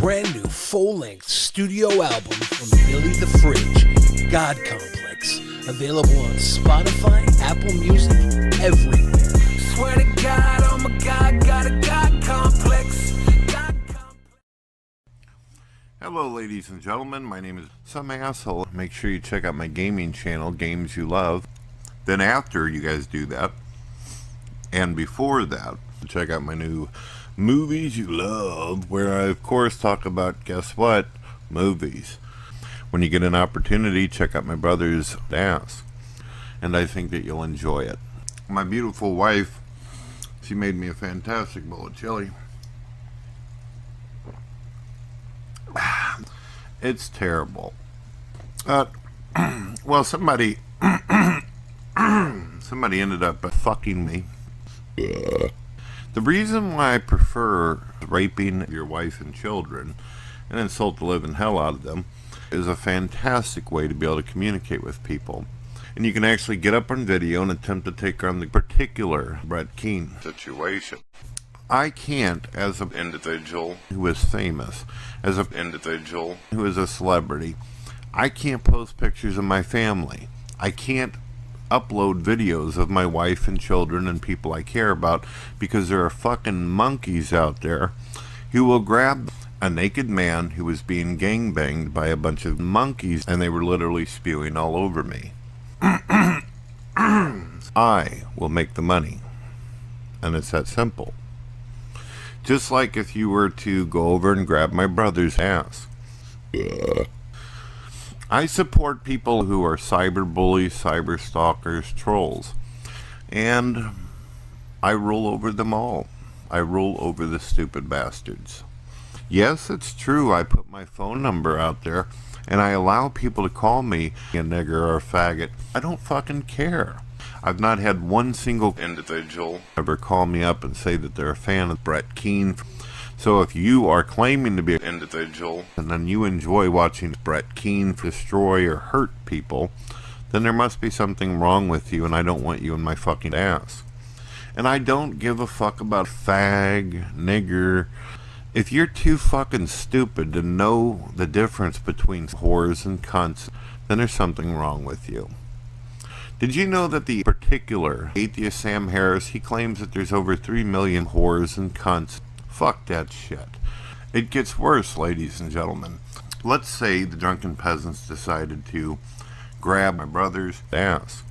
brand new full-length studio album from Billy the Fridge, God Complex. Available on Spotify, Apple Music, everywhere. Swear to God, oh my God, got a God complex. Hello ladies and gentlemen, my name is Some Asshole. Make sure you check out my gaming channel, Games You Love. Then after you guys do that, and before that, check out my new Movies You Love, where I of course talk about, guess what, movies. When you get an opportunity, check out my brother's ass, and I think that you'll enjoy it. My beautiful wife, she made me a fantastic bowl of chili. It's terrible. Well, somebody ended up fucking me. The reason why I prefer raping your wife and children and insult the living hell out of them is a fantastic way to be able to communicate with people. And you can actually get up on video and attempt to take on the particular Brett Keane situation. I can't, as an individual who is famous, as an individual who is a celebrity, I can't post pictures of my family. I can't upload videos of my wife and children and people I care about, because there are fucking monkeys out there who will grab a naked man who was being gangbanged by a bunch of monkeys, and they were literally spewing all over me. I will make the money, and it's that simple. Just like if you were to go over and grab my brother's ass. I support people who are cyber bullies, cyber stalkers, trolls. And I rule over them all. I rule over the stupid bastards. Yes, it's true, I put my phone number out there, and I allow people to call me a nigger or a faggot. I don't fucking care. I've not had one single individual ever call me up and say that they're a fan of Brett Keane. So if you are claiming to be an individual and then you enjoy watching Brett Keane destroy or hurt people, then there must be something wrong with you, and I don't want you in my fucking ass. And I don't give a fuck about fag, nigger. If you're too fucking stupid to know the difference between whores and cunts, then there's something wrong with you. Did you know that the particular atheist Sam Harris, he claims that there's over 3 million whores and cunts? Fuck that shit. It gets worse, ladies and gentlemen. Let's say the Drunken Peasants decided to grab my brother's ass.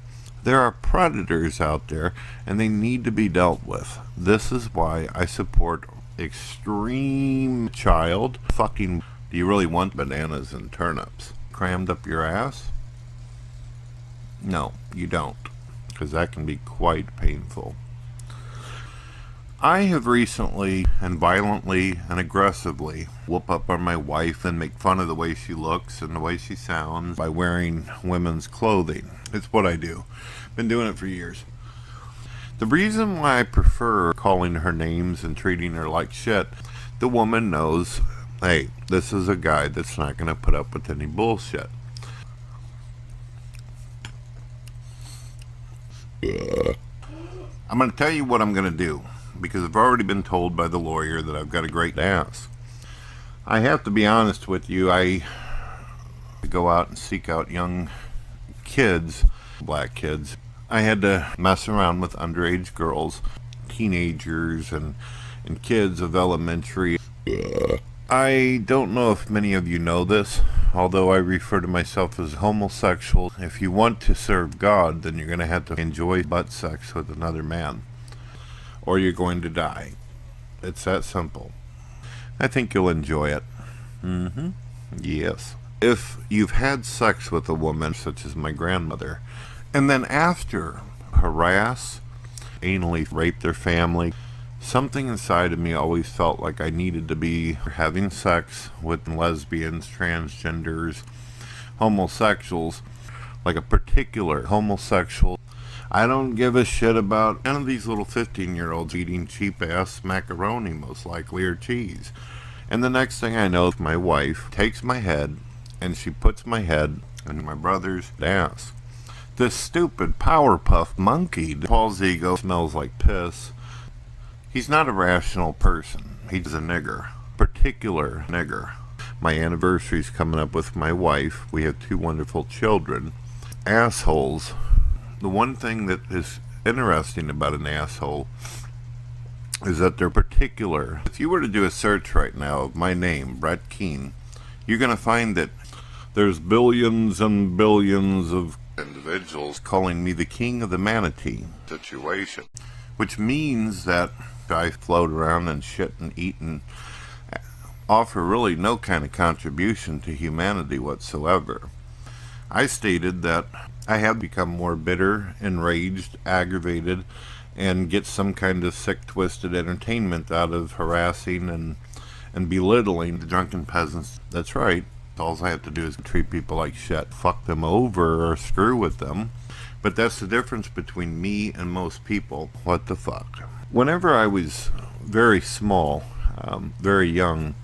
There are predators out there, and they need to be dealt with. This is why I support extreme child fucking. Do you really want bananas and turnips crammed up your ass? No, you don't, because that can be quite painful. I have recently and violently and aggressively whoop up on my wife and make fun of the way she looks and the way she sounds by wearing women's clothing. It's what I do. Been doing it for years. The reason why I prefer calling her names and treating her like shit, the woman knows, hey, this is a guy that's not going to put up with any bullshit. I'm going to tell you what I'm going to do, because I've already been told by the lawyer that I've got a great ass. I have to be honest with you, I go out and seek out young kids, black kids. I had to mess around with underage girls, teenagers, and kids of elementary. I don't know if many of you know this, although I refer to myself as homosexual. If you want to serve God, then you're going to have to enjoy butt sex with another man, or you're going to die. It's that simple. I think you'll enjoy it. Yes. If you've had sex with a woman, such as my grandmother, and then after harass, anally rape their family, something inside of me always felt like I needed to be having sex with lesbians, transgenders, homosexuals, like a particular homosexual. I don't give a shit about none of these little 15-year-olds eating cheap-ass macaroni, most likely, or cheese. And the next thing I know, my wife takes my head, and she puts my head in my brother's ass. This stupid Powerpuff monkey, Paul's ego smells like piss. He's not a rational person. He's a nigger. particular nigger. My anniversary's coming up with my wife. We have 2 wonderful children. Assholes. The one thing that is interesting about an asshole is that they're particular. If you were to do a search right now of my name, Brett Keane, you're going to find that there's billions and billions of individuals calling me the king of the Manatee situation, which means that I float around and shit and eat and offer really no kind of contribution to humanity whatsoever. I stated that I have become more bitter, enraged, aggravated, and get some kind of sick, twisted entertainment out of harassing and belittling the drunken peasants. That's right. All I have to do is treat people like shit, fuck them over, or screw with them. But that's the difference between me and most people. What the fuck? Whenever I was very small, very young,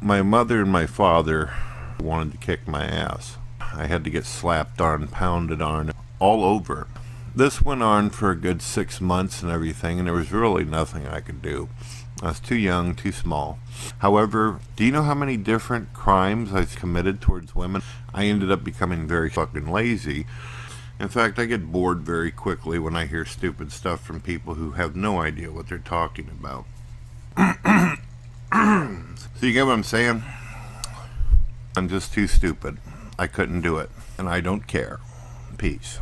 my mother and my father wanted to kick my ass. I had to get slapped on, pounded on, all over. This went on for a good 6 months and everything, and there was really nothing I could do. I was too young, too small. However, do you know how many different crimes I've committed towards women? I ended up becoming very fucking lazy. In fact, I get bored very quickly when I hear stupid stuff from people who have no idea what they're talking about. So you get what I'm saying? I'm just too stupid. I couldn't do it, and I don't care. Peace.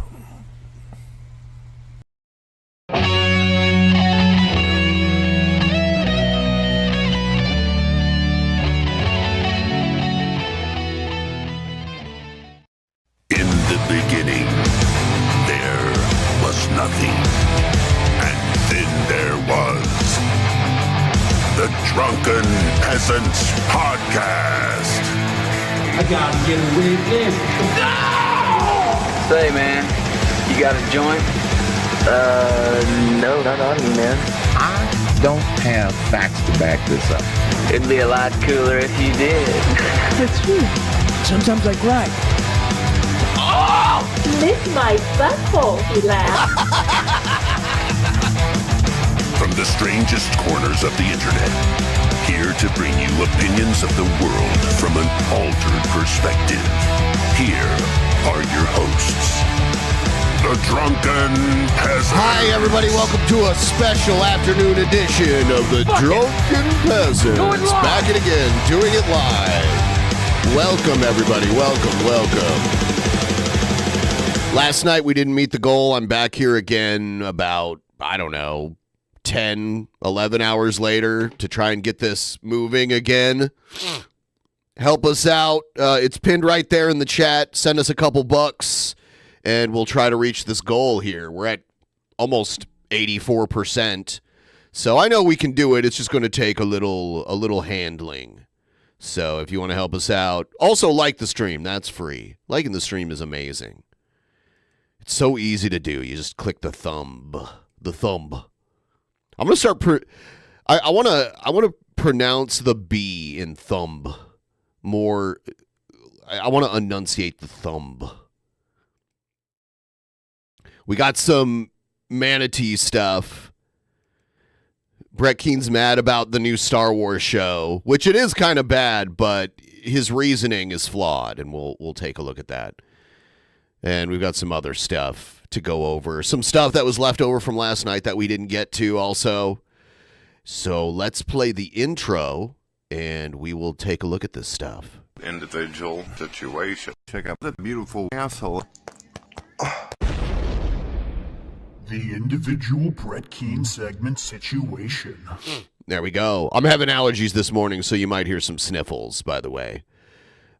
The Drunken Peasants Podcast. I gotta get a witness. No! Say, man, you got a joint? No, not on me, man. I don't have facts to back this up. It'd be a lot cooler if you did. That's true. Sometimes I cry. Oh! Lick my butthole, he laughed. From the strangest corners of the internet, here to bring you opinions of the world from an altered perspective. Here are your hosts, the Drunken Peasants. Hi, everybody. Welcome to a special afternoon edition of the Drunken Peasants. Back it again, doing it live. Welcome, everybody. Welcome. Last night we didn't meet the goal. I'm back here again about, 10, 11 hours later to try and get this moving again. Help us out. It's pinned right there in the chat. Send us a couple bucks, and we'll try to reach this goal here. We're at almost 84%. So I know we can do it. It's just going to take a little handling. So if you want to help us out, also like the stream. That's free. Liking the stream is amazing. It's so easy to do. You just click the thumb. I'm gonna start. I want to pronounce the B in thumb more. I want to enunciate the thumb. We got some Manatee stuff. Brett Keane's mad about the new Star Wars show, which it is kind of bad, but his reasoning is flawed, and we'll take a look at that. And we've got some other stuff to go over. Some stuff that was left over from last night that we didn't get to also. So let's play the intro, and we will take a look at this stuff. Individual situation. Check out the beautiful asshole. The individual Brett Keane segment situation. There we go. I'm having allergies this morning, so you might hear some sniffles, by the way.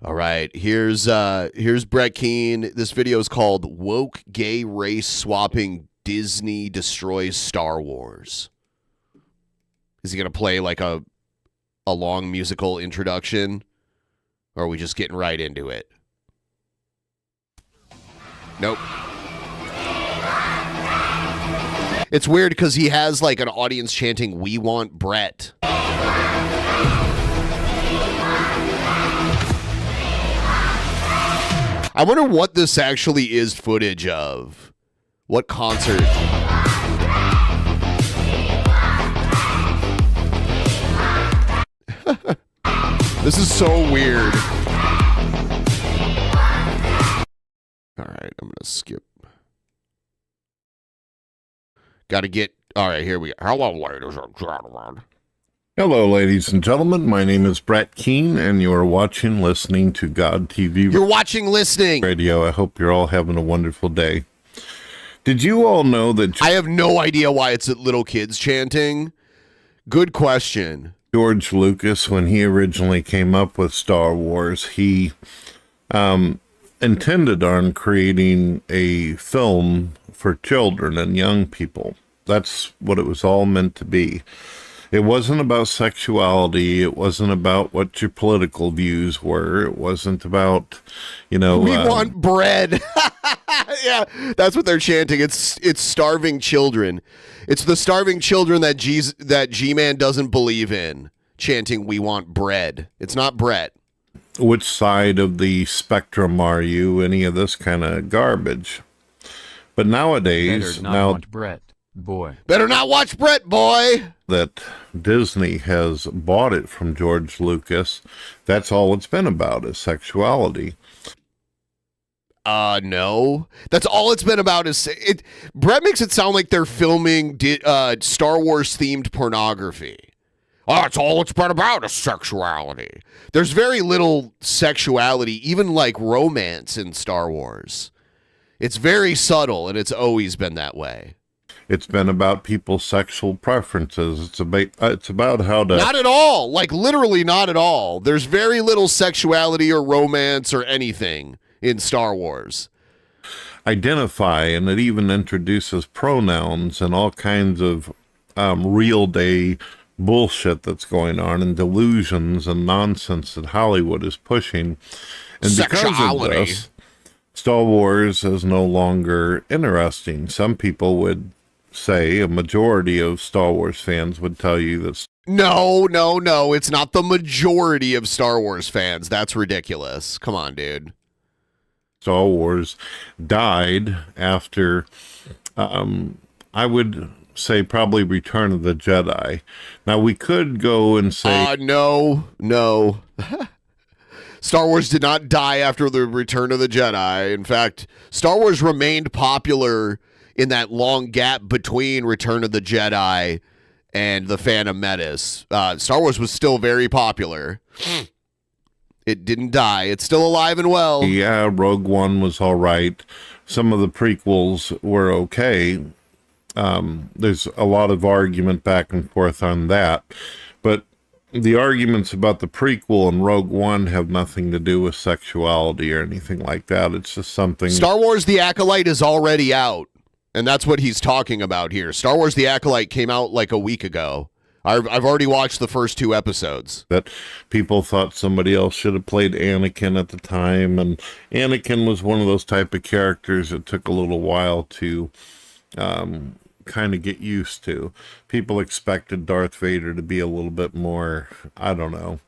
All right, here's Brett Keane. This video is called Woke Gay Race Swapping Disney Destroys Star Wars. Is he going to play like a long musical introduction? Or are we just getting right into it? Nope. It's weird because he has like an audience chanting, "We want Brett." I wonder what this actually is footage of. What concert? This is so weird. All right, I'm going to skip. Got to get... All right, here we go. Hello, ladies and gentlemen. Hello, ladies and gentlemen. My name is Brett Keene, and you are watching, listening to God TV You're watching, listening. Radio. I hope you're all having a wonderful day. Did you all know that... I have no idea why it's little kids chanting. Good question. George Lucas, when he originally came up with Star Wars, he intended on creating a film for children and young people. That's what it was all meant to be. It wasn't about sexuality. It wasn't about what your political views were. It wasn't about, We want bread. Yeah, that's what they're chanting. It's starving children. It's the starving children that G-Man doesn't believe in, chanting, "We want bread." It's not Brett. Which side of the spectrum are you? Any of this kind of garbage. But nowadays, Better not watch Brett, boy. Better not watch Brett, boy. That Disney has bought it from George Lucas, that's all it's been about is sexuality. No. That's all it's been about is it. Brett makes it sound like they're filming Star Wars themed pornography. Oh, that's all it's been about is sexuality. There's very little sexuality, even like romance in Star Wars. It's very subtle, and it's always been that way. It's been about people's sexual preferences. It's about how to... Not at all. Like, literally not at all. There's very little sexuality or romance or anything in Star Wars. Identify, and it even introduces pronouns and all kinds of real-day bullshit that's going on and delusions and nonsense that Hollywood is pushing. And because of this, Star Wars is no longer interesting. Some people would say, a majority of Star Wars fans would tell you that... No. It's not the majority of Star Wars fans. That's ridiculous. Come on, dude. Star Wars died after, I would say, probably Return of the Jedi. Now, we could go and say... No. Star Wars did not die after the Return of the Jedi. In fact, Star Wars remained popular in that long gap between Return of the Jedi and The Phantom Menace. Star Wars was still very popular. It didn't die. It's still alive and well. Yeah, Rogue One was all right. Some of the prequels were okay. There's a lot of argument back and forth on that. But the arguments about the prequel and Rogue One have nothing to do with sexuality or anything like that. It's just something... Star Wars The Acolyte is already out. And that's what he's talking about here. Star Wars The Acolyte came out like a week ago. I've already watched the first 2 episodes. That people thought somebody else should have played Anakin at the time. And Anakin was one of those type of characters that took a little while to kind of get used to. People expected Darth Vader to be a little bit more, I don't know,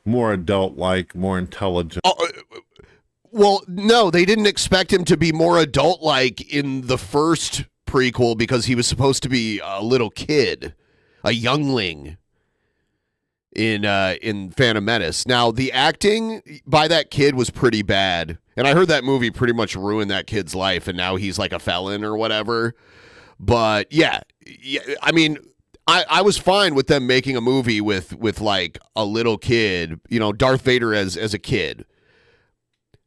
more adult-like, more intelligent. Well, no, they didn't expect him to be more adult-like in the first prequel because he was supposed to be a little kid, a youngling in Phantom Menace. Now, the acting by that kid was pretty bad, and I heard that movie pretty much ruined that kid's life, and now he's like a felon or whatever. But yeah, I mean, I was fine with them making a movie with like a little kid, Darth Vader as a kid.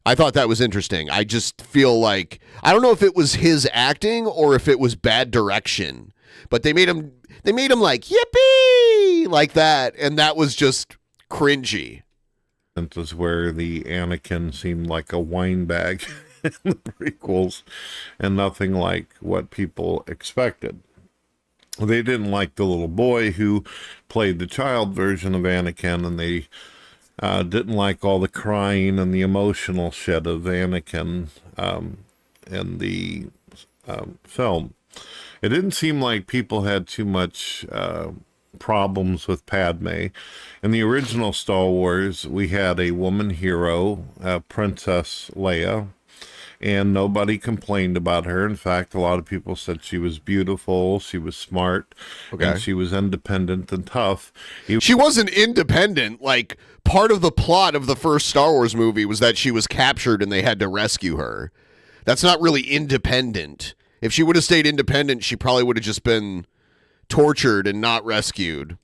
I thought that was interesting. I just feel like, I don't know if it was his acting or if it was bad direction, but they made him like, yippee, like that. And that was just cringy. This is where the Anakin seemed like a wine bag in the prequels and nothing like what people expected. They didn't like the little boy who played the child version of Anakin, and they didn't like all the crying and the emotional shit of Anakin in the film. It didn't seem like people had too much problems with Padme. In the original Star Wars, we had a woman hero, Princess Leia, and nobody complained about her. In fact, a lot of people said she was beautiful, she was smart, and she was independent and tough. She wasn't independent. Like, part of the plot of the first Star Wars movie was that she was captured and they had to rescue her. That's not really independent. If she would have stayed independent, she probably would have just been tortured and not rescued.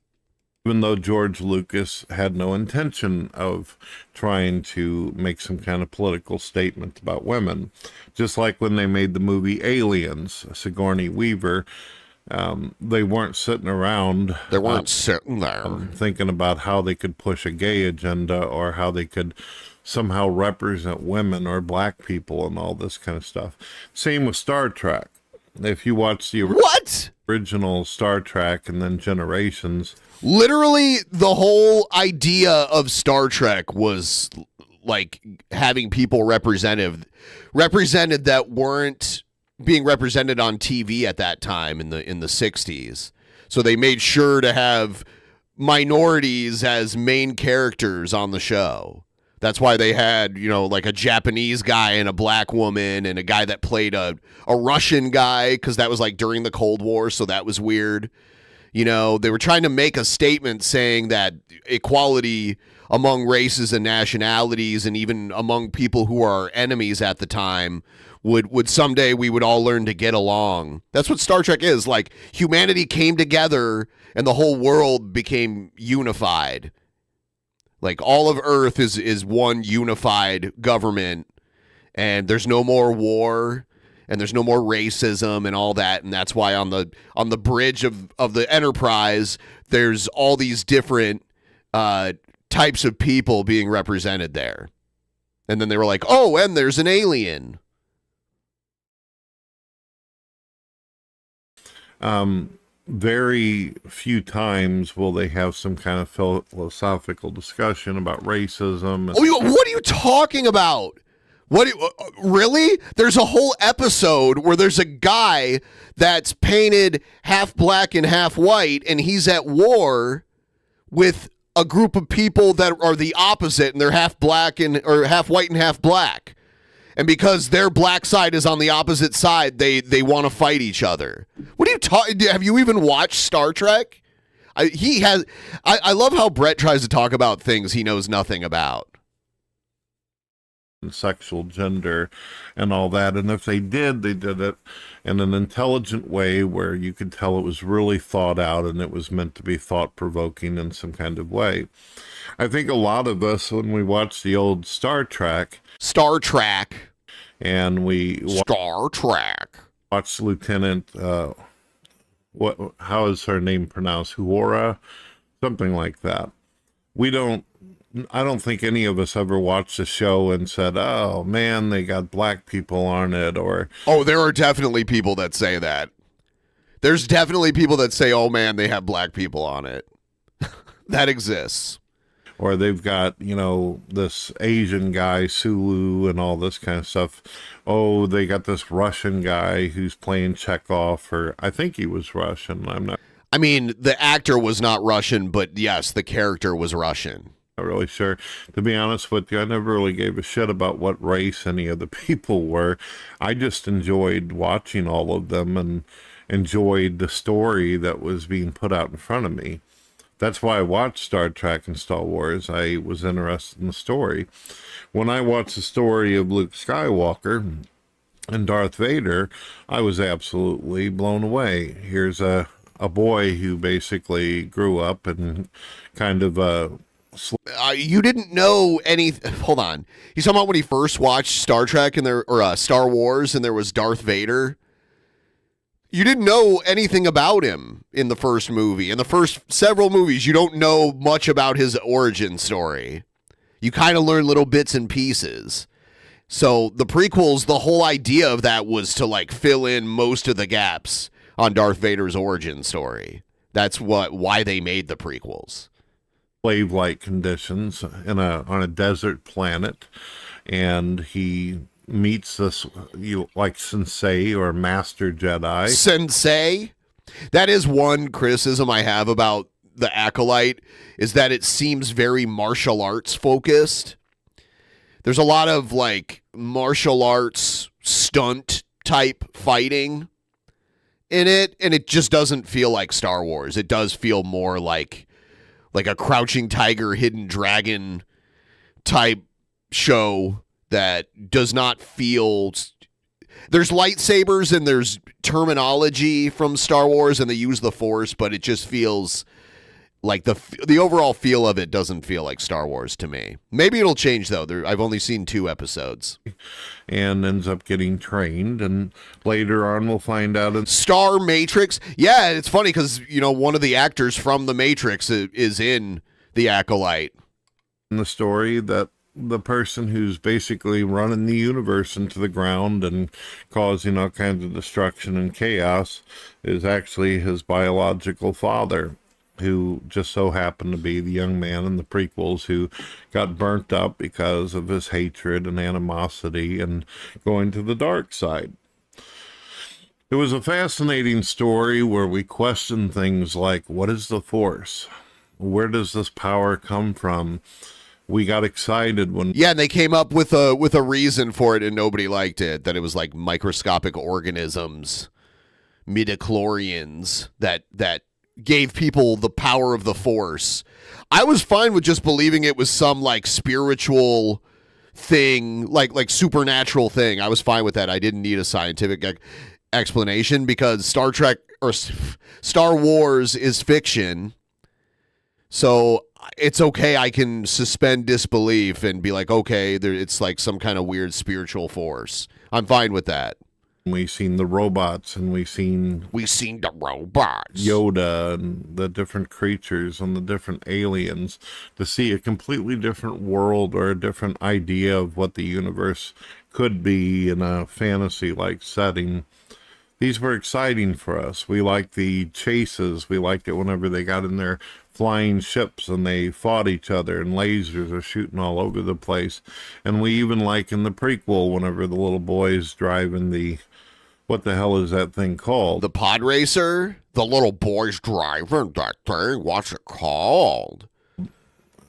Even though George Lucas had no intention of trying to make some kind of political statement about women. Just like when they made the movie Aliens, Sigourney Weaver, they weren't sitting around. They weren't sitting there thinking about how they could push a gay agenda or how they could somehow represent women or black people and all this kind of stuff. Same with Star Trek. If you watch the original Star Trek and then Generations, literally the whole idea of Star Trek was like having people represented that weren't being represented on TV at that time in the 60s. So they made sure to have minorities as main characters on the show. That's why they had, like a Japanese guy and a black woman and a guy that played a Russian guy, because that was like during the Cold War, so that was weird. They were trying to make a statement saying that equality among races and nationalities and even among people who are enemies at the time would someday we would all learn to get along. That's what Star Trek is. Like, humanity came together and the whole world became unified. Like, all of Earth is one unified government, and there's no more war, and there's no more racism and all that, and that's why on the bridge of the Enterprise, there's all these different types of people being represented there. And then they were like, oh, and there's an alien. Very few times will they have some kind of philosophical discussion about racism. What are you talking about? Really? There's a whole episode where there's a guy that's painted half black and half white, and he's at war with a group of people that are the opposite, and they're half black or half white and half black. And because their black side is on the opposite side, they want to fight each other. What are you talking? Have you even watched Star Trek? I love how Brett tries to talk about things he knows nothing about. Sexual gender and all that. And if they did it in an intelligent way where you could tell it was really thought out and it was meant to be thought-provoking in some kind of way. I think a lot of us, when we watch the old Star Trek, and watch Lieutenant, how is her name pronounced? Uhura? Something like that. I don't think any of us ever watched the show and said, oh man, they got black people on it, or... Oh, there are definitely people that say that. There's definitely people that say, oh man, they have black people on it. That exists. Or they've got, this Asian guy, Sulu, and all this kind of stuff. Oh, they got this Russian guy who's playing Chekhov, or I think he was Russian. I mean, the actor was not Russian, but yes, the character was Russian. Not really sure. To be honest with you, I never really gave a shit about what race any of the people were. I just enjoyed watching all of them and enjoyed the story that was being put out in front of me. That's why I watched Star Trek and Star Wars. I was interested in the story. When I watched the story of Luke Skywalker and Darth Vader, I was absolutely blown away. Here's a boy who basically grew up and kind of... you didn't know any... Hold on. He's talking about when he first watched Star Trek or Star Wars and there was Darth Vader? You didn't know anything about him in the first movie. In the first several movies, you don't know much about his origin story. You kind of learn little bits and pieces. So the prequels, the whole idea of that was to like fill in most of the gaps on Darth Vader's origin story. That's why they made the prequels. Slave-like conditions on a desert planet, and he meets this like sensei or master Jedi. Sensei? That is one criticism I have about the Acolyte, is that it seems very martial arts focused. There's a lot of like martial arts stunt type fighting in it, and it just doesn't feel like Star Wars. It does feel more like a Crouching Tiger, Hidden Dragon type show that does not feel. There's lightsabers and there's terminology from Star Wars, and they use the Force, but it just feels like the overall feel of it doesn't feel like Star Wars to me. Maybe it'll change though. I've only seen 2 episodes. And ends up getting trained, and later on we'll find out it's Star Matrix. Yeah, it's funny because one of the actors from the Matrix is in The Acolyte. in the story that the person who's basically running the universe into the ground and causing all kinds of destruction and chaos is actually his biological father, who just so happened to be the young man in the prequels who got burnt up because of his hatred and animosity and going to the dark side. It was a fascinating story where we questioned things like, what is the Force? Where does this power come from? We got excited when... Yeah, and they came up with a reason for it and nobody liked it, that it was like microscopic organisms, midichlorians, that gave people the power of the Force. I was fine with just believing it was some like spiritual thing, like supernatural thing. I was fine with that. I didn't need a scientific explanation because Star Trek or Star Wars is fiction. So it's okay. I can suspend disbelief and be like, okay, it's like some kind of weird spiritual force. I'm fine with that. We've seen the robots, and we've seen the robots, Yoda, and the different creatures and the different aliens, to see a completely different world or a different idea of what the universe could be in a fantasy-like setting. These were exciting for us. We liked the chases. We liked it whenever they got in their flying ships and they fought each other and lasers are shooting all over the place. And we even like in the prequel whenever the little boy's driving the... What the hell is that thing called? The pod racer? The little boy's driving that thing. What's it called?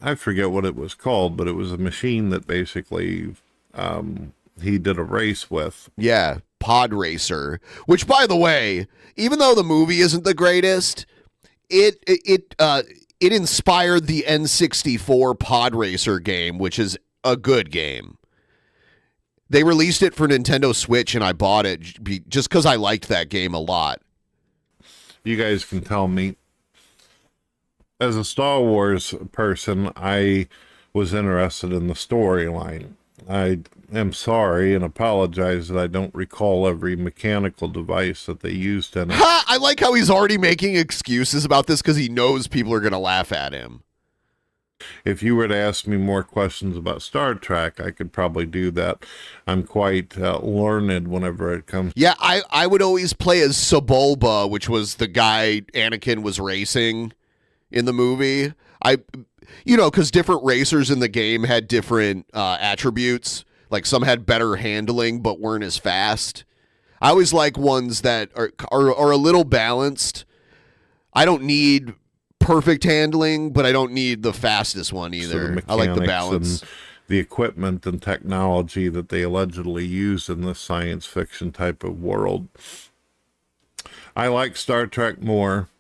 I forget what it was called, but it was a machine that basically he did a race with. Yeah, pod racer. Which, by the way, even though the movie isn't the greatest, it inspired the N64 pod racer game, which is a good game. They released it for Nintendo Switch, and I bought it just because I liked that game a lot. You guys can tell me. As a Star Wars person, I was interested in the storyline. I am sorry and apologize that I don't recall every mechanical device that they used in it. Ha! I like how he's already making excuses about this because he knows people are going to laugh at him. If you were to ask me more questions about Star Trek, I could probably do that. I'm quite learned whenever it comes. Yeah, I would always play as Sebulba, which was the guy Anakin was racing in the movie. Because different racers in the game had different attributes. Like some had better handling but weren't as fast. I always like ones that are a little balanced. I don't need perfect handling, but I don't need the fastest one either. I like the balance. And the equipment and technology that they allegedly use in this science fiction type of world. I like Star Trek more,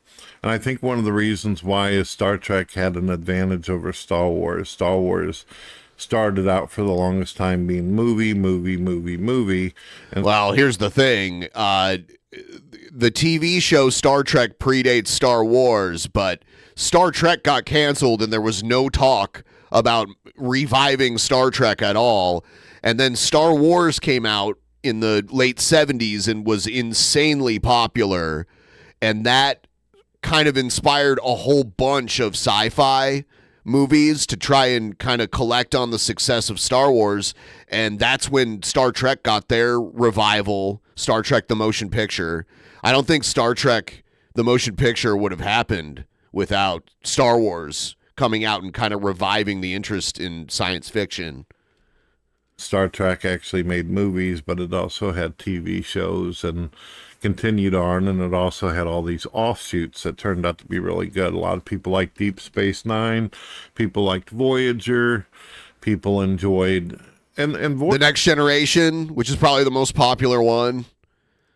and I think one of the reasons why is Star Trek had an advantage over Star Wars. Star Wars started out for the longest time being movie. And well, here's the thing. The TV show Star Trek predates Star Wars, but Star Trek got canceled and there was no talk about reviving Star Trek at all. And then Star Wars came out in the late 70s and was insanely popular. And that kind of inspired a whole bunch of sci-fi movies to try and kind of collect on the success of Star Wars. And that's when Star Trek got their revival, Star Trek the Motion Picture. I don't think Star Trek the Motion Picture would have happened without Star Wars coming out and kind of reviving the interest in science fiction. Star Trek actually made movies, but it also had TV shows and continued on, and it also had all these offshoots that turned out to be really good. A lot of people liked Deep Space Nine, people liked Voyager, people enjoyed And The Next Generation, which is probably the most popular one.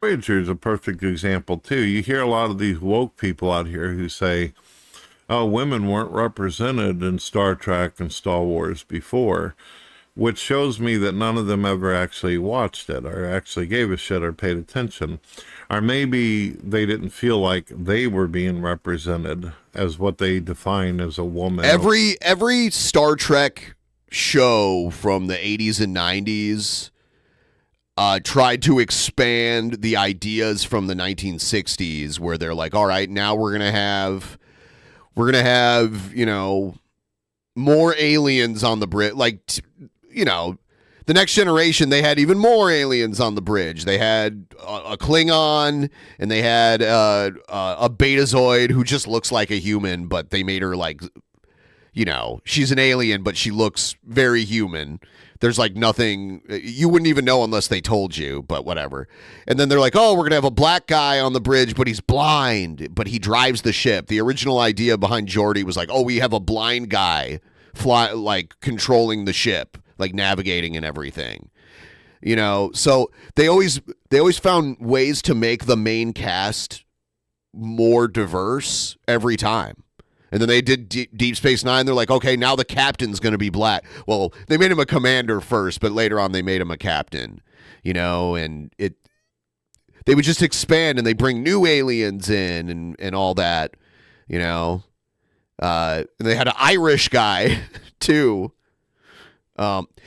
Voyager is a perfect example too. You hear a lot of these woke people out here who say, "Oh, women weren't represented in Star Trek and Star Wars before," which shows me that none of them ever actually watched it or actually gave a shit or paid attention. Or maybe they didn't feel like they were being represented as what they define as a woman. Every Star Trek show from the 80s and 90s tried to expand the ideas from the 1960s, where they're like, all right, now we're gonna have more aliens on the bridge. Like, the Next Generation, they had even more aliens on the bridge. They had a Klingon, and they had a Betazoid who just looks like a human, but they made her like, she's an alien, but she looks very human. There's like nothing, you wouldn't even know unless they told you, but whatever. And then they're like, oh, we're going to have a black guy on the bridge, but he's blind, but he drives the ship. The original idea behind Geordi was like, oh, we have a blind guy controlling the ship, like navigating and everything. So they always found ways to make the main cast more diverse every time. And then they did Deep Space Nine. They're like, okay, now the captain's going to be black. Well, they made him a commander first, but later on they made him a captain, and they would just expand and they bring new aliens in and all that, and they had an Irish guy too.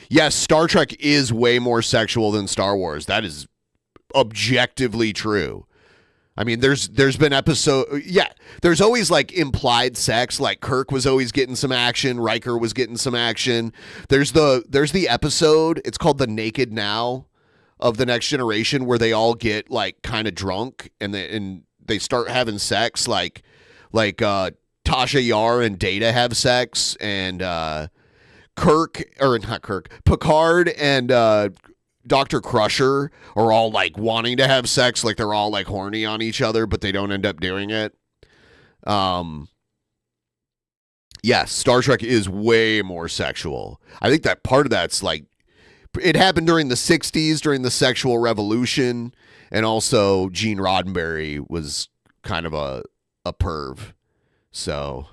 Yes, Star Trek is way more sexual than Star Wars. That is objectively true. I mean, there's been there's always like implied sex. Like Kirk was always getting some action. Riker was getting some action. There's the episode. It's called The Naked Now of The Next Generation, where they all get like kind of drunk and they start having sex. Like Tasha Yar and Data have sex, and Picard and Dr. Crusher are all like wanting to have sex, like they're all like horny on each other, but they don't end up doing it. Yes, Star Trek is way more sexual. I think that part of that's like, it happened during the 60s, during the sexual revolution, and also Gene Roddenberry was kind of a perv. So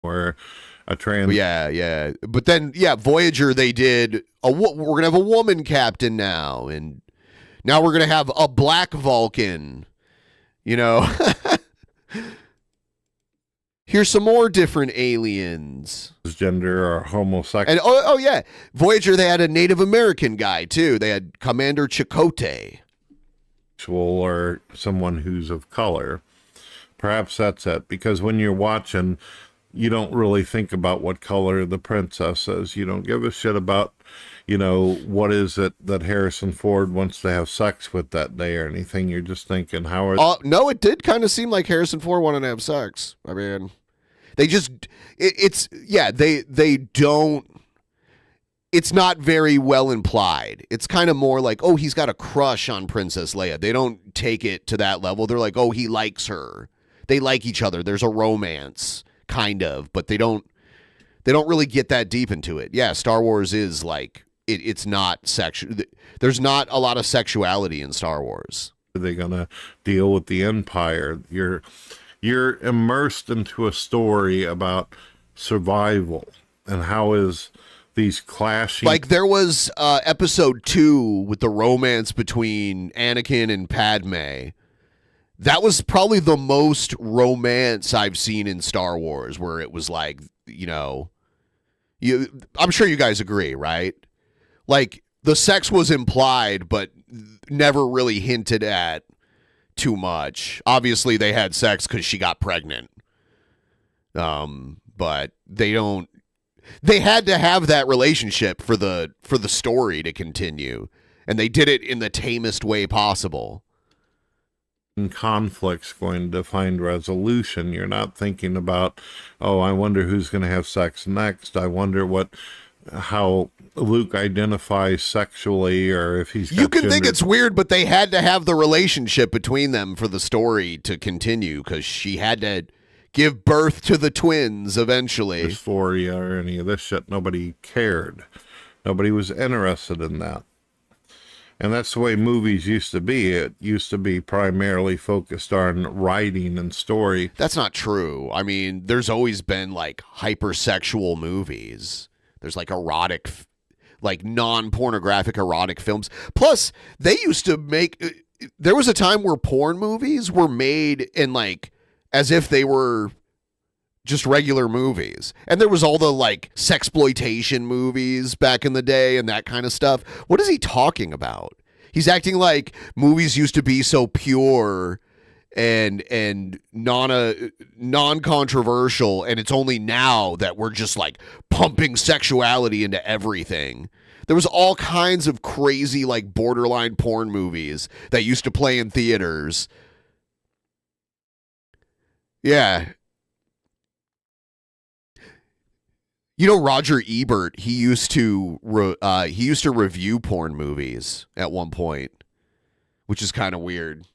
or a trans. Yeah. But then, Voyager, they did we're going to have a woman captain now. And now we're going to have a black Vulcan, Here's some more different aliens. Gender or homosexual. And Voyager, they had a Native American guy too. They had Commander Chakotay. Or someone who's of color. Perhaps that's it. Because when you're watching, you don't really think about what color the princess is. You don't give a shit about, what is it that Harrison Ford wants to have sex with that day or anything. You're just thinking, how are... No, it did kind of seem like Harrison Ford wanted to have sex. I mean, they just... they don't... It's not very well implied. It's kind of more like, oh, he's got a crush on Princess Leia. They don't take it to that level. They're like, oh, he likes her. They like each other. There's a romance. Kind of, but they don't really get that deep into it. Yeah, Star Wars is like it's not sexual. There's not a lot of sexuality in Star Wars. Are they gonna deal with the Empire? You're immersed into a story about survival and how is these clashing. Like there was episode 2 with the romance between Anakin and Padme. That was probably the most romance I've seen in Star Wars, where it was like, I'm sure you guys agree, right? Like the sex was implied, but never really hinted at too much. Obviously they had sex because she got pregnant. But they had to have that relationship for the story to continue. And they did it in the tamest way possible. Conflict's going to find resolution. You're not thinking about, oh, I wonder who's going to have sex next. I wonder how Luke identifies sexually, or if he's got You can think it's weird, but they had to have the relationship between them for the story to continue, because she had to give birth to the twins eventually. Dysphoria or any of this shit. Nobody cared. Nobody was interested in that. And that's the way movies used to be. It used to be primarily focused on writing and story. That's not true. I mean, there's always been like hypersexual movies. There's like erotic, like non-pornographic erotic films. Plus, they used to make, there was a time where porn movies were made in like, as if they were just regular movies. And there was all the like sexploitation movies back in the day and that kind of stuff. What is he talking about? He's acting like movies used to be so pure and non-controversial, and it's only now that we're just like pumping sexuality into everything. There was all kinds of crazy like borderline porn movies that used to play in theaters. Yeah. You know, Roger Ebert, he used to review porn movies at one point, which is kind of weird.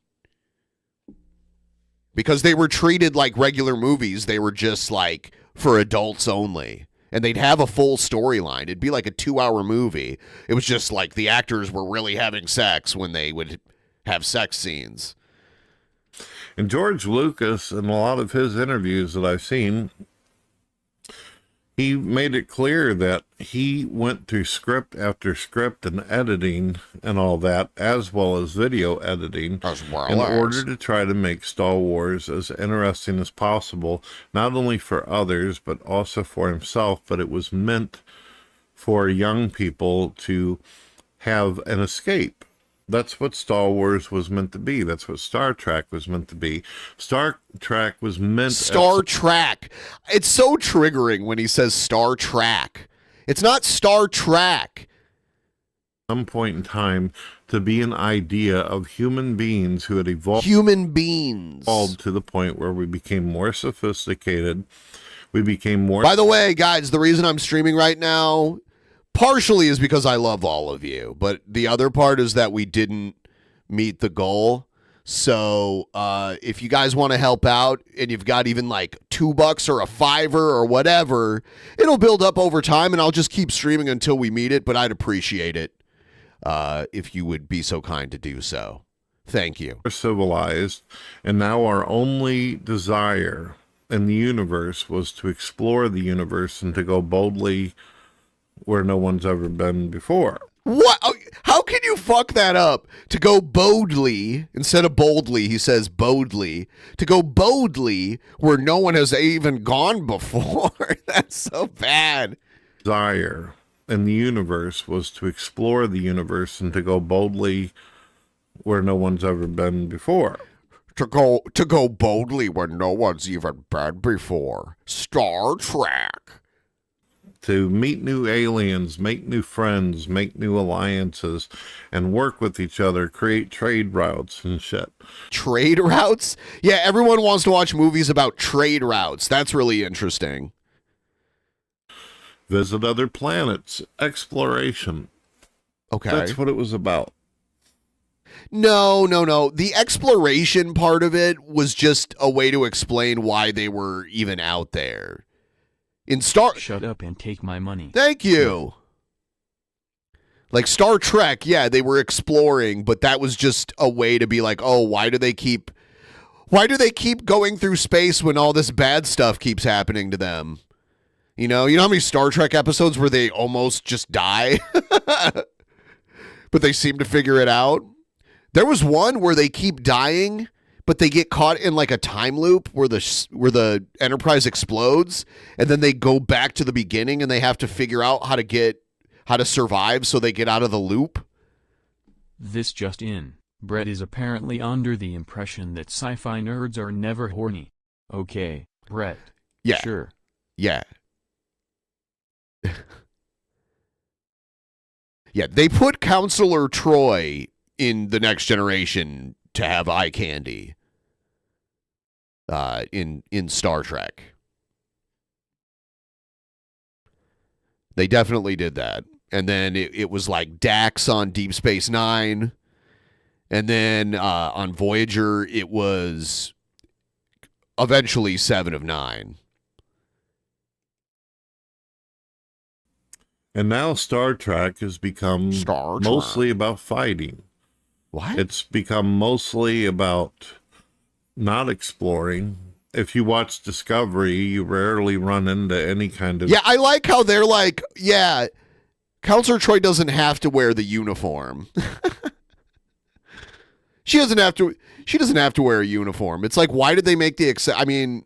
Because they were treated like regular movies. They were just like for adults only. And they'd have a full storyline. It'd be like a 2-hour movie. It was just like the actors were really having sex when they would have sex scenes. And George Lucas, in a lot of his interviews that I've seen, he made it clear that he went through script after script and editing and all that, as well as video editing, in order to try to make Star Wars as interesting as possible, not only for others, but also for himself. But it was meant for young people to have an escape. That's what Star Wars was meant to be. That's what Star Trek was meant to be. Star Trek was meant... Star Trek. It's so triggering when he says Star Trek. It's not Star Trek. At some point in time, to be an idea of human beings who had evolved... Evolved to the point where we became more sophisticated. We became more... By the way, guys, the reason I'm streaming right now... partially is because I love all of you, but the other part is that we didn't meet the goal. So if you guys want to help out and you've got even like $2 or a $5 or whatever, it'll build up over time and I'll just keep streaming until we meet it. But I'd appreciate it if you would be so kind to do so. Thank you. We're civilized, and now our only desire in the universe was to explore the universe and to go boldly where no one's ever been before. What? How can you fuck that up? To go boldly, instead of boldly, he says boldly. To go boldly where no one has even gone before. That's so bad. Desire in the universe was to explore the universe and to go boldly where no one's ever been before. To go boldly where no one's even been before. Star Trek. To meet new aliens, make new friends, make new alliances, and work with each other, create trade routes and shit. Trade routes? Yeah, everyone wants to watch movies about trade routes. That's really interesting. Visit other planets, exploration. Okay. That's what it was about. No. The exploration part of it was just a way to explain why they were even out there. Shut up and take my money. Thank you. Like Star Trek, yeah, they were exploring, but that was just a way to be like, oh, why do they keep going through space when all this bad stuff keeps happening to them? You know how many Star Trek episodes where they almost just die? But they seem to figure it out. There was one where they keep dying, but they get caught in like a time loop where the Enterprise explodes, and then they go back to the beginning and they have to figure out how to survive so they get out of the loop. This just in. Brett is apparently under the impression that sci-fi nerds are never horny. Okay, Brett. Yeah. Sure. Yeah. Yeah, they put Counselor Troy in The Next Generation to have eye candy. In Star Trek. They definitely did that. And then it was like Dax on Deep Space Nine. And then on Voyager, it was eventually 7 of 9. And now Star Trek has become mostly about fighting. What? It's become mostly about not exploring. If you watch Discovery, you rarely run into any kind of... Yeah, I like how they're like, yeah, Counselor Troy doesn't have to wear the uniform. She doesn't have to wear a uniform. It's like, why did they make the I mean,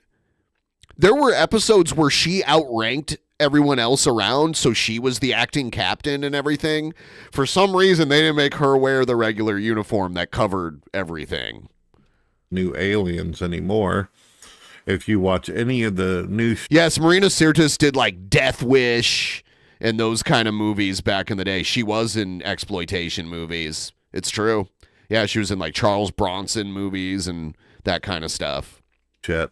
there were episodes where she outranked everyone else around, so she was the acting captain and everything. For some reason, they didn't make her wear the regular uniform that covered everything. New aliens anymore. If you watch any of the new... Yes, Marina Sirtis did like Death Wish and those kind of movies back in the day. She was in exploitation movies. It's true. Yeah, she was in like Charles Bronson movies and that kind of stuff. Shit.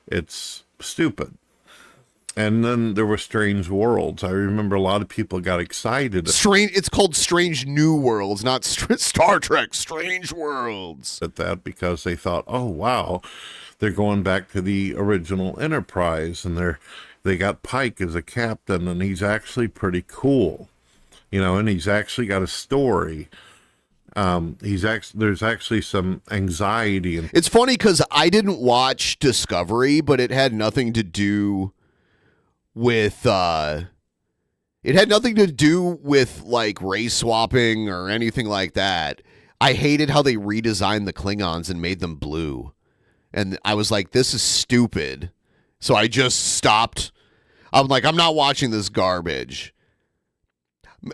It's stupid. And then there were Strange Worlds. I remember a lot of people got excited. It's called Strange New Worlds, not Star Trek. Strange Worlds. At that because they thought, oh wow, they're going back to the original Enterprise, and they got Pike as a captain, and he's actually pretty cool, and he's actually got a story. There's actually some anxiety. It's funny because I didn't watch Discovery, but it had nothing to do with like race swapping or anything like that. I hated how they redesigned the Klingons and made them blue. And I was like, this is stupid. So I just stopped. I'm like, I'm not watching this garbage.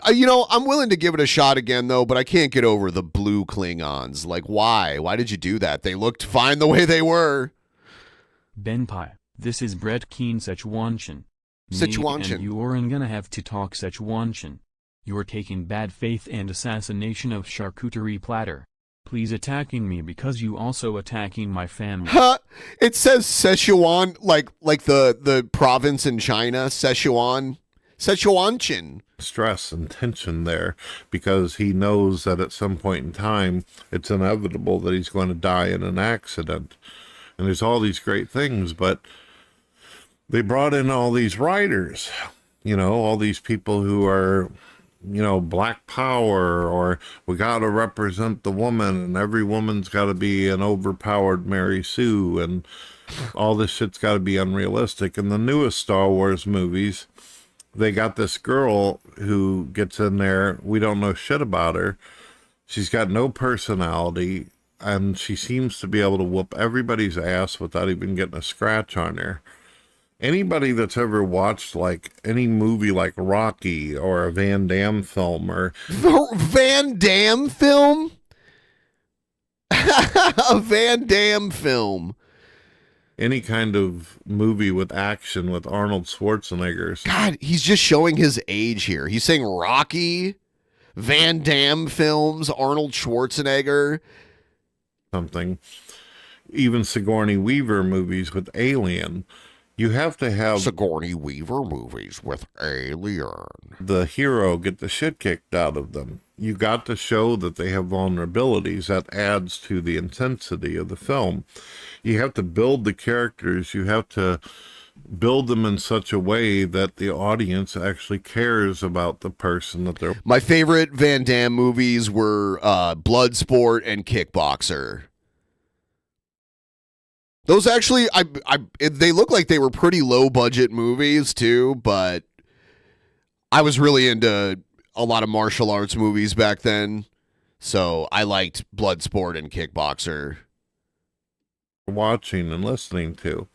I'm willing to give it a shot again, though, but I can't get over the blue Klingons. Like, why? Why did you do that? They looked fine the way they were. Benpai, this is Brett Keen Szechuanshin. Szechuanshin. Me and you aren't gonna have to talk Szechuanshin. You're taking bad faith and assassination of charcuterie platter. Please attacking me because you also attacking my family. Huh? It says Szechuan, like the province in China, Szechuan. Szechuanshin. Stress and tension there because he knows that at some point in time it's inevitable that he's going to die in an accident. And there's all these great things, but they brought in all these writers, all these people who are, black power, or we got to represent the woman, and every woman's got to be an overpowered Mary Sue, and all this shit's got to be unrealistic. In the newest Star Wars movies, they got this girl who gets in there. We don't know shit about her. She's got no personality, and she seems to be able to whoop everybody's ass without even getting a scratch on her. Anybody that's ever watched like any movie like Rocky or a Van Damme film or... Van Damme film? A Van Damme film. Any kind of movie with action with Arnold Schwarzenegger. God, he's just showing his age here. He's saying Rocky, Van Damme films, Arnold Schwarzenegger. Something. Even Sigourney Weaver movies with Alien. You have to have... Sigourney Weaver movies with Alien. The hero get the shit kicked out of them. You got to show that they have vulnerabilities. That adds to the intensity of the film. You have to build the characters. You have to build them in such a way that the audience actually cares about the person that they're... My favorite Van Damme movies were Bloodsport and Kickboxer. Those actually, they look like they were pretty low budget movies too, but I was really into a lot of martial arts movies back then, so I liked Bloodsport and Kickboxer. Watching and listening to.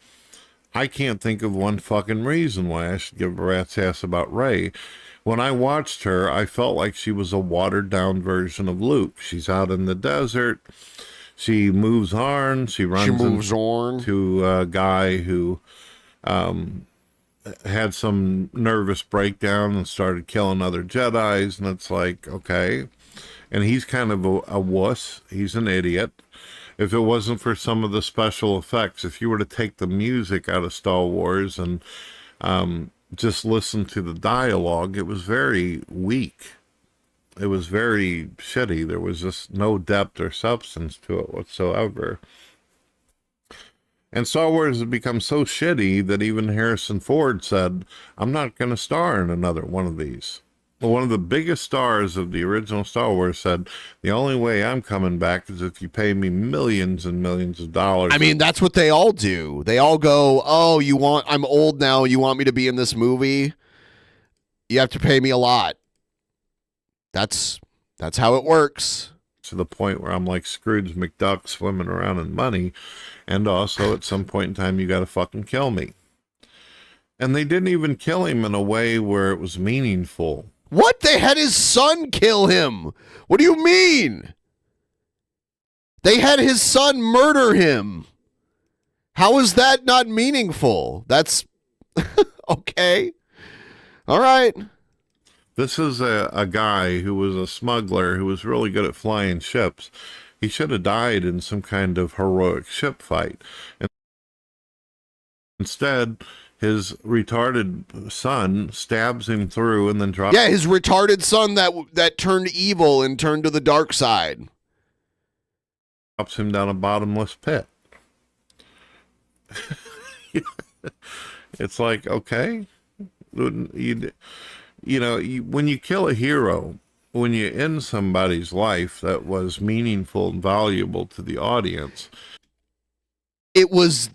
I can't think of one fucking reason why I should give a rat's ass about Rey. When I watched her, I felt like she was a watered down version of Luke. She's out in the desert. She moves on. She runs into a guy who had some nervous breakdown and started killing other Jedis. And it's like, okay. And he's kind of a wuss. He's an idiot. If it wasn't for some of the special effects, if you were to take the music out of Star Wars and just listen to the dialogue, it was very weak. It was very shitty. There was just no depth or substance to it whatsoever. And Star Wars has become so shitty that even Harrison Ford said, I'm not going to star in another one of these. Well, one of the biggest stars of the original Star Wars said, the only way I'm coming back is if you pay me millions and millions of dollars. I mean, that's what they all do. They all go, oh, I'm old now. You want me to be in this movie? You have to pay me a lot. That's how it works. To the point where I'm like Scrooge McDuck swimming around in money. And also at some point in time, you got to fucking kill me. And they didn't even kill him in a way where it was meaningful. What? They had his son kill him. What do you mean? They had his son murder him. How is that not meaningful? That's okay. All right. This is a guy who was a smuggler who was really good at flying ships. He should have died in some kind of heroic ship fight. And instead, his retarded son stabs him through and then drops... Yeah, his retarded son that turned evil and turned to the dark side. Drops him down a bottomless pit. It's like, okay. When you kill a hero... When you end somebody's life that was meaningful and valuable to the audience. It was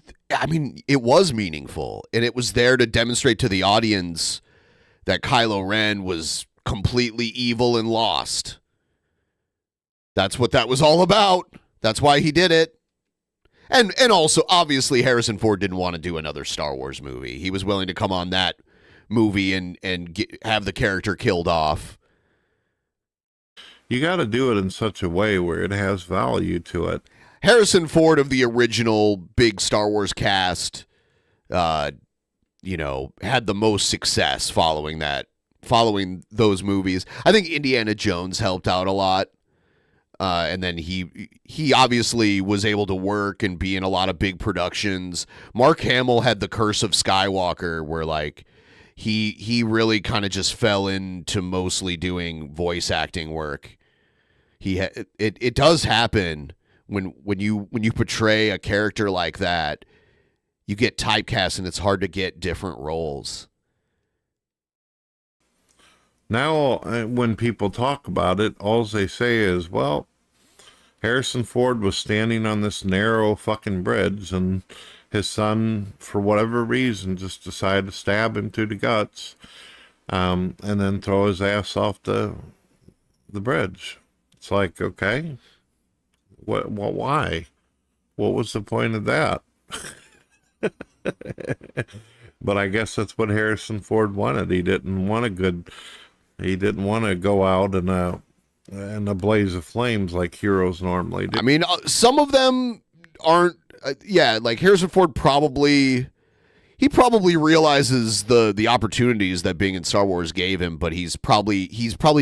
meaningful. And it was there to demonstrate to the audience that Kylo Ren was completely evil and lost. That's what that was all about. That's why he did it. And also, obviously, Harrison Ford didn't want to do another Star Wars movie. He was willing to come on that movie and have the character killed off. You got to do it in such a way where it has value to it. Harrison Ford of the original big Star Wars cast, had the most success following those movies. I think Indiana Jones helped out a lot. And then he obviously was able to work and be in a lot of big productions. Mark Hamill had The Curse of Skywalker, where like he really kind of just fell into mostly doing voice acting work. It does happen when you portray a character like that, you get typecast and it's hard to get different roles. Now, when people talk about it, all they say is, well, Harrison Ford was standing on this narrow fucking bridge and his son, for whatever reason, just decided to stab him through the guts, and then throw his ass off the bridge. It's like, okay, why? What was the point of that? But I guess that's what Harrison Ford wanted. He didn't want to go out in a blaze of flames like heroes normally do. I mean, some of them aren't. Like Harrison Ford probably realizes the opportunities that being in Star Wars gave him, but he's probably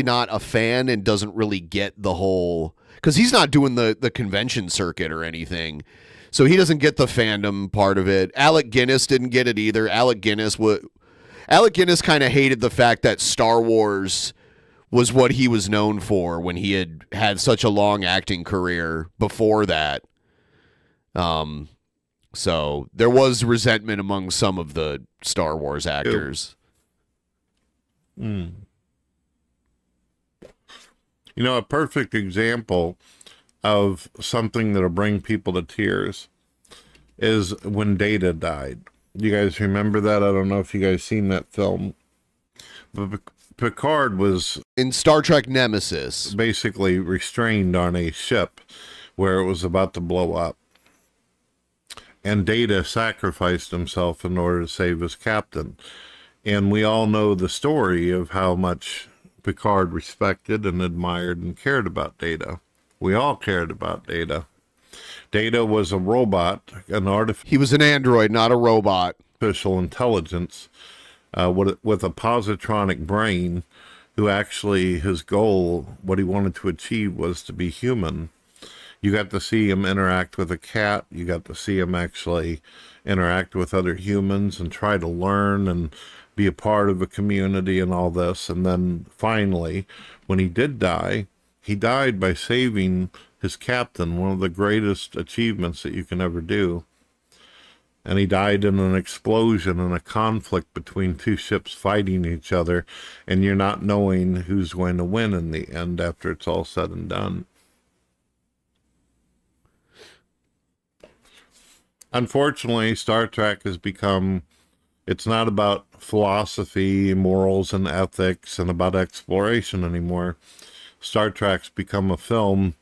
not a fan and doesn't really get the whole, because he's not doing the convention circuit or anything, so he doesn't get the fandom part of it. Alec Guinness didn't get it either. Alec Guinness kind of hated the fact that Star Wars was what he was known for when he had such a long acting career before that. So there was resentment among some of the Star Wars actors. A perfect example of something that'll bring people to tears is when Data died. You guys remember that? I don't know if you guys seen that film. But Picard was in Star Trek Nemesis, basically restrained on a ship where it was about to blow up. And Data sacrificed himself in order to save his captain. And we all know the story of how much Picard respected and admired and cared about Data. We all cared about Data. Data was a robot, He was an android, not a robot. Artificial intelligence with a positronic brain, who actually, his goal, what he wanted to achieve, was to be human. You got to see him interact with a cat. You got to see him actually interact with other humans and try to learn and be a part of a community and all this. And then finally, when he did die, he died by saving his captain, one of the greatest achievements that you can ever do. And he died in an explosion in a conflict between two ships fighting each other, and you're not knowing who's going to win in the end after it's all said and done. Unfortunately, Star Trek has become, it's not about philosophy, morals, and ethics, and about exploration anymore. Star Trek's become a film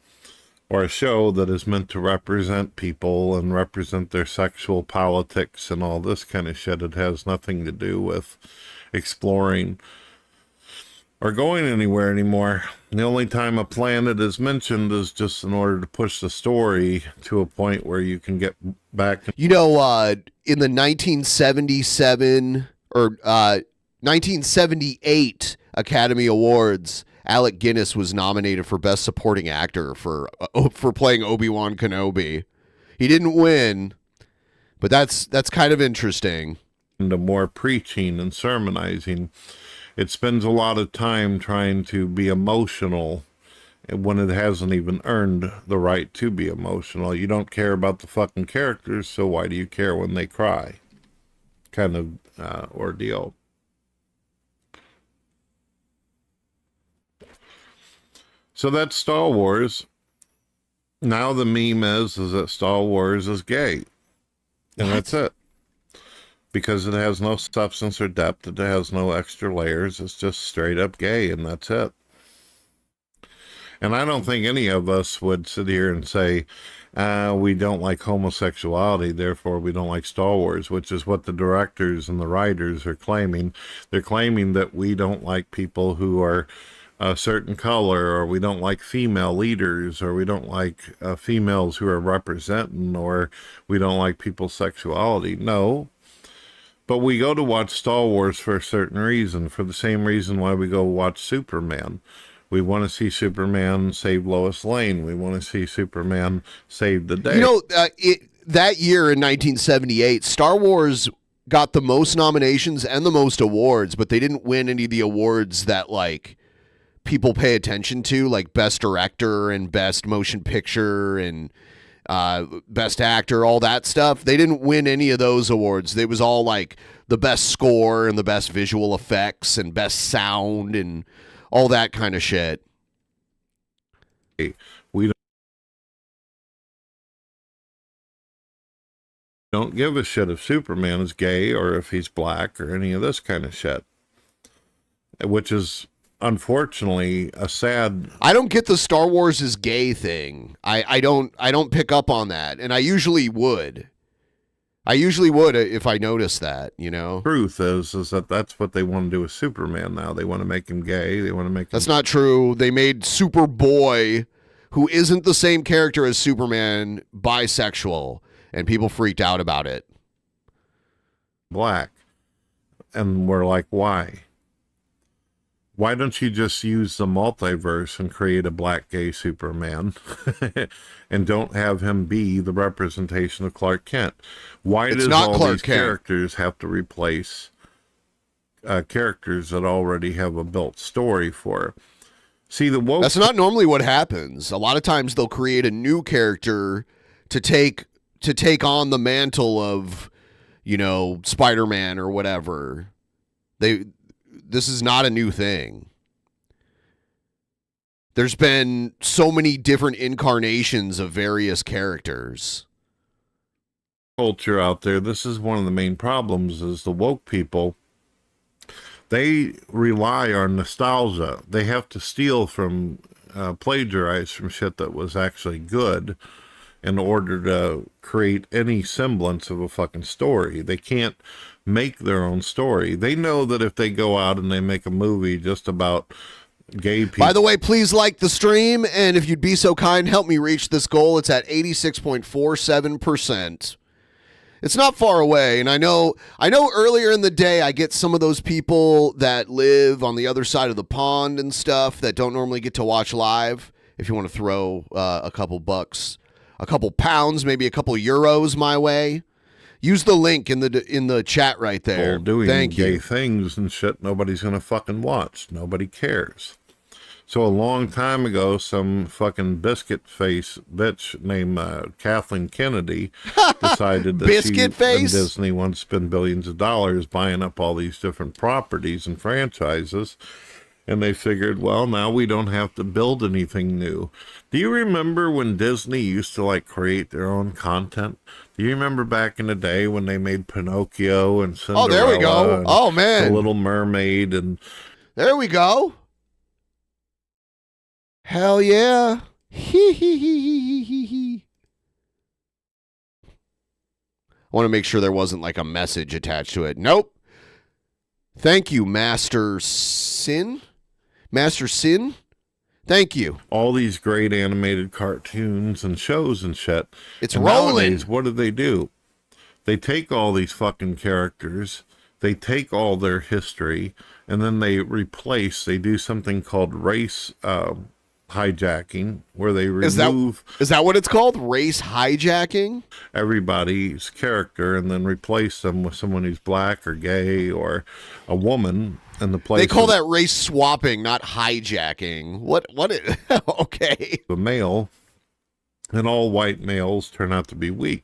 or a show that is meant to represent people and represent their sexual politics and all this kind of shit. It has nothing to do with exploring or going anywhere anymore. The only time a planet is mentioned is just in order to push the story to a point where you can get back. You know, in the 1977 or 1978 Academy Awards, Alec Guinness was nominated for Best Supporting Actor for playing Obi-Wan Kenobi. He didn't win, but that's kind of interesting. Into more preaching and sermonizing. It spends a lot of time trying to be emotional when it hasn't even earned the right to be emotional. You don't care about the fucking characters, so why do you care when they cry? Kind of ordeal. So that's Star Wars. Now the meme is that Star Wars is gay. And that's it. Because it has no substance or depth. It has no extra layers. It's just straight up gay, and that's it. And I don't think any of us would sit here and say, we don't like homosexuality, therefore we don't like Star Wars, which is what the directors and the writers are claiming. They're claiming that we don't like people who are a certain color, or we don't like female leaders, or we don't like females who are representing, or we don't like people's sexuality. No. But we go to watch Star Wars for a certain reason, for the same reason why we go watch Superman. We want to see Superman save Lois Lane. We want to see Superman save the day. You know, that year in 1978, Star Wars got the most nominations and the most awards, but they didn't win any of the awards that, like, people pay attention to, like Best Director and Best Motion Picture and Best Actor, all that stuff. They didn't win any of those awards. It was all like the best score and the best visual effects and best sound and all that kind of shit. We don't give a shit if Superman is gay or if he's black or any of this kind of shit, which is unfortunately a sad. I don't get the Star Wars is gay thing. I don't pick up on that, and I usually would if I noticed that, you know. Truth is that that's what they want to do with Superman now. They want to make him gay. They want to make That's not true. They made Superboy, who isn't the same character as Superman, bisexual, and people freaked out about it. Black. And we're like, why? Why don't you just use the multiverse and create a black gay Superman and don't have him be the representation of Clark Kent? Why does all these characters have to replace characters that already have a built story for? See, that's not normally what happens. A lot of times they'll create a new character to take on the mantle of, you know, Spider-Man or whatever. This is not a new thing. There's been so many different incarnations of various characters. Culture out there, this is one of the main problems, is the woke people. They rely on nostalgia. They have to steal from, plagiarize from shit that was actually good in order to create any semblance of a fucking story. They can't make their own story. They know that if they go out and they make a movie just about gay people. By the way, please like the stream, and if you'd be so kind, help me reach this goal. It's at 86.47%. It's not far away, and I know earlier in the day I get some of those people that live on the other side of the pond and stuff that don't normally get to watch live. If you want to throw a couple bucks, a couple pounds, maybe a couple euros my way, use the link in the chat right there. Doing gay things and shit nobody's gonna fucking watch. Nobody cares. So a long time ago, some fucking biscuit face bitch named Kathleen Kennedy decided that Biscuit and face? Disney wants to spend billions of dollars buying up all these different properties and franchises. And they figured, well, now we don't have to build anything new. Do you remember when Disney used to like create their own content? Do you remember back in the day when they made Pinocchio and Cinderella? Oh, there we go. Oh, man. The Little Mermaid and... There we go. Hell yeah. Hee hee hee hee hee hee. I want to make sure there wasn't like a message attached to it. Nope. Thank you, Master Sin. Master Sin? Thank you. All these great animated cartoons and shows and shit. It's and rolling. Nowadays, what do? They take all these fucking characters, they take all their history, and then they do something called race hijacking, where they remove... Is that what it's called? Race hijacking? Everybody's character and then replace them with someone who's black or gay or a woman in the place. They call that race swapping, not hijacking. What is... Okay. The male, and all white males turn out to be weak.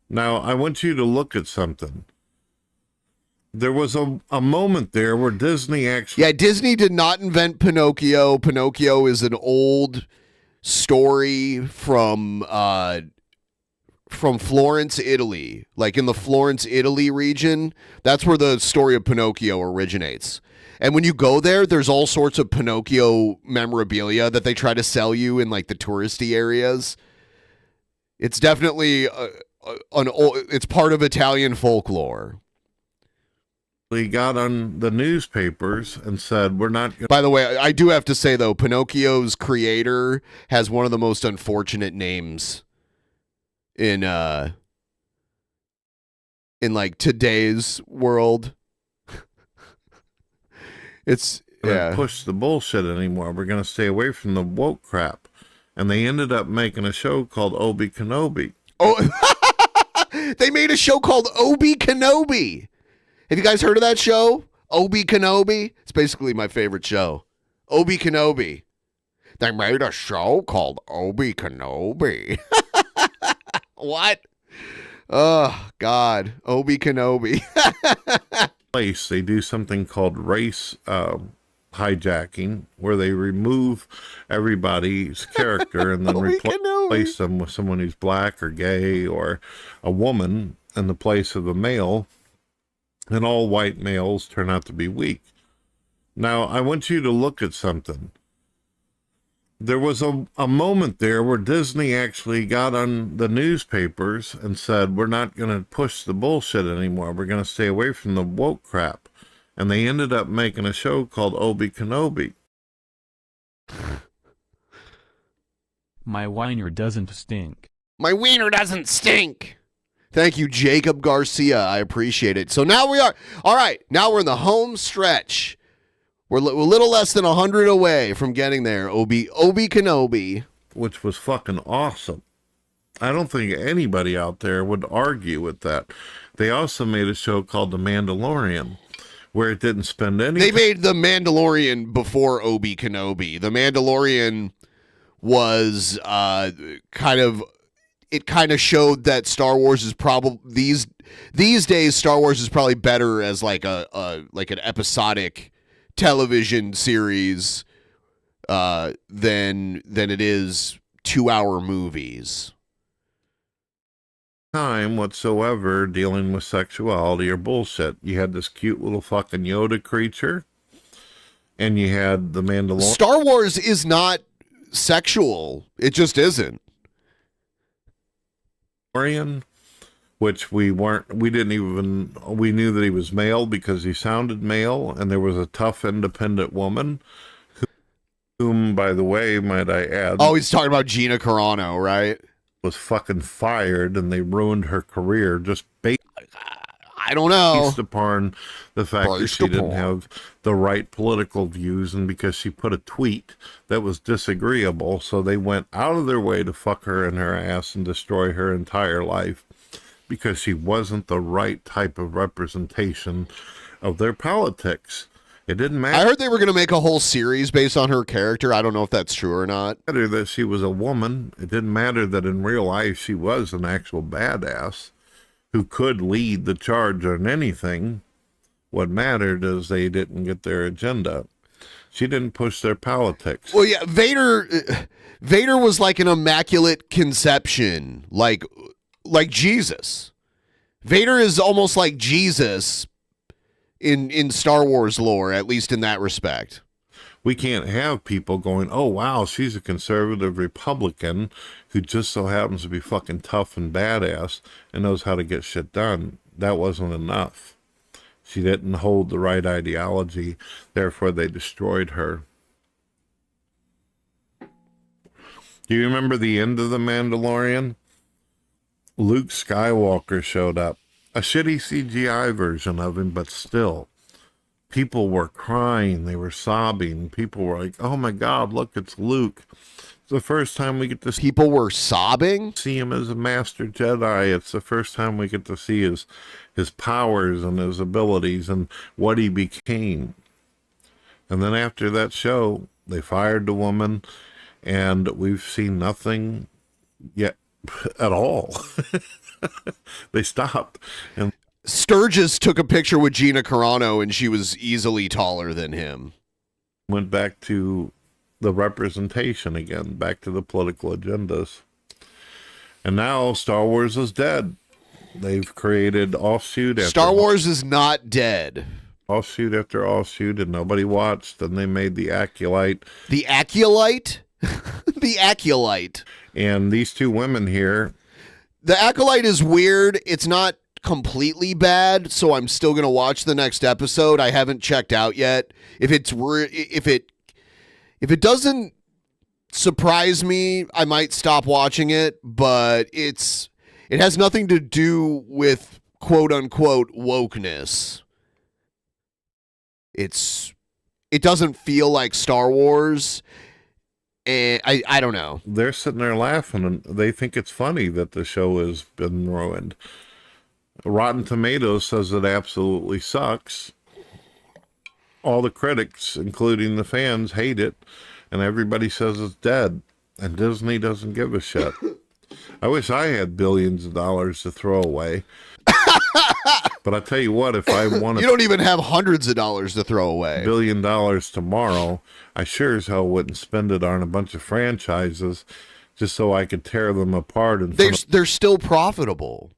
Now, I want you to look at something. There was a moment there where Disney actually... Yeah, Disney did not invent Pinocchio. Pinocchio is an old story from Florence, Italy. Like in the Florence, Italy region, that's where the story of Pinocchio originates. And when you go there, there's all sorts of Pinocchio memorabilia that they try to sell you in like the touristy areas. It's definitely it's part of Italian folklore. He got on the newspapers and said, we're not gonna... By the way, I do have to say, though, Pinocchio's creator has one of the most unfortunate names in like today's world. It's push the bullshit anymore. We're going to stay away from the woke crap. And they ended up making a show called Obi Kenobi. Oh, they made a show called Obi Kenobi. Have you guys heard of that show? Obi Kenobi? It's basically my favorite show. Obi Kenobi. They made a show called Obi Kenobi. What? Oh, God. Obi Kenobi. They do something called race hijacking, where they remove everybody's character and then replace them with someone who's black or gay or a woman in the place of a male. And all white males turn out to be weak. Now, I want you to look at something. There was a moment there where Disney actually got on the newspapers and said, we're not going to push the bullshit anymore. We're going to stay away from the woke crap. And they ended up making a show called Obi Kenobi. My wiener doesn't stink. My wiener doesn't stink. Thank you, Jacob Garcia. I appreciate it. So now we are, all right, now we're in the home stretch. We're a little less than 100 away from getting there, Obi Kenobi. Which was fucking awesome. I don't think anybody out there would argue with that. They also made a show called The Mandalorian, where it didn't spend any... They made The Mandalorian before Obi Kenobi. The Mandalorian was it kind of showed that Star Wars is probably these days Star Wars is probably better as like an episodic television series than it is 2-hour movies. Time whatsoever dealing with sexuality or bullshit. You had this cute little fucking Yoda creature, and you had the Mandalorian. Star Wars is not sexual. It just isn't. Which we knew that he was male because he sounded male, and there was a tough, independent woman whom, by the way, might I add... Oh, he's talking about Gina Carano, right? Was fucking fired, and they ruined her career just based... I don't know. Based upon the fact that she didn't have the right political views, and because she put a tweet that was disagreeable, so they went out of their way to fuck her in her ass and destroy her entire life because she wasn't the right type of representation of their politics. It didn't matter. I heard they were going to make a whole series based on her character. I don't know if that's true or not. It didn't matter that she was a woman. It didn't matter that in real life she was an actual badass who could lead the charge on anything. What mattered is they didn't get their agenda. She didn't push their politics. Well, yeah, Vader was like an immaculate conception, like Jesus. Vader is almost like Jesus in Star Wars lore, at least in that respect. We can't have people going, oh, wow, she's a conservative Republican who just so happens to be fucking tough and badass and knows how to get shit done. That wasn't enough. She didn't hold the right ideology, therefore they destroyed her. Do you remember the end of The Mandalorian? Luke Skywalker showed up. A shitty CGI version of him, but still. People were crying, they were sobbing. People were like, oh my God, look, it's Luke. It's the first time we get to see... People were sobbing? See him as a master Jedi. It's the first time we get to see his powers and his abilities and what he became. And then after that show, they fired the woman, and we've seen nothing yet at all. They stopped. And Sturgis took a picture with Gina Carano, and she was easily taller than him. Went back to the representation again, back to the political agendas. And now Star Wars is dead. They've created offshoot after Star Wars is not dead. Offshoot after offshoot, and nobody watched. And they made the Acolyte. The Acolyte? The Acolyte. And these two women here. The Acolyte is weird. It's not completely bad, so I'm still gonna watch the next episode. I haven't checked out yet. If it doesn't surprise me, I might stop watching it. But it has nothing to do with quote unquote wokeness. It doesn't feel like Star Wars. And I don't know. They're sitting there laughing, and they think it's funny that the show has been ruined. Rotten Tomatoes says it absolutely sucks. All the critics, including the fans, hate it, and everybody says it's dead. And Disney doesn't give a shit. I wish I had billions of dollars to throw away. But I tell you what, if I wanted... You don't even have hundreds of dollars to throw away. $1 billion tomorrow, I sure as hell wouldn't spend it on a bunch of franchises just so I could tear them apart. They're still profitable.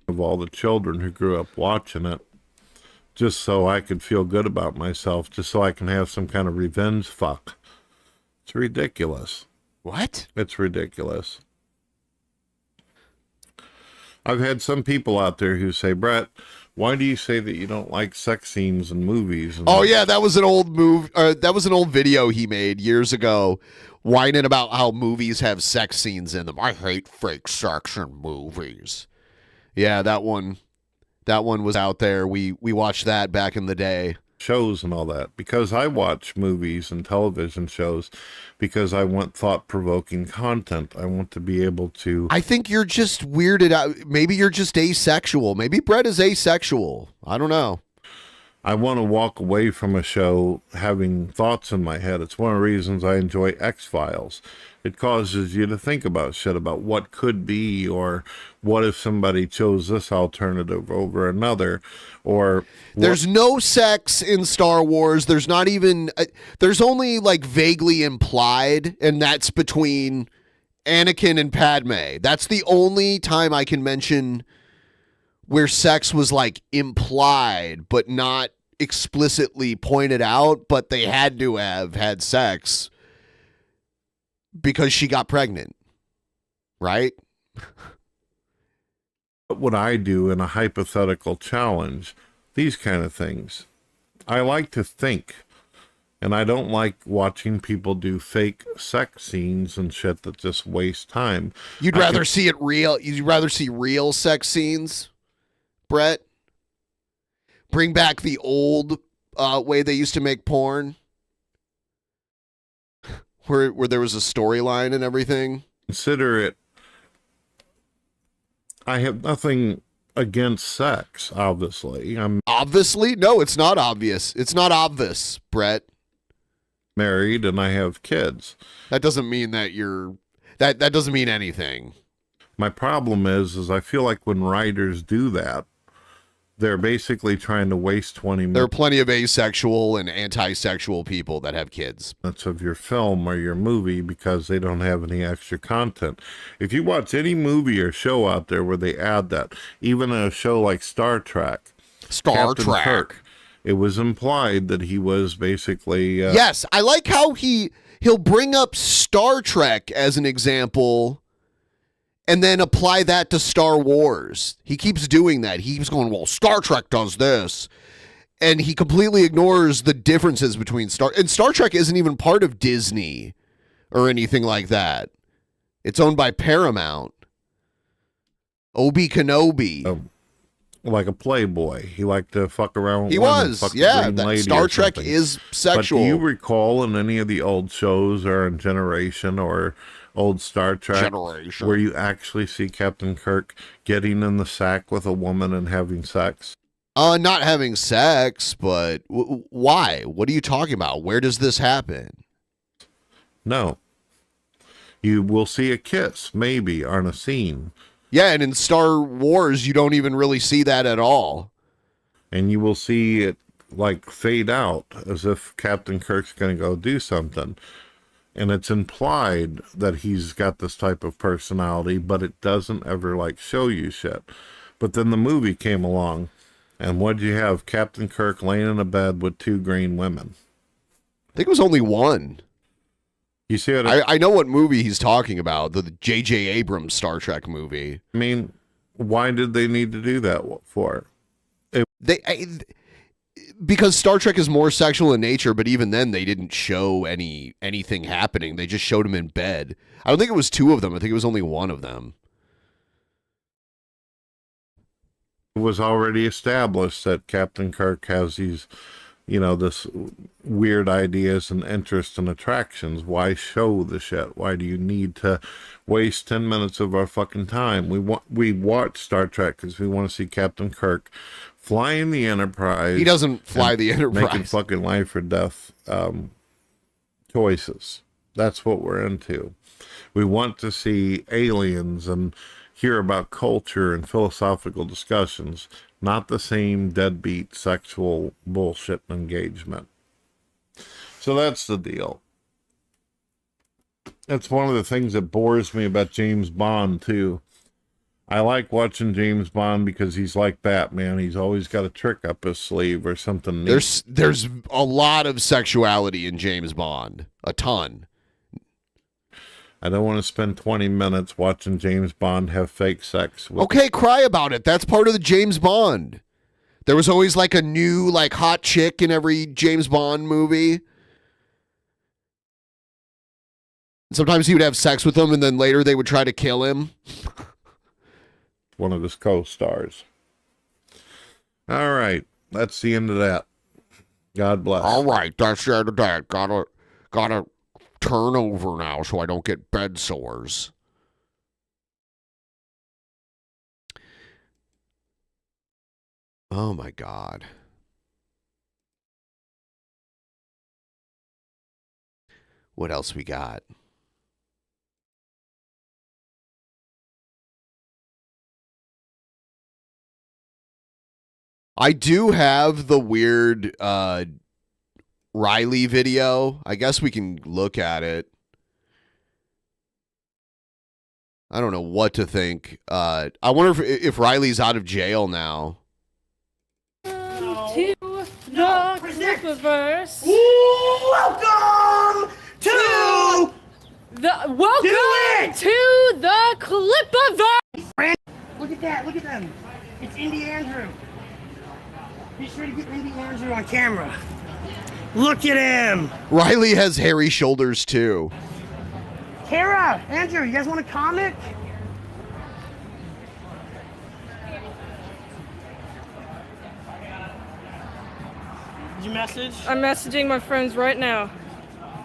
Of all the children who grew up watching it, just so I could feel good about myself, just so I can have some kind of revenge fuck. It's ridiculous. What? It's ridiculous. I've had some people out there who say, Brett, why do you say that you don't like sex scenes in movies? And yeah, that was an old that was an old video he made years ago, whining about how movies have sex scenes in them. I hate fake sex in movies. Yeah, that one was out there. We watched that back in the day. Shows and all that, because I watch movies and television shows because I want thought-provoking content. I want to be able to... I think you're just weirded out. Maybe you're just asexual. Maybe Brett is asexual. I don't know. I want to walk away from a show having thoughts in my head. It's one of the reasons I enjoy X-Files. It causes you to think about shit, about what could be, or what if somebody chose this alternative over another, or... There's no sex in Star Wars. There's not even... there's only, like, vaguely implied, and that's between Anakin and Padme. That's the only time I can mention where sex was, like, implied, but not explicitly pointed out, but they had to have had sex because she got pregnant, right? What would I do in a hypothetical challenge? These kind of things. I like to think, and I don't like watching people do fake sex scenes and shit that just waste time. You'd rather see it real? You'd rather see real sex scenes, Brett? Bring back the old way they used to make porn? Where there was a storyline and everything? Consider it. I have nothing against sex, obviously. I'm Obviously? No, it's not obvious. It's not obvious, Brett. married and I have kids. That doesn't mean that you're... That doesn't mean anything. My problem is I feel like when writers do that, they're basically trying to waste 20 There are plenty of asexual and anti-sexual people that have kids. minutes of your film or your movie because they don't have any extra content. If you watch any movie or show out there where they add that, even a show like Star Trek, Captain Kirk, it was implied that he was basically... yes, I like how he'll bring up Star Trek as an example and then apply that to Star Wars. He keeps doing that. He keeps going, well, Star Trek does this. And he completely ignores the differences between And Star Trek isn't even part of Disney or anything like that. It's owned by Paramount. Obi Kenobi. Like a playboy. He liked to fuck around with He women, was, fuck a yeah. green lady Star or Trek something. is sexual. But do you recall in any of the old shows or in Generation or old Star Trek where you actually see Captain Kirk getting in the sack with a woman and having sex? Not having sex, but why? What are you talking about? Where does this happen? No. You will see a kiss, maybe, on a scene. Yeah, and in Star Wars, you don't even really see that at all. And you will see it, like, fade out as if Captain Kirk's going to go do something. And it's implied that he's got this type of personality, but it doesn't ever, like, show you shit. But then the movie came along, and what'd you have? Captain Kirk laying in a bed with 2 green women. I think it was only one. You see what I know what movie he's talking about, the J.J. Abrams Star Trek movie. I mean, why did they need to do that for? Because Star Trek is more sexual in nature, but even then they didn't show anything happening. They just showed him in bed. I don't think it was 2 of them. I think it was only 1 of them. It was already established that Captain Kirk has these, this weird ideas and interests and attractions. Why show the shit? Why do you need to waste 10 minutes of our fucking time? We watch Star Trek because we want to see Captain Kirk flying the Enterprise. He doesn't fly the Enterprise. Making fucking life or death choices. That's what we're into. We want to see aliens and hear about culture and philosophical discussions, not the same deadbeat sexual bullshit engagement. So that's the deal. That's one of the things that bores me about James Bond, too. I like watching James Bond because he's like Batman. He's always got a trick up his sleeve or something neat. There's a lot of sexuality in James Bond. A ton. I don't want to spend 20 minutes watching James Bond have fake sex. Okay, cry about it. That's part of the James Bond. There was always like a new hot chick in every James Bond movie. Sometimes he would have sex with them and then later they would try to kill him. One of his co-stars. All right. That's the end of that. God bless. All right. That's the end of that. Gotta turn over now so I don't get bed sores. Oh my God. What else we got? I do have the weird Riley video. I guess we can look at it. I don't know what to think. I wonder if Riley's out of jail now. To the Clipperverse. Welcome to the Clipperverse. Look at that! Look at them! It's Indy Andrew. Be sure to get Indy Andrew on camera. Look at him! Riley has hairy shoulders too. Kara, Andrew, you guys want a comic? Did you message? I'm messaging my friends right now.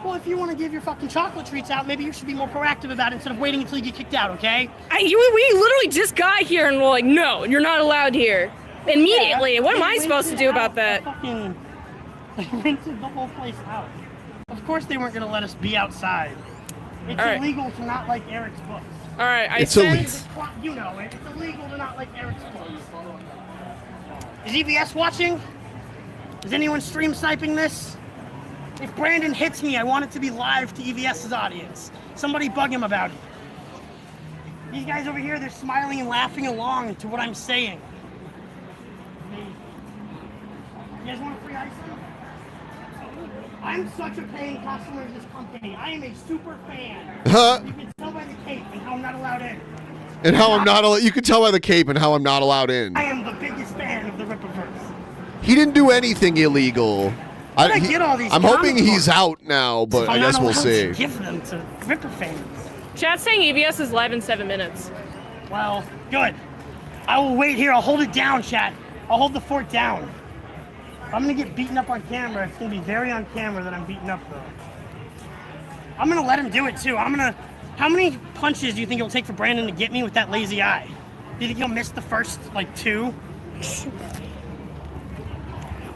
Well, if you want to give your fucking chocolate treats out, maybe you should be more proactive about it instead of waiting until you get kicked out, okay? We literally just got here and we're like, no, you're not allowed here. Immediately. Yeah, what am I supposed to do about that? They rented the whole place out. Of course they weren't going to let us be outside. It's illegal to not like Eric's books. All right, it's illegal. You know it. It's illegal to not like Eric's books. Is EVS watching? Is anyone stream sniping this? If Brandon hits me, I want it to be live to EVS's audience. Somebody bug him about it. These guys over here, they're smiling and laughing along to what I'm saying. You guys want a free ice cream? I'm such a paying customer of this company. I am a super fan. You can tell by the cape and how I'm not allowed in. And how I'm not allowed. You can tell by the cape and how I'm not allowed in. I am the biggest fan of the Rippaverse. He didn't do anything illegal. I get all these I'm hoping comic he's out now, but I guess we'll see. Give them to Ripper fans. Chat's saying EVS is live in 7 minutes. Well, good. I will wait here. I'll hold it down, chat. I'll hold the fort down. I'm gonna get beaten up on camera. It's gonna be very on camera that I'm beaten up, though. I'm gonna let him do it too. How many punches do you think it'll take for Brandon to get me with that lazy eye? Do you think he'll miss the first like 2?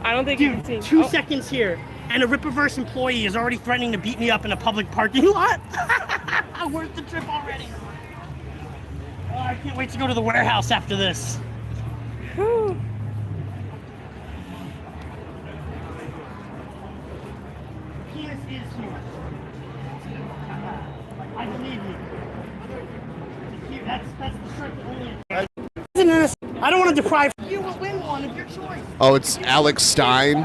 I don't think Dude, 2 seconds here, and a Rippaverse employee is already threatening to beat me up in a public parking lot. Worth the trip already. Oh, I can't wait to go to the warehouse after this. Whew. Penis is here. I believe you. That's the shirt that only. I don't want to deprive you. Will win one of your choice. Oh, it's Alex Stein.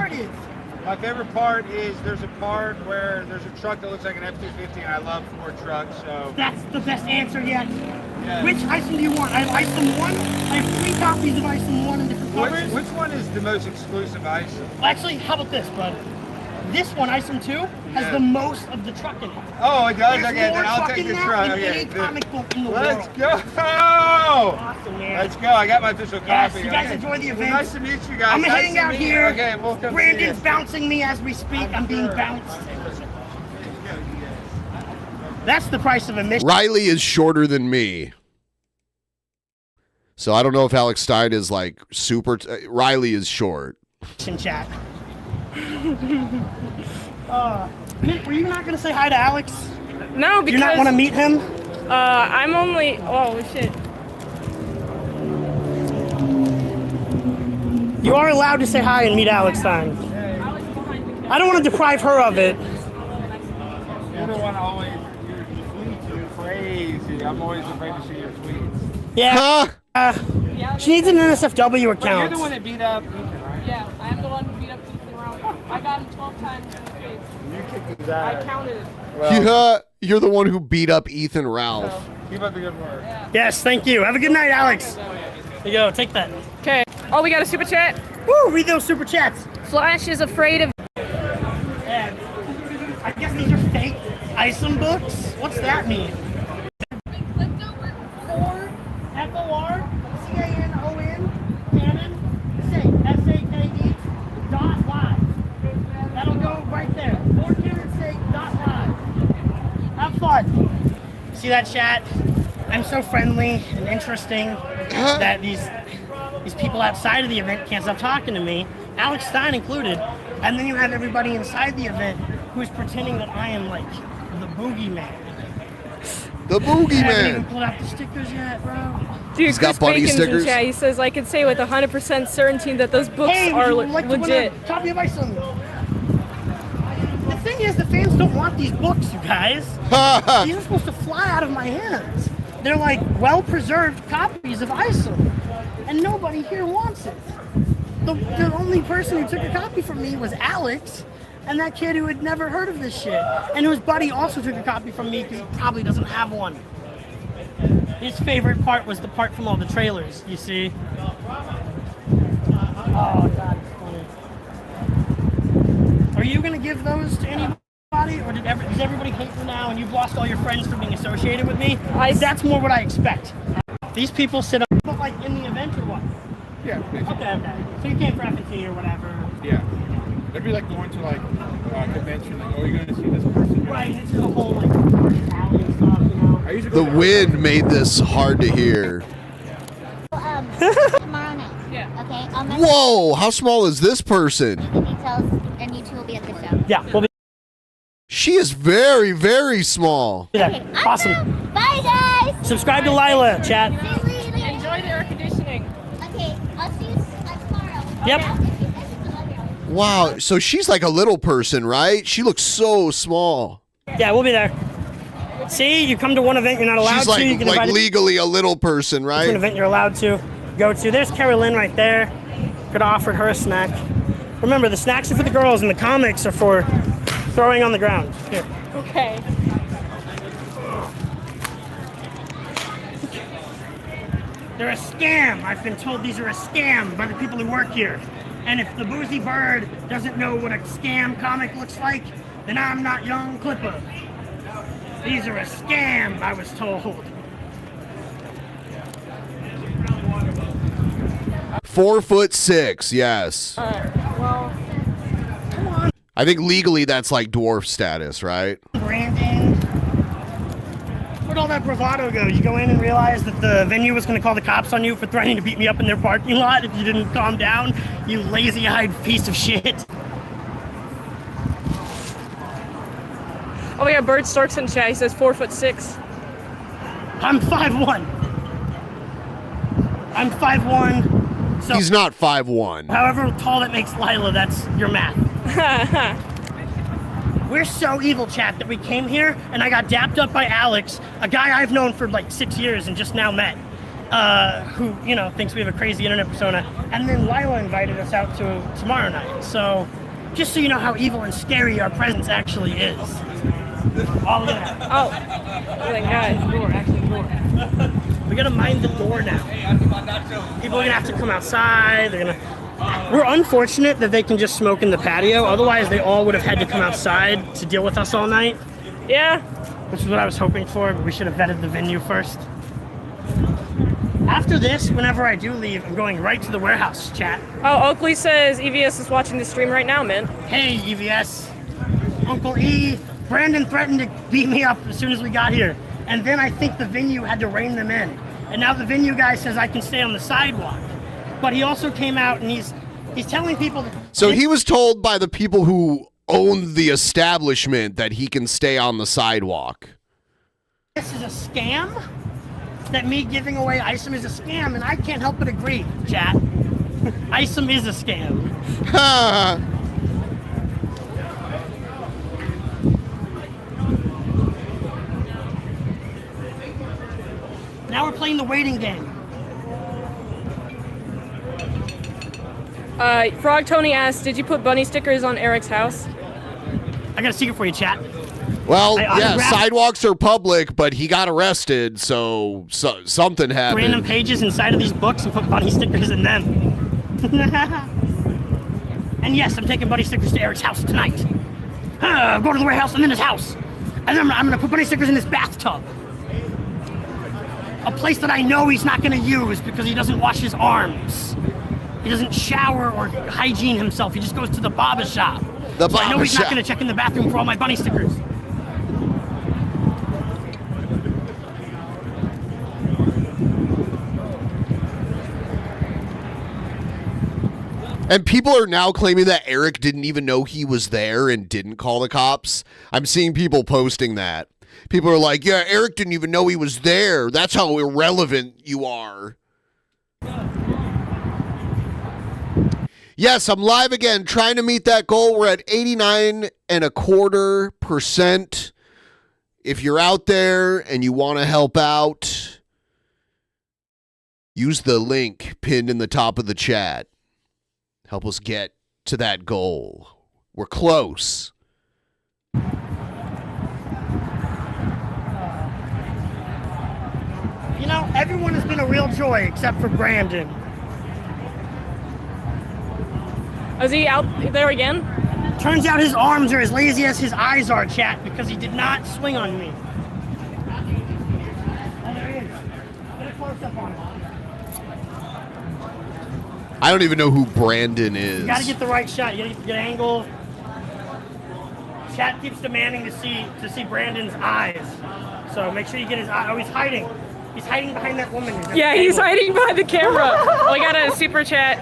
My favorite part is there's a part where there's a truck that looks like an F-250, and I love Ford trucks, so... That's the best answer yet. Yeah. Which Isom do you want? I have Isom 1. I have 3 copies of Isom 1 in different colors. Which one is the most exclusive Isom? Actually, how about this, bud? This one, Isom 2, has the most of the truck in it. Oh, it does? There's Okay, more then I'll truck take in the that truck. than Okay, any comic book in the let's world. go! Awesome, man. Let's go. I got my official copy. Yes, you guys Okay. enjoy the Well, event. nice to meet you guys. I'm Nice hanging to out meet you. here. Okay, we'll come Brandon's see you. bouncing me as we speak. I'm being bounced. That's the price of admission. Riley is shorter than me. So I don't know if Alex Stein is like super. Riley is short. Chat. Were you not going to say hi to Alex? No, because... Do you not want to meet him? I'm only... Oh, shit. You are allowed to say hi and meet Alex Stein. I don't want to deprive her of it. You're the one always... Your tweets are crazy. I'm always afraid to see your tweets. Yeah. She needs an NSFW But you're account. the one that beat up Ethan, right? Yeah, I am the one who beat up Ethan around. I got him 12 times in the face. You kicked his I ass. counted it. Yeah, you're the one who beat up Ethan Ralph. Keep up the good work. Yes, thank you. Have a good night, Alex. There you go. Take that. Okay. Oh, we got a super chat? Woo, read those super chats. Flash is afraid of... And I guess these are fake Isom books. What's that mean? F-O-R, C-A-N-O-N, Canon, Sake, S-A-K-E, dot live. That'll go right there. Or Canon Sake, dot live. Have fun. See that chat? I'm so friendly and interesting that these people outside of the event can't stop talking to me, Alex Stein included. And then you have everybody inside the event who's pretending that I am like the boogeyman. The I haven't even boogeyman. pulled out the stickers yet, bro. Dude, He's got Chris bunny Bacon's stickers. in chat. He says, I can say with 100% certainty that those books Hey, are would you like to win legit. a copy of Isom? The thing is, the fans don't want these books, you guys. These are supposed to fly out of my hands. They're like well-preserved copies of Isom, and nobody here wants it. The only person who took a copy from me was Alex, and that kid who had never heard of this shit, and whose buddy also took a copy from me because he probably doesn't have one. His favorite part was the part from all the trailers, you see? Oh, God, it's funny. Are you going to give those to anybody, or does everybody hate you now and you've lost all your friends for being associated with me? That's more what I expect. These people sit up, but like in the event or what? Yeah. Okay. So you came for F&T or whatever. Yeah. It'd be like going to like a convention. Like, oh, you're going to see this person. Right, it's just a whole like alley and stuff, you know. I usually The wind made this hard to hear. Tomorrow night. Yeah. Okay. Whoa! How small is this person? The details, and you two will be at the show. Yeah, we'll be She is very, very small. there. Okay, Awesome. Bye, guys. Subscribe to Lila, chat. Enjoy the air conditioning. Okay, I'll see you tomorrow. Yep. Wow, so she's like a little person, right? She looks so small. Yeah, we'll be there. See, you come to one event you're not allowed She's to. You like, can like invite legally a little person, to an right? event you're allowed to go to. There's Carrie Lynn right there. Could have offered her a snack. Remember, the snacks are for the girls and the comics are for throwing on the ground. Here. Okay. They're a scam. I've been told these are a scam by the people who work here. And if the Boozy Bird doesn't know what a scam comic looks like, then I'm not Young Clipper. These are a scam, I was told. 4'6", yes. Well, I think legally that's like dwarf status, right? Branding. Where'd all that bravado go? You go in and realize that the venue was going to call the cops on you for threatening to beat me up in their parking lot if you didn't calm down, you lazy-eyed piece of shit. oh, we got Bird Starks in chat. He says 4'6". I'm 5'1". I'm 5'1". So He's not 5'1". however tall that makes Lila, that's your math. We're so evil, chat, that we came here and I got dapped up by Alex, a guy I've known for like 6 years and just now met, who, you know, thinks we have a crazy internet persona. And then Lila invited us out to tomorrow night. So just so you know how evil and scary our presence actually is. Oh, look at that. Oh, that guy. Door, actually door. We gotta mind the door now. People are gonna have to come outside. We're unfortunate that they can just smoke in the patio. Otherwise, they all would have had to come outside to deal with us all night. Yeah. Which is what I was hoping for, but we should have vetted the venue first. After this, whenever I do leave, I'm going right to the warehouse, chat. Oh, Oakley says EVS is watching the stream right now, man. Hey, EVS. Uncle E, Brandon threatened to beat me up as soon as we got here. And then I think the venue had to rein them in. And now the venue guy says I can stay on the sidewalk. But he also came out and he's telling people that... So he was told by the people who own the establishment that he can stay on the sidewalk. This is a scam? That me giving away Isom is a scam, and I can't help but agree, chat. Isom is a scam. Now we're playing the waiting game. Frog Tony asked, did you put bunny stickers on Eric's house? I got a secret for you, chat. Well, I yeah, autographed- sidewalks are public, but he got arrested, so something happened. Random pages inside of these books and put bunny stickers in them. And yes, I'm taking bunny stickers to Eric's house tonight. Go to the warehouse and then his house. And then I'm gonna put bunny stickers in his bathtub. A place that I know he's not gonna use because he doesn't wash his arms. He doesn't shower or hygiene himself. He just goes to the barber shop. The So I know barber he's not shop. gonna check in the bathroom for all my bunny stickers. And people are now claiming that Eric didn't even know he was there and didn't call the cops. I'm seeing people posting that. People are like, yeah, Eric didn't even know he was there. That's how irrelevant you are. Yes, I'm live again, trying to meet that goal. We're at 89.25%. If you're out there and you want to help out, use the link pinned in the top of the chat. Help us get to that goal. We're close. You know, everyone has been a real joy except for Brandon. Is he out there again? Turns out his arms are as lazy as his eyes are, chat, because he did not swing on me. Oh, there he is. Get a close-up on him. I don't even know who Brandon is. You gotta get the right shot. You gotta get the good angle. Chat keeps demanding to see Brandon's eyes. So make sure you get his eye. Oh, he's hiding. He's hiding behind that woman. Yeah, he's hiding behind the camera. Oh, I got a super chat.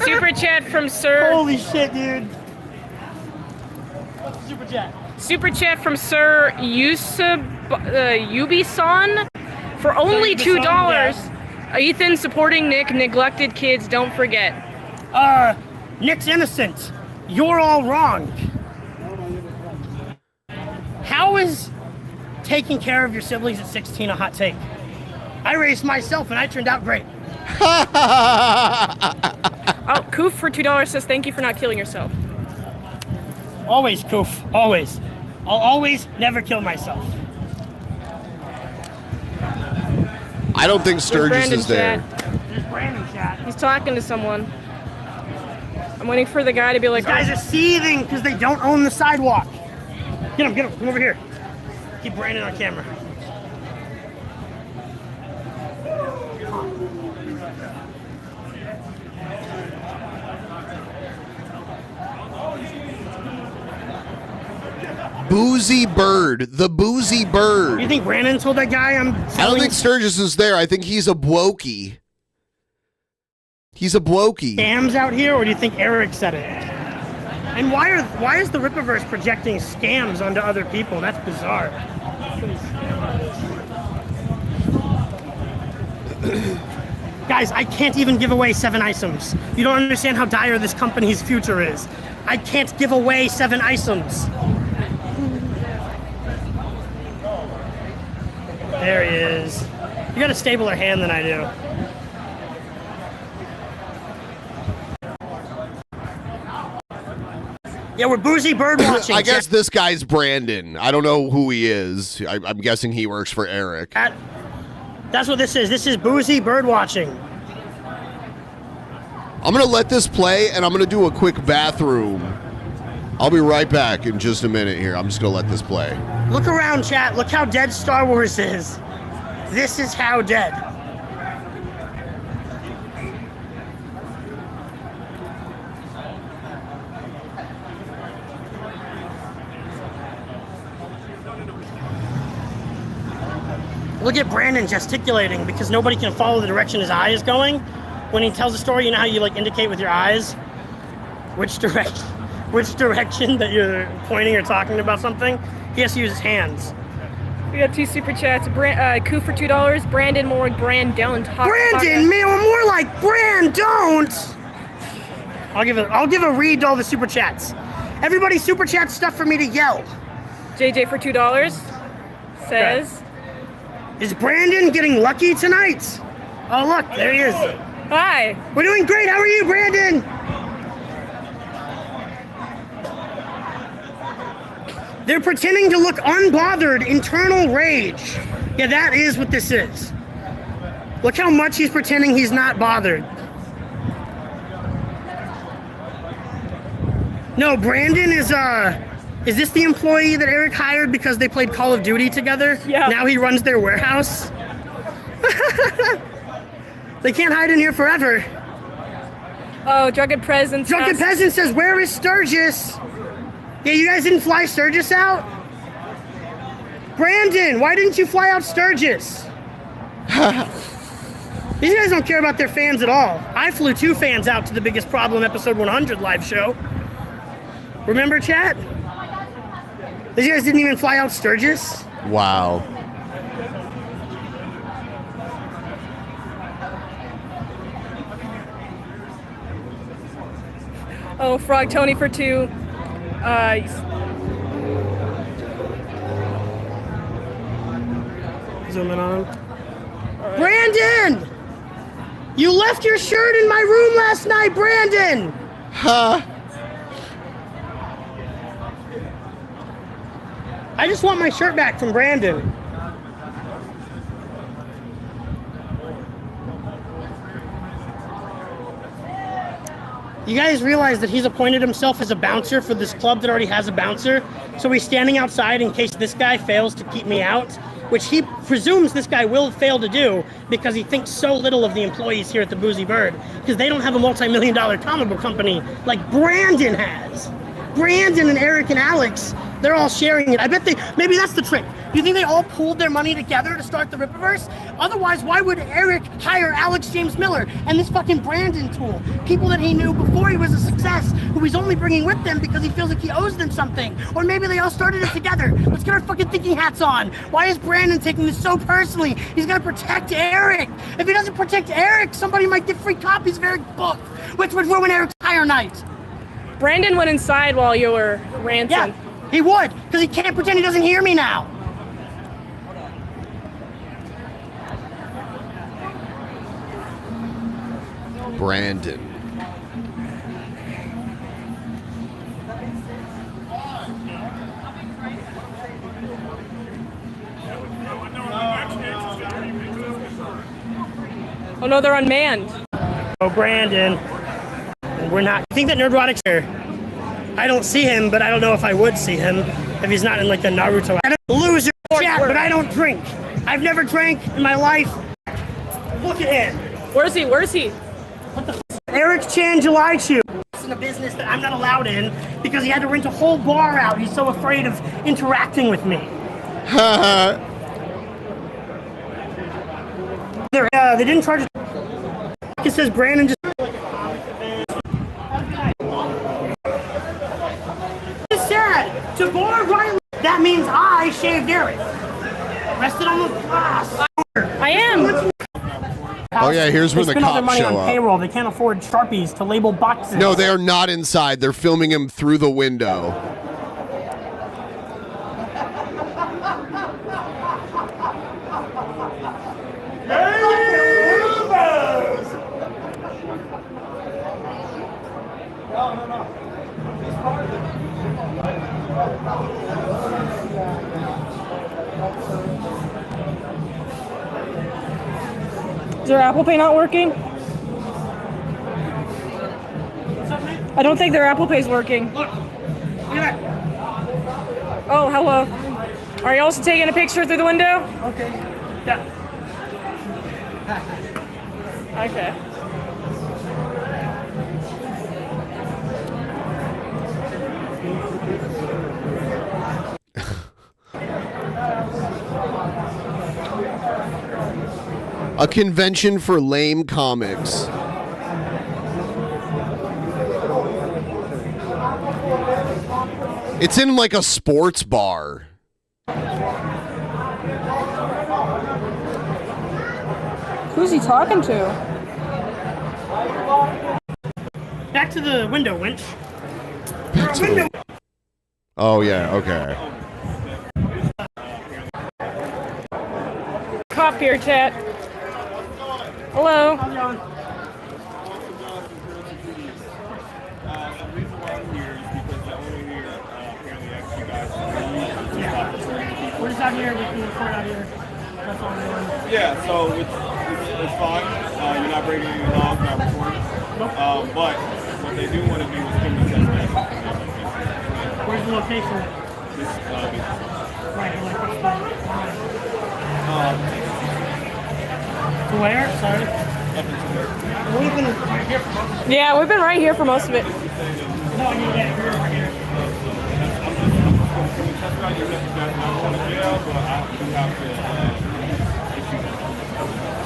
Super chat from Sir. Holy shit, dude. What's the super chat? Super chat from Sir Yubi-san for only $2. Yeah. Ethan supporting Nick. Neglected kids, don't forget. Nick's innocent. You're all wrong. How is taking care of your siblings at 16 a hot take? I raised myself and I turned out great. Oh, Koof for $2 says thank you for not killing yourself. Always, Koof. Always. I'll always never kill myself. I don't think Sturgis is there. There's Brandon chat. He's talking to someone. I'm waiting for the guy to be like, These guys are seething because they don't own the sidewalk. Get him, come over here. Keep Brandon on camera. Boozy Bird. The Boozy Bird. You think Brandon told that guy I'm selling? I don't think Sturgis is there. I think he's a blokey. He's a blokey. Scams out here, or do you think Eric said it? And why is the Rippaverse projecting scams onto other people? That's bizarre. Guys, I can't even give away 7 items. You don't understand how dire this company's future is. I can't give away 7 items. There he is. You got a stabler hand than I do. Yeah, we're boozy bird watching. I guess this guy's Brandon. I don't know who he is. I'm guessing he works for Eric. That's what this is. This is boozy bird watching. I'm going to let this play, and I'm going to do a quick bathroom. I'll be right back in just a minute here. I'm just going to let this play. Look around, chat. Look how dead Star Wars is. This is how dead. Look at Brandon gesticulating because nobody can follow the direction his eye is going. When he tells a story, you know how you like indicate with your eyes which direction that you're pointing or talking about something? He has to use his hands. We got 2 super chats. Koo for $2. Brandon more like Brandon. Brandon, man, more like Brand. Don't. I'll give a read to all the super chats. Everybody super chat stuff for me to yell. JJ for $2 says, is Brandon getting lucky tonight? Oh look, there he is. Hi. We're doing great. How are you, Brandon? They're pretending to look unbothered, internal rage. Yeah, that is what this is. Look how much he's pretending he's not bothered. No, Brandon is this the employee that Eric hired because they played Call of Duty together? Yeah. Now he runs their warehouse? They can't hide in here forever. Oh, Drunken Peasants. Drunken Peasant says, where is Sturgis? Yeah, you guys didn't fly Sturgis out? Brandon, why didn't you fly out Sturgis? These guys don't care about their fans at all. I flew 2 fans out to the Biggest Problem episode 100 live show. Remember, chat? These guys didn't even fly out Sturgis? Wow. Oh, Frog Tony for 2. Zoom in on him. Right. Brandon! You left your shirt in my room last night, Brandon! Huh? I just want my shirt back from Brandon. You guys realize that he's appointed himself as a bouncer for this club that already has a bouncer? So he's standing outside in case this guy fails to keep me out. which he presumes this guy will fail to do because he thinks so little of the employees here at the Boozy Bird, because they don't have a multi-million-dollar comic book company like Brandon has. Brandon and Eric and Alex, they're all sharing it. I bet maybe that's the trick. Do you think they all pooled their money together to start the Rippaverse? Otherwise, why would Eric hire Alex James Miller and this fucking Brandon tool? People that he knew before he was a success, who he's only bringing with them because he feels like he owes them something. Or maybe they all started it together. Let's get our fucking thinking hats on. Why is Brandon taking this so personally? He's gonna protect Eric. If he doesn't protect Eric, somebody might get free copies of Eric's book, which would ruin Eric's entire night. Brandon went inside while you were ranting. Yeah, he would, because he can't pretend he doesn't hear me now. Brandon. Oh no, they're unmanned. Oh, Brandon. We're not. I think that Nerdrotic's here. I don't see him, but I don't know if I would see him if he's not in like the Naruto. I'm a loser chat, but I don't drink. I've never drank in my life. Look at him. Where's he? Where's he? What the Eric Chan July Chew. It's in a business that I'm not allowed in because he had to rent a whole bar out. He's so afraid of interacting with me. They didn't charge. It says Brandon just. It's sad. To bar Riley, that means I shaved Eric. Rested on the glass. I am. Oh yeah, here's where the cops show up. They spend all their money on payroll. They can't afford Sharpies to label boxes. No, they are not inside. They're filming him through the window. Is their Apple Pay not working? I don't think their Apple Pay's working. Look at that. Oh, hello. Are you also taking a picture through the window? Okay. Yeah. Okay. A convention for lame comics. It's in like a sports bar. Who's he talking to? Back to the window, winch. Oh yeah, okay. Cop here, chat. Hello. How's it going? We're just out here. We can record out here. That's all we're doing. Yeah, so it's fine. You're not breaking any laws, not recording. But what they do want to do is give me test. Where's the location? This Right, like what's the... where? Sorry. We've been right here for most of it. Yeah, we've been right here for most of it. No, yeah, we're right here.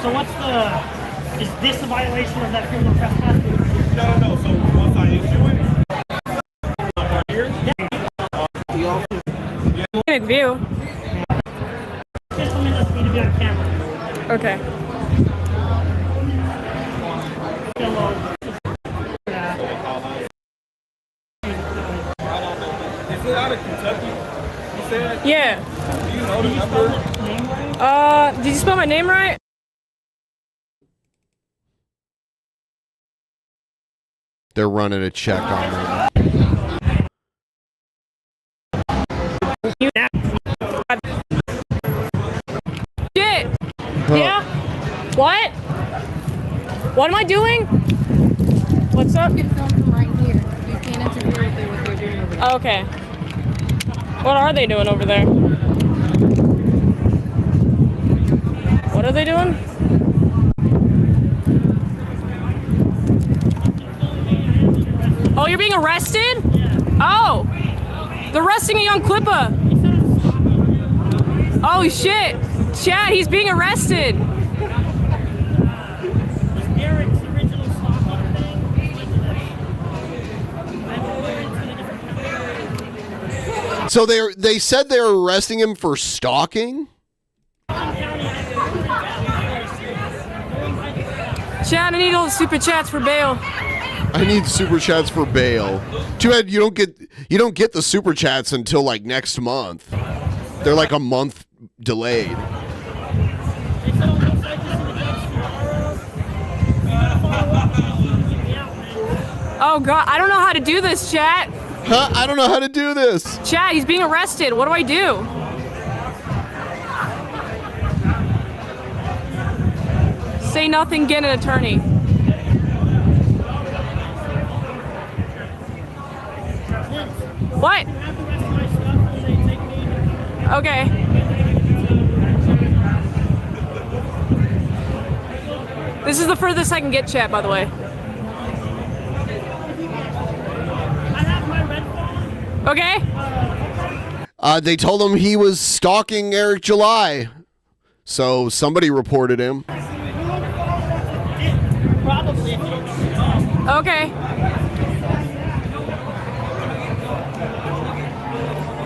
So what's the... Is this a violation of that criminal trespass? No. So once I issue it, View. Just let me just need to be on camera. Okay. Is it out of Kentucky? You said? Yeah. Do you know the number? Did you spell my name right? They're running a check on them. Shit! Yeah? What? What am I doing? What's up? You can film from right here. You can't interfere with what they're doing over there. Oh, okay. What are they doing over there? are they doing? Oh, you're being arrested? Oh, they're arresting a young Clippa. Oh shit, Chad, he's being arrested. Eric's original stalking thing. So they said they're arresting him for stalking? Chad, I need all the super chats for bail. I need super chats for bail. Too bad you don't get the super chats until like next month. They're like a month delayed. Oh god, I don't know how to do this, chat. Huh? I don't know how to do this. Chat, he's being arrested. What do I do? Say nothing, get an attorney. What? Okay. This is the furthest I can get, chat, by the way. Okay. They told him he was stalking Eric July, so somebody reported him. Okay.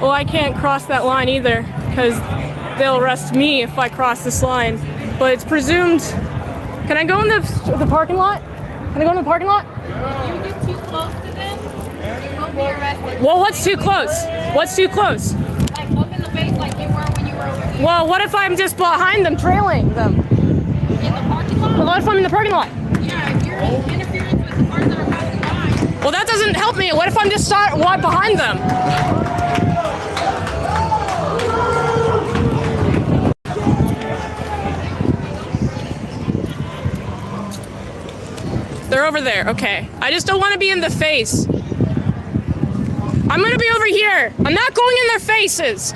Well, I can't cross that line either, because they'll arrest me if I cross this line. But it's presumed. Can I go in the parking lot? Can I go in the parking lot? You get too close to them, you won't be arrested. Well, what's too close? What's too close? Like look in the face like you were when you were over here. Well, what if I'm just behind them, trailing them? In the parking lot? Well, what if I'm in the parking lot? Yeah, if you're interfering with the cars that are passing by. Well, that doesn't help me. What if I'm just right behind them? They're over there. Okay. I just don't want to be in the face. I'm going to be over here. I'm not going in their faces.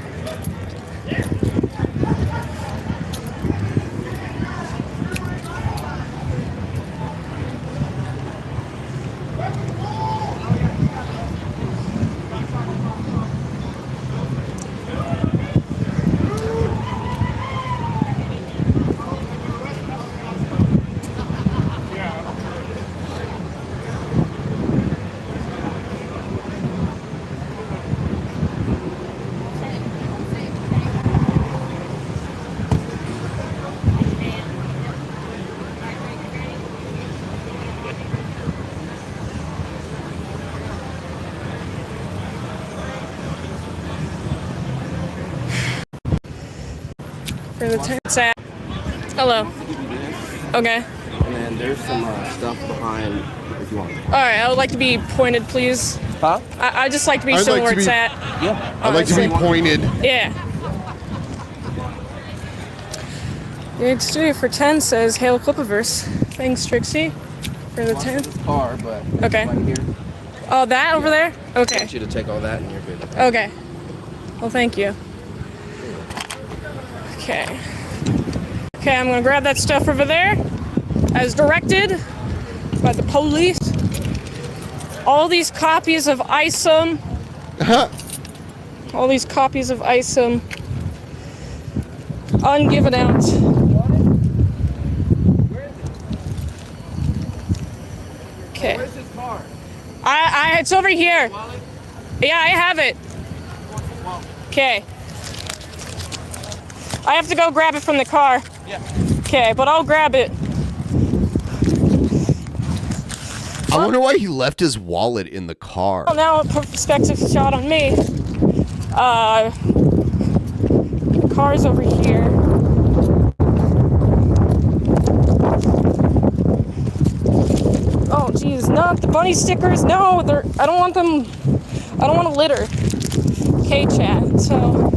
For the chat. Hello. Okay. And then there's some stuff behind if you want. Alright, I would like to be pointed, please. Huh? I'd just like to be shown where it's at. Yeah. I'd like to be pointed. Yeah. United Studio for 10 says Hail Clippiverse. Thanks, Trixie. For the 10. Car, but Okay. right here. Oh, that over there? I Okay. want you to take all that and you're good. Okay. Well, thank you. Okay. Okay, I'm gonna grab that stuff over there, as directed by the police. All these copies of ISOM. All these copies of ISOM. Ungiven out. Okay. Where's this car? It's over here. Yeah, I have it. Okay. I have to go grab it from the car. Yeah. Okay, but I'll grab it. I wonder why he left his wallet in the car. Well, now a perspective shot on me. The car's over here. Oh, geez, not the bunny stickers. No, I don't want them. I don't want to litter. Okay, chat. So,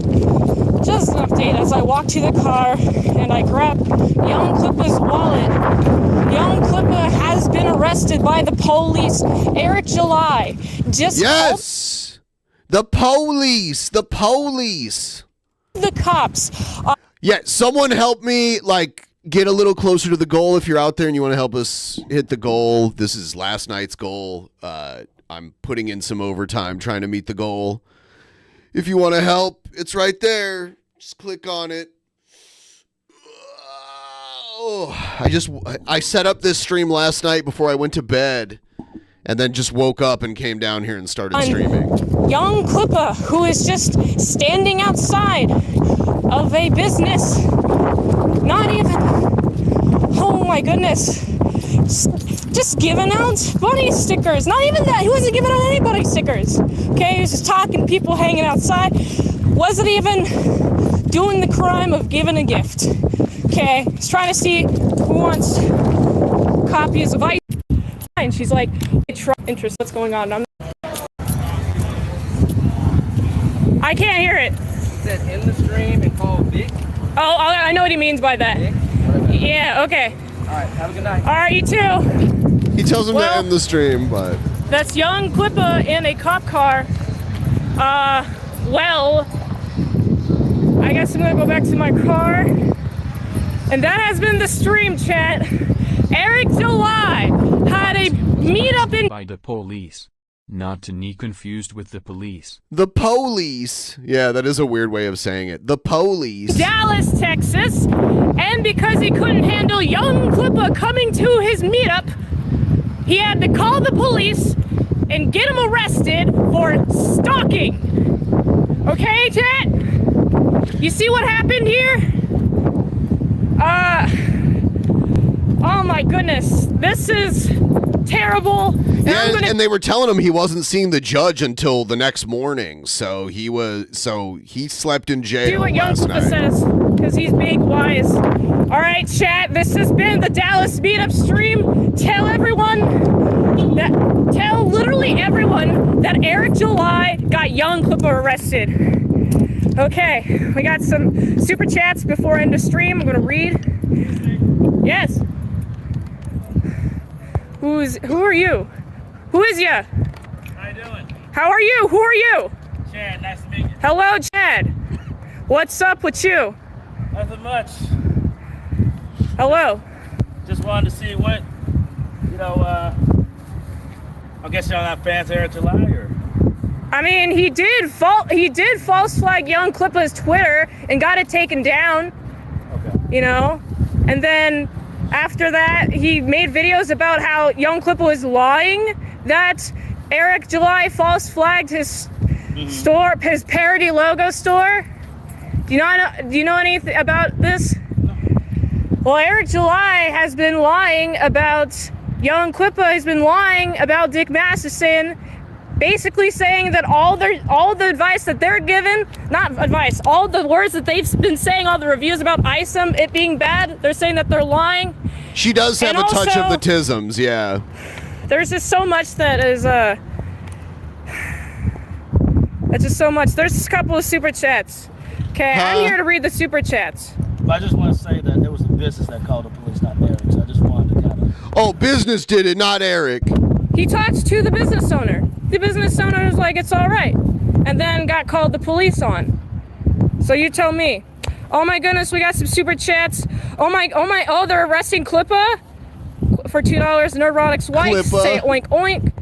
just an update as I walk to the car and I grab young Clippa's wallet. Young Clippa has been arrested by the police. Eric July. Yes! The police! The police! The cops. Yeah, someone help me, like, get a little closer to the goal if you're out there and you want to help us hit the goal. This is last night's goal. I'm putting in some overtime trying to meet the goal. If you want to help, it's right there. Just click on it. I set up this stream last night before I went to bed and then just woke up and came down here and started streaming. Young Clippa, who is just standing outside of a business, not even, oh my goodness, just giving out bunny stickers. Not even that, he wasn't giving out any bunny stickers. Okay, he was just talking to people hanging outside. Wasn't even doing the crime of giving a gift. Okay, he's trying to see who wants copies of ice. And she's like, interest, what's going on? I can't hear it. It said in the stream and call Vic. Oh, I know what he means by that. Vic? Yeah, okay. All right, have a good night. All right, you too. He tells him to end the stream, but... That's young Clippa in a cop car. Well, I guess I'm gonna go back to my car. And that has been the stream, chat. Eric July had a meetup in... By the police. Not to be confused with the police. The police. Yeah, that is a weird way of saying it. The police. Dallas, Texas. And because he couldn't handle young Clippa coming to his meetup, he had to call the police and get him arrested for stalking. Okay, chat? You see what happened here? Oh my goodness. This is terrible. And they were telling him he wasn't seeing the judge until the next morning, so he slept in jail. Do what young last Clippa night. says, because he's big wise. All right, chat. This has been the Dallas meetup stream. Tell literally everyone that Eric July got young Clippa arrested. Okay, we got some super chats before I end the stream. I'm gonna read. Yes. Who are you? Who is ya? How you doing? How are you? Who are you? Chad, nice to meet you. Hello, Chad. What's up with you? Nothing much. Hello. Just wanted to see what, I guess y'all not fans of Eric July, or? I mean, he did false flag young Clippa's Twitter and got it taken down. Okay. And then after that, he made videos about how young Clippa was lying that Eric July false flagged his store, his parody logo store. Do you know anything about this? No. Well, Eric July has been lying about young Clippa. Has been lying about Dick Masterson. Basically saying that all the advice that they're given, not advice, all the words that they've been saying, all the reviews about Isom, it being bad, they're saying that they're lying. She does have a touch of the tisms, yeah. There's just so much that is, that's just so much. There's a couple of super chats. Okay, I'm here to read the super chats. But I just want to say that it was the business that called the police, not Eric, so I just wanted to kind of... Oh, business did it, not Eric. He talked to the business owner. The business owner was like, it's all right. And then got called the police on. So you tell me. Oh my goodness, we got some super chats. Oh, they're arresting Clippa for $2. Neurotics wife. Clippa. Say oink oink.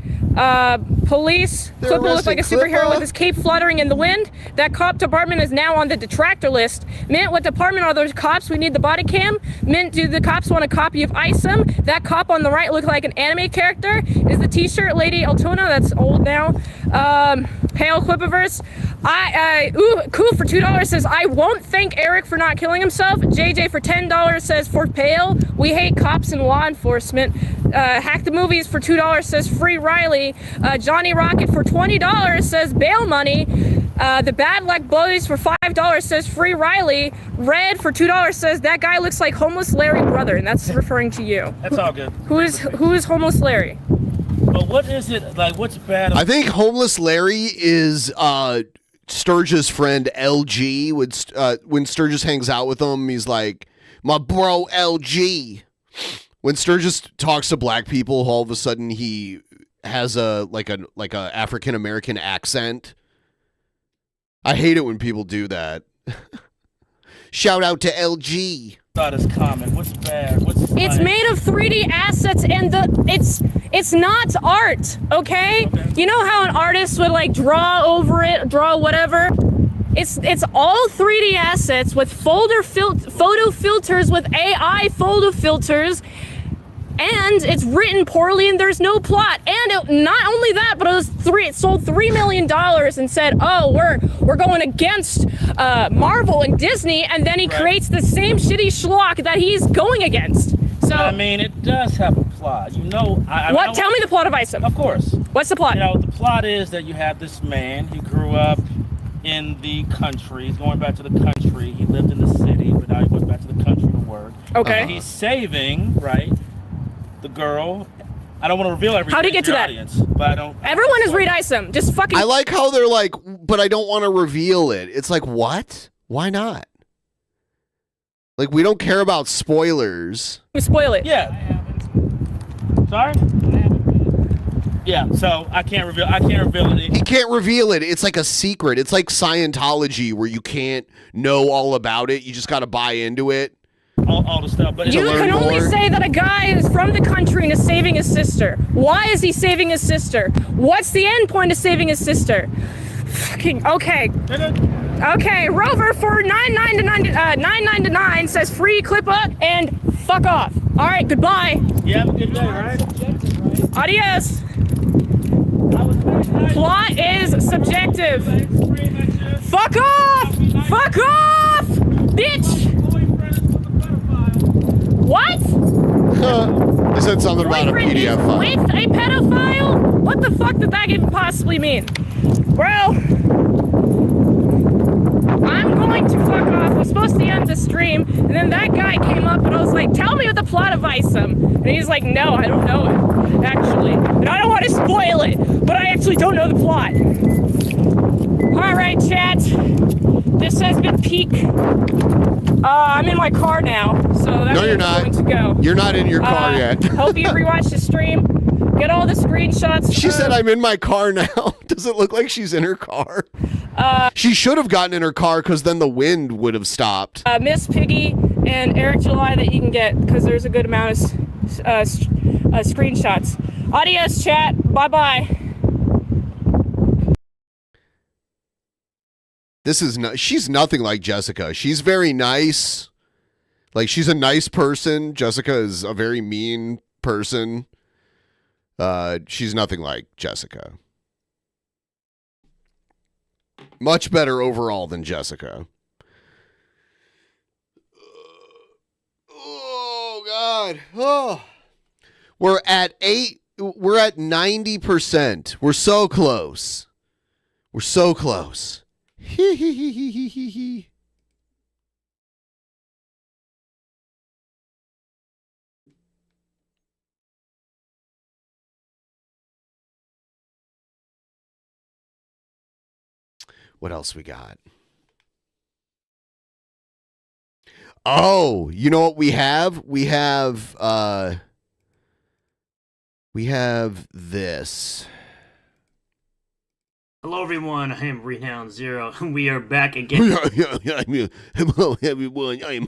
Police. Clippa looked like a superhero with his cape fluttering in the wind. That cop department is now on the detractor list. Mint, what department are those cops? We need the body cam. Mint, do the cops want a copy of Isom? That cop on the right looked like an anime character. Is the t-shirt Lady Altona? That's old now. Pale Clippiverse. Cool for $2 says, I won't thank Eric for not killing himself. JJ for $10 says, for Pale, we hate cops and law enforcement. Hack the Movies for $2 says, free Riley. Johnny Rocket for $20 says, bail money. The Bad Luck Boys for $5 says, free Riley. Red for $2 says, that guy looks like Homeless Larry brother, and that's referring to you. That's all good. Who is Homeless Larry? But what is it, like, what's bad? I think Homeless Larry is Sturgis' friend LG. When Sturgis hangs out with him, he's like, my bro LG. When Sturgis talks to black people, all of a sudden he has a African American accent. I hate it when people do that. Shout out to LG. Thought is common. What's bad? What's It's made of 3D assets, and it's not art, okay? You know how an artist would like draw over it, draw whatever? It's all 3D assets with photo filters, with AI photo filters, and it's written poorly, and there's no plot. And not only that, but it sold $3 million and said, oh, we're going against Marvel and Disney, and then he creates the same shitty schlock that he's going against. So I mean, it does have a plot. You know, Tell me the plot of Isom. Of course. What's the plot? You know, the plot is that you have this man. He grew up in the country. He's going back to the country. He lived in the city, but now he goes back to the country to work. Okay. And he's saving, right, the girl. I don't want to reveal everything. How do you get to that? Audience, but I don't. Everyone is read Isom. Just fucking. I like how they're like, but I don't want to reveal it. It's like, what? Why not? Like, we don't care about spoilers. Spoil it. Yeah. Sorry? Yeah, so I can't reveal it. He can't reveal it. It's like a secret. It's like Scientology where you can't know all about it. You just got to buy into it. All the stuff. But You can only say that a guy is from the country and is saving his sister. Why is he saving his sister? What's the end point of saving his sister? Fucking okay. Okay, Rover for $9.99 says free Clippa and fuck off. All right, goodbye. Yeah, have a good day, right? Adios. Plot is subjective. Fuck off! Fuck off! Bitch! What? They said something about a PDF file. With a pedophile? What the fuck did that even possibly mean? Well, I'm going to fuck off. I was supposed to end the stream, and then that guy came up and I was like, tell me what the plot of Isom. And he's like, no, I don't know it, actually. And I don't want to spoil it, but I actually don't know the plot. Alright, chat. This has been Peak. I'm in my car now, so that's No, you're not. going to go. You're not in your car yet. Hope you rewatch the stream. Get all the screenshots. She said, I'm in my car now. Does it look like she's in her car? She should have gotten in her car because then the wind would have stopped. Miss Piggy and Eric July that you can get because there's a good amount of screenshots. Adios, chat. Bye-bye. She's nothing like Jessica. She's very nice. Like, she's a nice person. Jessica is a very mean person. She's nothing like Jessica. Much better overall than Jessica. Oh, God. Oh. We're at 90%. We're so close. We're so close. What else we got? Oh, you know what we have? We have this. Hello everyone, I am Renown Zero, and we are back again. Hello everyone, I'm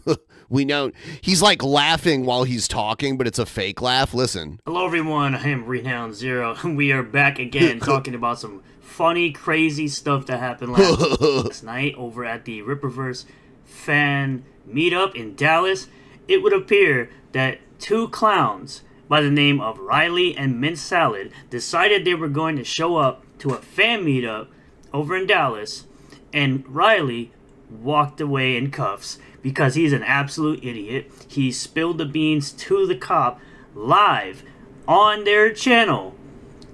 Renown. He's like laughing while he's talking, but it's a fake laugh. Listen. Hello everyone, I am Renown Zero, and we are back again talking about some funny, crazy stuff that happened last night over at the Ripperverse fan meetup in Dallas. It would appear that two clowns by the name of Riley and Mint Salad decided they were going to show up to a fan meetup over in Dallas, and Riley walked away in cuffs because he's an absolute idiot. He spilled the beans to the cop live on their channel,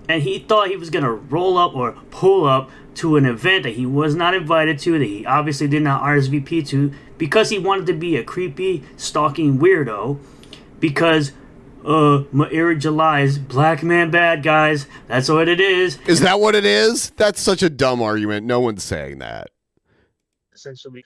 and he thought he was gonna roll up or pull up to an event that he was not invited to, that he obviously did not RSVP to, because he wanted to be a creepy, stalking weirdo, because Eric July's black man bad, guys. That's what it is. Is that what it is? That's such a dumb argument. No one's saying that. Essentially.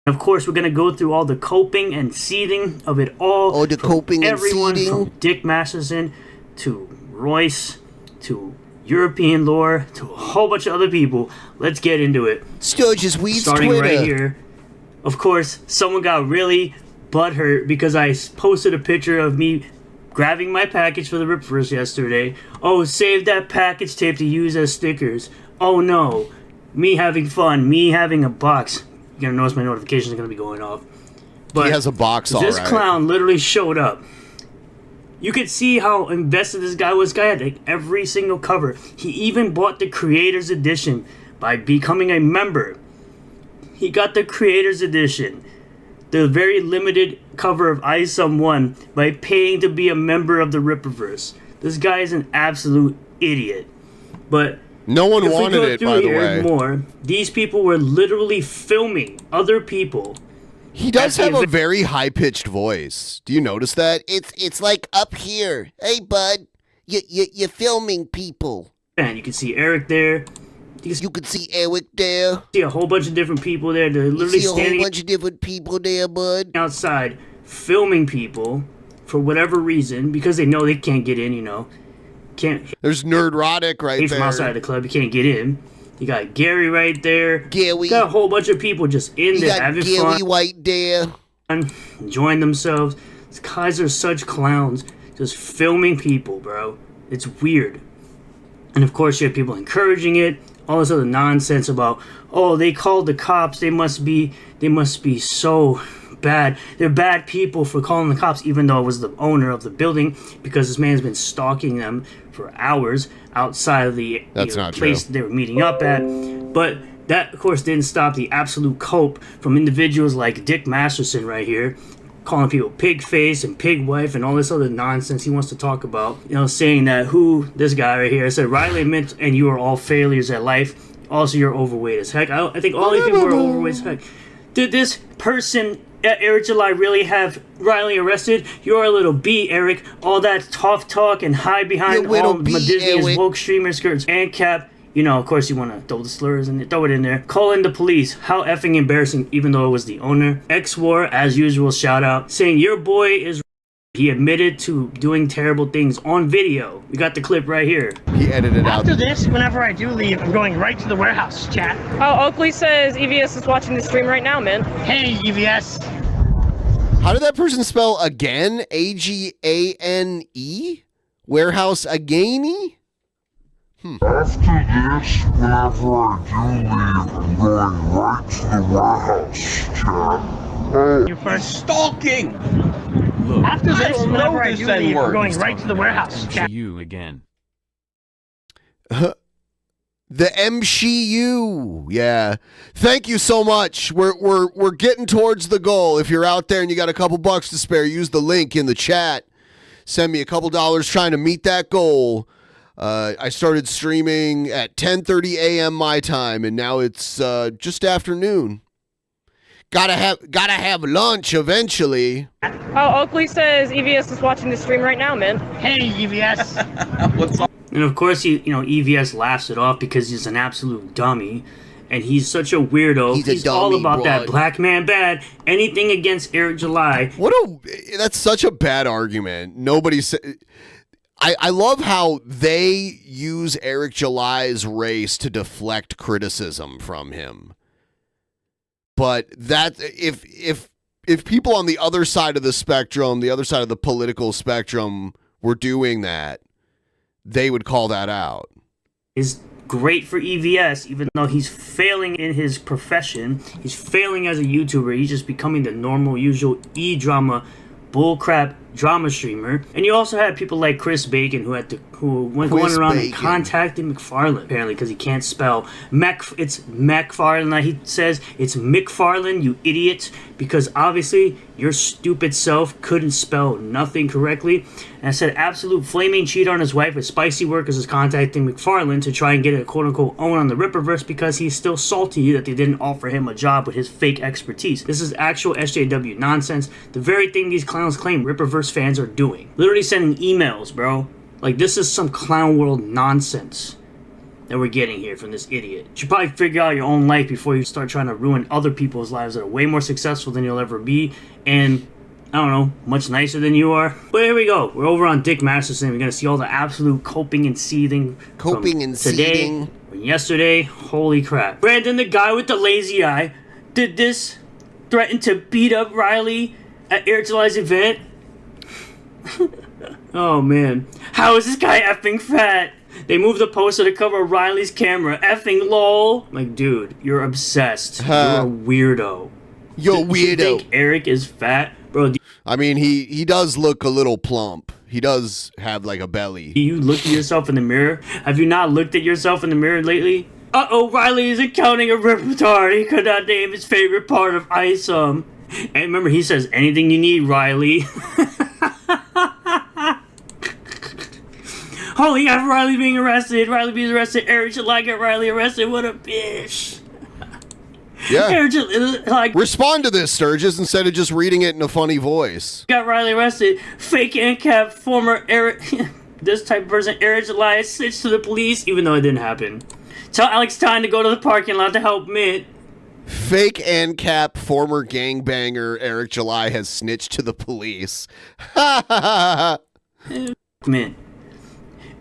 Of course, we're gonna go through all the coping and seeding of it all. Oh, the coping and everyone seeding. from Dick Masterson to Royce to European lore to a whole bunch of other people. Let's get into it. Sturgis Weeds Starting Twitter. right here. Of course, someone got really butthurt because I posted a picture of me grabbing my package for the Ripverse yesterday. Oh, save that package tape to use as stickers. Oh no. Me having fun. Me having a box. You're gonna notice my notifications are gonna be going off. But he has a box, all this right. clown literally showed up. You could see how invested this guy was. This guy had like every single cover. He even bought the Creator's Edition by becoming a member. He got the Creator's Edition, the very limited cover of I Someone, by paying to be a member of the Ripverse. This guy is an absolute idiot. But no one if wanted we go it, through by the here way. More, these people were literally filming other people. He does have a very high-pitched voice. Do you notice that? It's like up here. Hey, bud, you're filming people. And you can see Eric there. You can see Eric there. See a whole bunch of different people there. They're literally see a standing whole bunch of different people there, bud. outside filming people for whatever reason because they know they can't get in. You know, can't. There's Nerdrotic right From there. outside the club, you can't get in. You got Gary right there. Gary. Got a whole bunch of people just in there having Gary fun. White there. Enjoying themselves. These guys are such clowns. Just filming people, bro. It's weird. And of course you have people encouraging it. All this other nonsense about, oh, they called the cops. They must be so bad. They're bad people for calling the cops, even though it was the owner of the building, because this man's been stalking them for hours outside of the place they were meeting up at. But that, of course, didn't stop the absolute cope from individuals like Dick Masterson right here, calling people pig face and pig wife and all this other nonsense he wants to talk about. You know, saying that this guy right here said, Riley admits, and you are all failures at life. Also, you're overweight as heck. I think all these people are overweight as heck. Did this person at Eric July really have Riley arrested? You're a little B, Eric. All that tough talk and hide behind all my Disney's woke streamer skirts and cap. You know, of course, you want to throw the slurs and throw it in there. Call in the police. How effing embarrassing, even though it was the owner. X-War, as usual, shout out. Saying your boy is... He admitted to doing terrible things on video. We got the clip right here. He edited out. After this, whenever I do leave, I'm going right to the warehouse, chat. Oh, Oakley says EVS is watching the stream right now, man. Hey, EVS. How did that person spell again? Agane? Warehouse Againi? After this, whenever I do leave, I'm going right to the warehouse, chat. You first. Stalking! Look, After this, whenever I do leave, I'm going He's right to the talking warehouse, about chat. MCU again. The MCU. Yeah. Thank you so much. We're getting towards the goal. If you're out there and you got a couple bucks to spare, use the link in the chat. Send me a couple dollars trying to meet that goal. I started streaming at 10:30 a.m. my time, and now it's just afternoon. Gotta have lunch eventually. Oh, Oakley says EVS is watching the stream right now, man. Hey, EVS. What's up? And of course, EVS laughs it off because he's an absolute dummy. And he's such a weirdo. He's all dummy, about that bud. black man bad. Anything against Eric July. That's such a bad argument. Nobody said. I love how they use Eric July's race to deflect criticism from him. But that if people on the other side of the spectrum, the other side of the political spectrum, were doing that, they would call that out. Is great for EVS, even though he's failing in his profession. He's failing as a YouTuber. He's just becoming the normal, usual E-drama, bullcrap drama streamer. And you also had people like Chris Bacon who went going around and contacting McFarlane apparently because he can't spell it's McFarlane. He says it's McFarlane, you idiot, because obviously your stupid self couldn't spell nothing correctly. And I said absolute flaming cheat on his wife with Spicy Workers is contacting McFarlane to try and get a quote-unquote own on the Ripverse because he's still salty that they didn't offer him a job with his fake expertise. This is actual SJW nonsense. The very thing these clowns claim Ripverse fans are doing. Literally sending emails, bro. Like, this is some clown world nonsense that we're getting here from this idiot. You should probably figure out your own life before you start trying to ruin other people's lives that are way more successful than you'll ever be. And I don't know, much nicer than you are. But here we go. We're over on Dick Masterson. We're gonna see all the absolute coping and seething. Coping and today seething. and yesterday. Holy crap. Brandon, the guy with the lazy eye, did this. Threatened to beat up Riley at Air July's event. Oh man. How is this guy effing fat? They moved the poster to cover Riley's camera. Effing lol. Like, dude, you're obsessed. You're a weirdo. You're You weirdo. think Eric is fat? Bro, I mean, he does look a little plump. He does have like a belly. do you look at yourself in the mirror? Have you not looked at yourself in the mirror lately? Uh-oh, Riley isn't counting a repertoire. He could not name his favorite part of Isom. And remember, he says, anything you need, Riley. Holy F, Riley being arrested. Riley being arrested. Eric should like it. Riley arrested. What a bitch. Yeah. Eric should, like, respond to this, Sturgis, instead of just reading it in a funny voice. got Riley arrested. Fake ANCAP former Eric. This type of person, Eric July, snitched to the police, even though it didn't happen. Tell Alex Stein to go to the parking lot to help Mint. Fake ANCAP former gangbanger Eric July has snitched to the police. Mint.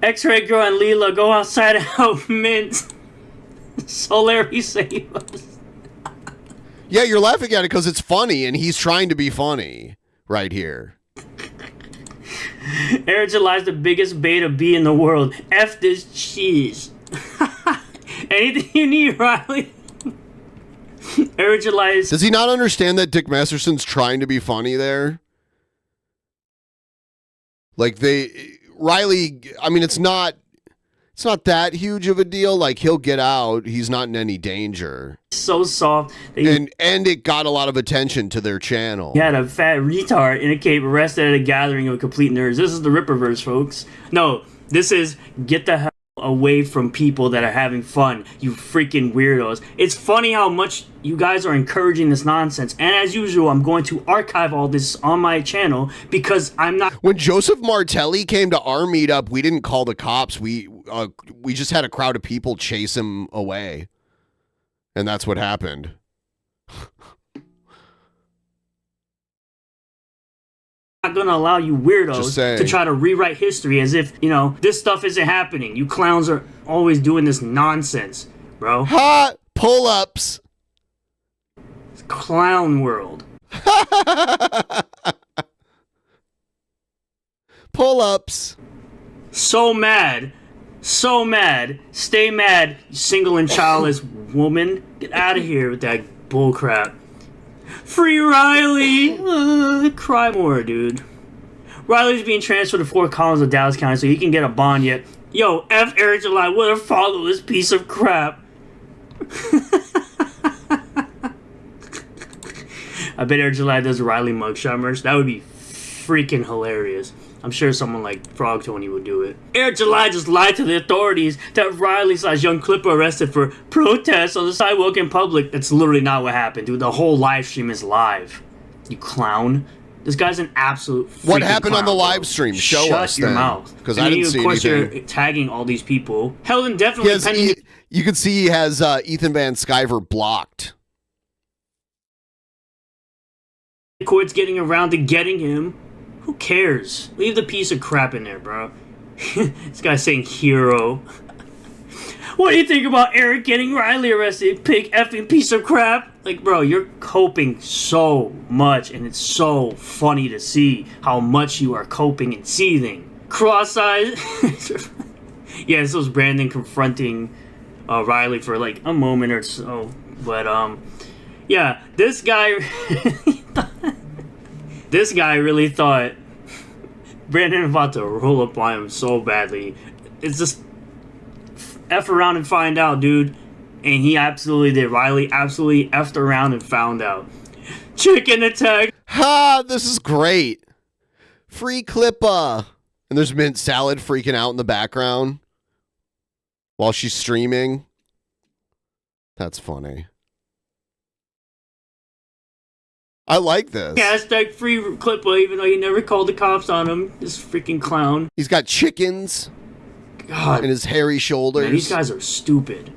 X-Ray Girl and Leela go outside and help Mint. So Larry save us. Yeah, you're laughing at it because it's funny, and he's trying to be funny right here. Eric July's the biggest beta bee in the world. F this cheese. Anything you need, Riley? Eric July is... Does he not understand that Dick Masterson's trying to be funny there? Like Riley, I mean, it's not that huge of a deal. Like, he'll get out. He's not in any danger. So soft. And it got a lot of attention to their channel. He had a fat retard in a cape arrested at a gathering of complete nerds. This is the Ripperverse, folks. No, this is get the hell away from people that are having fun, you freaking weirdos. It's funny how much you guys are encouraging this nonsense, and as usual, I'm going to archive all this on my channel because I'm not... When Joseph Martelli came to our meetup, we didn't call the cops. We just had a crowd of people chase him away, and that's what happened. Not gonna allow you weirdos to try to rewrite history as if, you know, this stuff isn't happening. You clowns are always doing this nonsense, bro. Hot pull-ups. It's clown world. Pull-ups. So mad. So mad. Stay mad, you single and childless woman. Get out of here with that bullcrap. Free Riley! Cry more, dude. Riley's being transferred to Fort Collins of Dallas County so he can get a bond yet. Yo, F Eric July, what a follow this piece of crap. I bet Eric July does Riley mugshot merch. That would be freaking hilarious. I'm sure someone like Frog Tony would do it. Eric July just lied to the authorities that Riley/Young Clipper arrested for protests on the sidewalk in public. That's literally not what happened, dude. The whole live stream is live. You clown. This guy's an absolute freaking What happened on the clown, live stream? Show Shut us your then. mouth. Because And I then didn't see of course, anything. you're tagging all these people. Hell, and definitely pending... You can see he has Ethan Van Sciver blocked. The court's getting around to getting him. Who cares? Leave the piece of crap in there, bro. This guy's saying hero. What do you think about Eric getting Riley arrested? Pig effing piece of crap. Like, bro, you're coping so much, and it's so funny to see how much you are coping and seething. Cross-eyed. Yeah, this was Brandon confronting Riley for like a moment or so. But, yeah, this guy... This guy really thought Brandon was about to roll up on him so badly. It's just F around and find out, dude. And he absolutely did. Riley absolutely F'd around and found out. Chicken attack. Ha! This is great. Free Clippa. And there's mint salad freaking out in the background while she's streaming. That's funny. I like this. Hashtag free Clippa, even though he never called the cops on him. This freaking clown. He's got chickens God, in his hairy shoulders. man, these guys are stupid.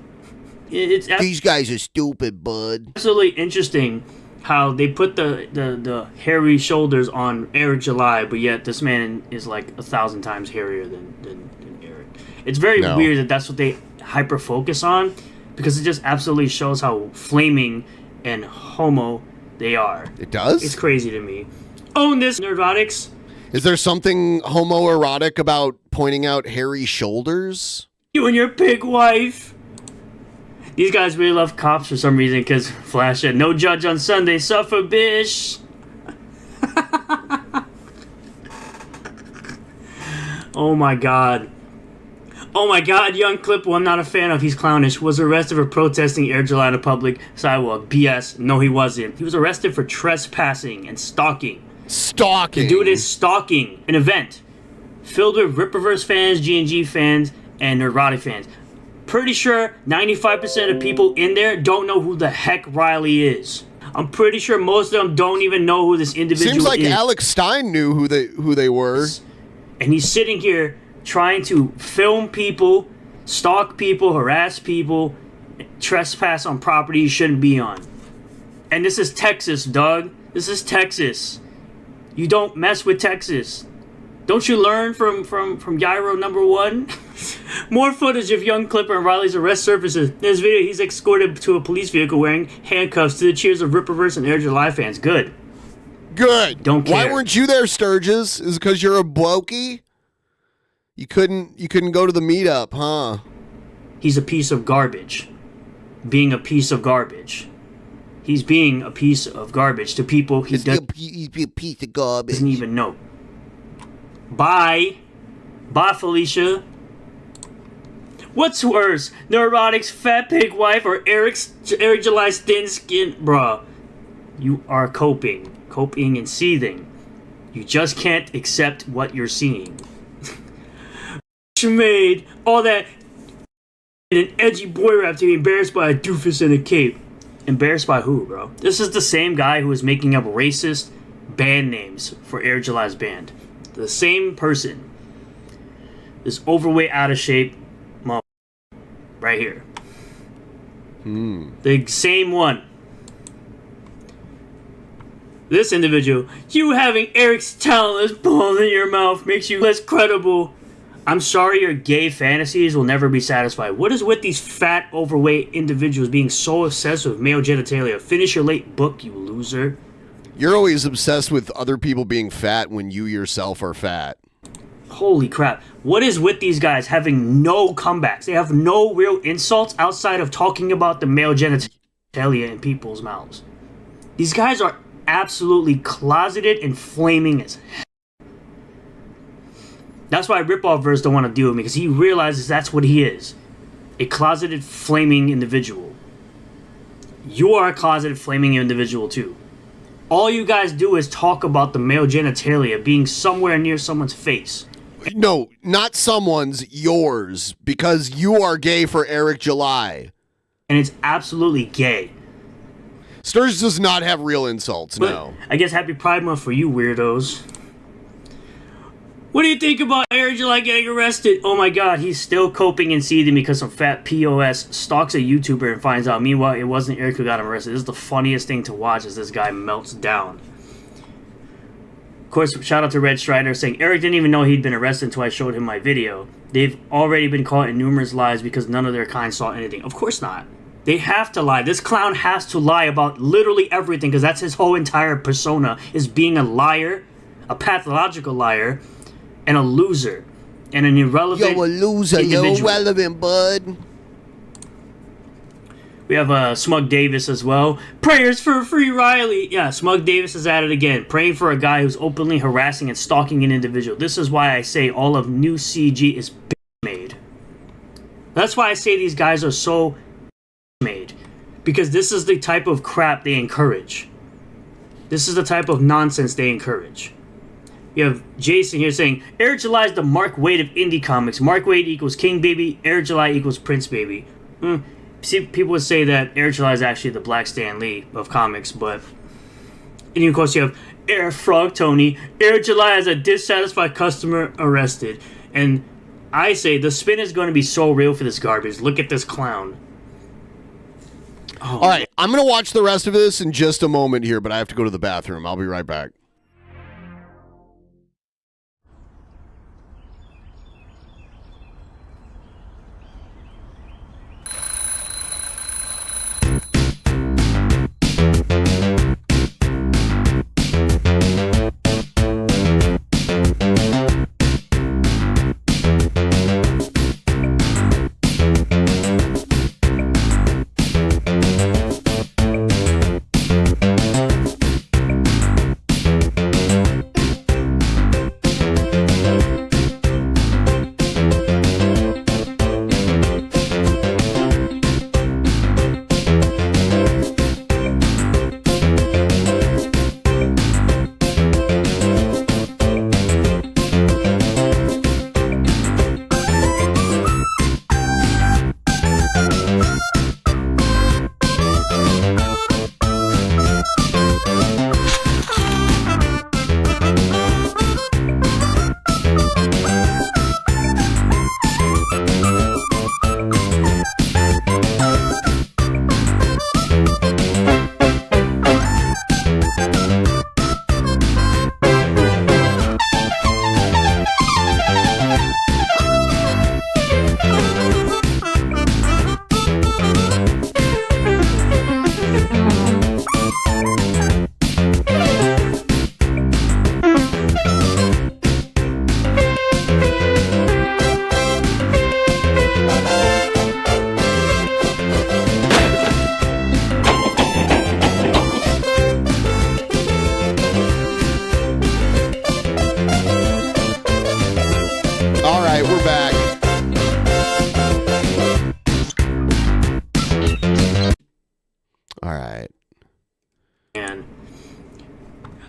It's These guys are stupid, bud. absolutely interesting how they put the hairy shoulders on Eric July, but yet this man is like 1,000 times hairier than Eric. It's very weird that that's what they hyper focus on, because it just absolutely shows how flaming and homo they are. It does? It's crazy to me. Own this, Neurotics. Is there something homoerotic about pointing out hairy shoulders? You and your pig wife. These guys really love cops for some reason, because Flash said, no judge on Sunday, suffer, bish. Oh my god. Oh my god, young clip who I'm not a fan of, he's clownish, was arrested for protesting Air July on a public sidewalk. BS. No, he wasn't. He was arrested for trespassing and stalking. Stalking? The dude is stalking an event filled with Rippaverse fans, G&G fans, and Neurotic fans. Pretty sure 95% of people in there don't know who the heck Riley is. I'm pretty sure most of them don't even know who this individual is. Seems like Alex Stein knew who they were. And he's sitting here trying to film people, stalk people, harass people, trespass on property you shouldn't be on. And this is Texas, dog. This is Texas. You don't mess with Texas. Don't you learn from Gyro number 1? More footage of young Clipper and Riley's arrest surfaces. In this video, he's escorted to a police vehicle wearing handcuffs to the cheers of Rippaverse and Air July fans. Good. Good. Don't care. Why weren't you there, Sturgis? Is it because you're a blokey? You couldn't go to the meetup, huh? He's a piece of garbage. Being a piece of garbage. He's being a piece of garbage to people he's a piece of garbage. Doesn't even know. Bye. Bye, Felicia. What's worse, Neurotic's fat pig wife or Eric July's thin skin? Bruh, you are coping and seething. You just can't accept what you're seeing. Made all that in an edgy boy rap to be embarrassed by a doofus in a cape. Embarrassed by who, bro? This is the same guy who was making up racist band names for Air July's band. The same person. This overweight, out of shape motherfucker right here. The same one. This individual, you having Eric's talentless balls in your mouth makes you less credible. I'm sorry your gay fantasies will never be satisfied. What is with these fat, overweight individuals being so obsessed with male genitalia? Finish your late book, you loser. You're always obsessed with other people being fat when you yourself are fat. Holy crap. What is with these guys having no comebacks? They have no real insults outside of talking about the male genitalia in people's mouths. These guys are absolutely closeted and flaming as hell. That's why Ripoff-verse don't want to deal with me, because he realizes that's what he is. A closeted, flaming individual. You are a closeted, flaming individual, too. All you guys do is talk about the male genitalia being somewhere near someone's face. No, not someone's, yours, because you are gay for Eric July. And it's absolutely gay. Sturgis does not have real insults, But no. I guess Happy Pride Month for you weirdos. What do you think about Eric July getting arrested? Oh my god, he's still coping and seething because some fat POS stalks a YouTuber and finds out. Meanwhile, it wasn't Eric who got him arrested. This is the funniest thing to watch as this guy melts down. Of course, shout out to Red Strider saying, Eric didn't even know he'd been arrested until I showed him my video. They've already been caught in numerous lies because none of their kind saw anything. Of course not. They have to lie. This clown has to lie about literally everything because that's his whole entire persona, is being a liar, a pathological liar, and a loser, and an irrelevant Yo, a loser. individual. You're irrelevant, bud. We have Smug Davis as well. Prayers for Free Riley. Yeah, Smug Davis is at it again. Praying for a guy who's openly harassing and stalking an individual. This is why I say all of new CG is made. That's why I say these guys are so made. Because this is the type of crap they encourage. This is the type of nonsense they encourage. You have Jason here saying, Eric July is the Mark Waid of indie comics. Mark Waid equals King Baby. Eric July equals Prince Baby. See, people would say that Eric July is actually the Black Stan Lee of comics, but... And of course you have Eric Frog Tony. Eric July has a dissatisfied customer arrested. And I say the spin is going to be so real for this garbage. Look at this clown. All right, I'm going to watch the rest of this in just a moment here, but I have to go to the bathroom. I'll be right back.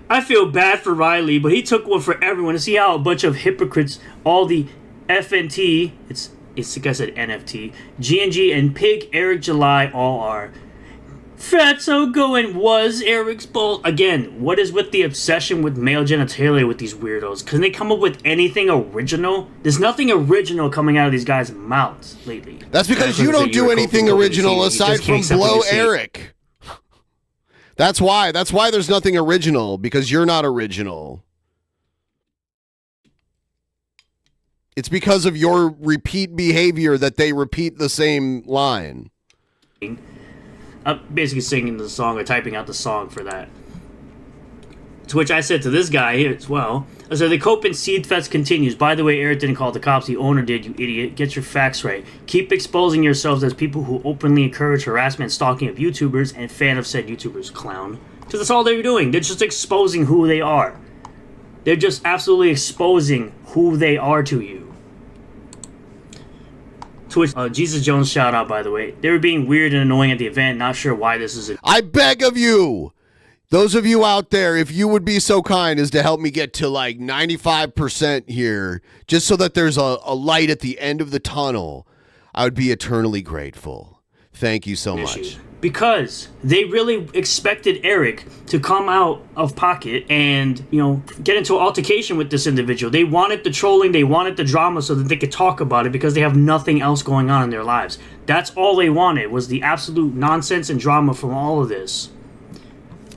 I feel bad for Riley, but he took one for everyone to see how a bunch of hypocrites, all the FNT, it's like I said NFT, GNG, and Pig Eric July all are. Fatso going was Eric's bolt. Again, what is with the obsession with male genitalia with these weirdos? Can they come up with anything original? There's nothing original coming out of these guys' mouths lately. That's because you don't do anything original aside from blow Eric. That's why there's nothing original, because you're not original. It's because of your repeat behavior that they repeat the same line. I'm basically singing the song or typing out the song for that. To which I said to this guy here as well, I said, the Cope and Seed Fest continues. By the way, Eric didn't call the cops. The owner did, you idiot. Get your facts right. Keep exposing yourselves as people who openly encourage harassment and stalking of YouTubers and fan of said YouTubers, clown. Because that's all they're doing. They're just exposing who they are. They're just absolutely exposing who they are to you. To which, Jesus Jones shout out, by the way. They were being weird and annoying at the event. Not sure why this is. I beg of you, those of you out there, if you would be so kind as to help me get to like 95% here, just so that there's a light at the end of the tunnel, I would be eternally grateful. Thank you so much. Because they really expected Eric to come out of pocket and, you know, get into an altercation with this individual. They wanted the trolling, they wanted the drama so that they could talk about it because they have nothing else going on in their lives. That's all they wanted, was the absolute nonsense and drama from all of this.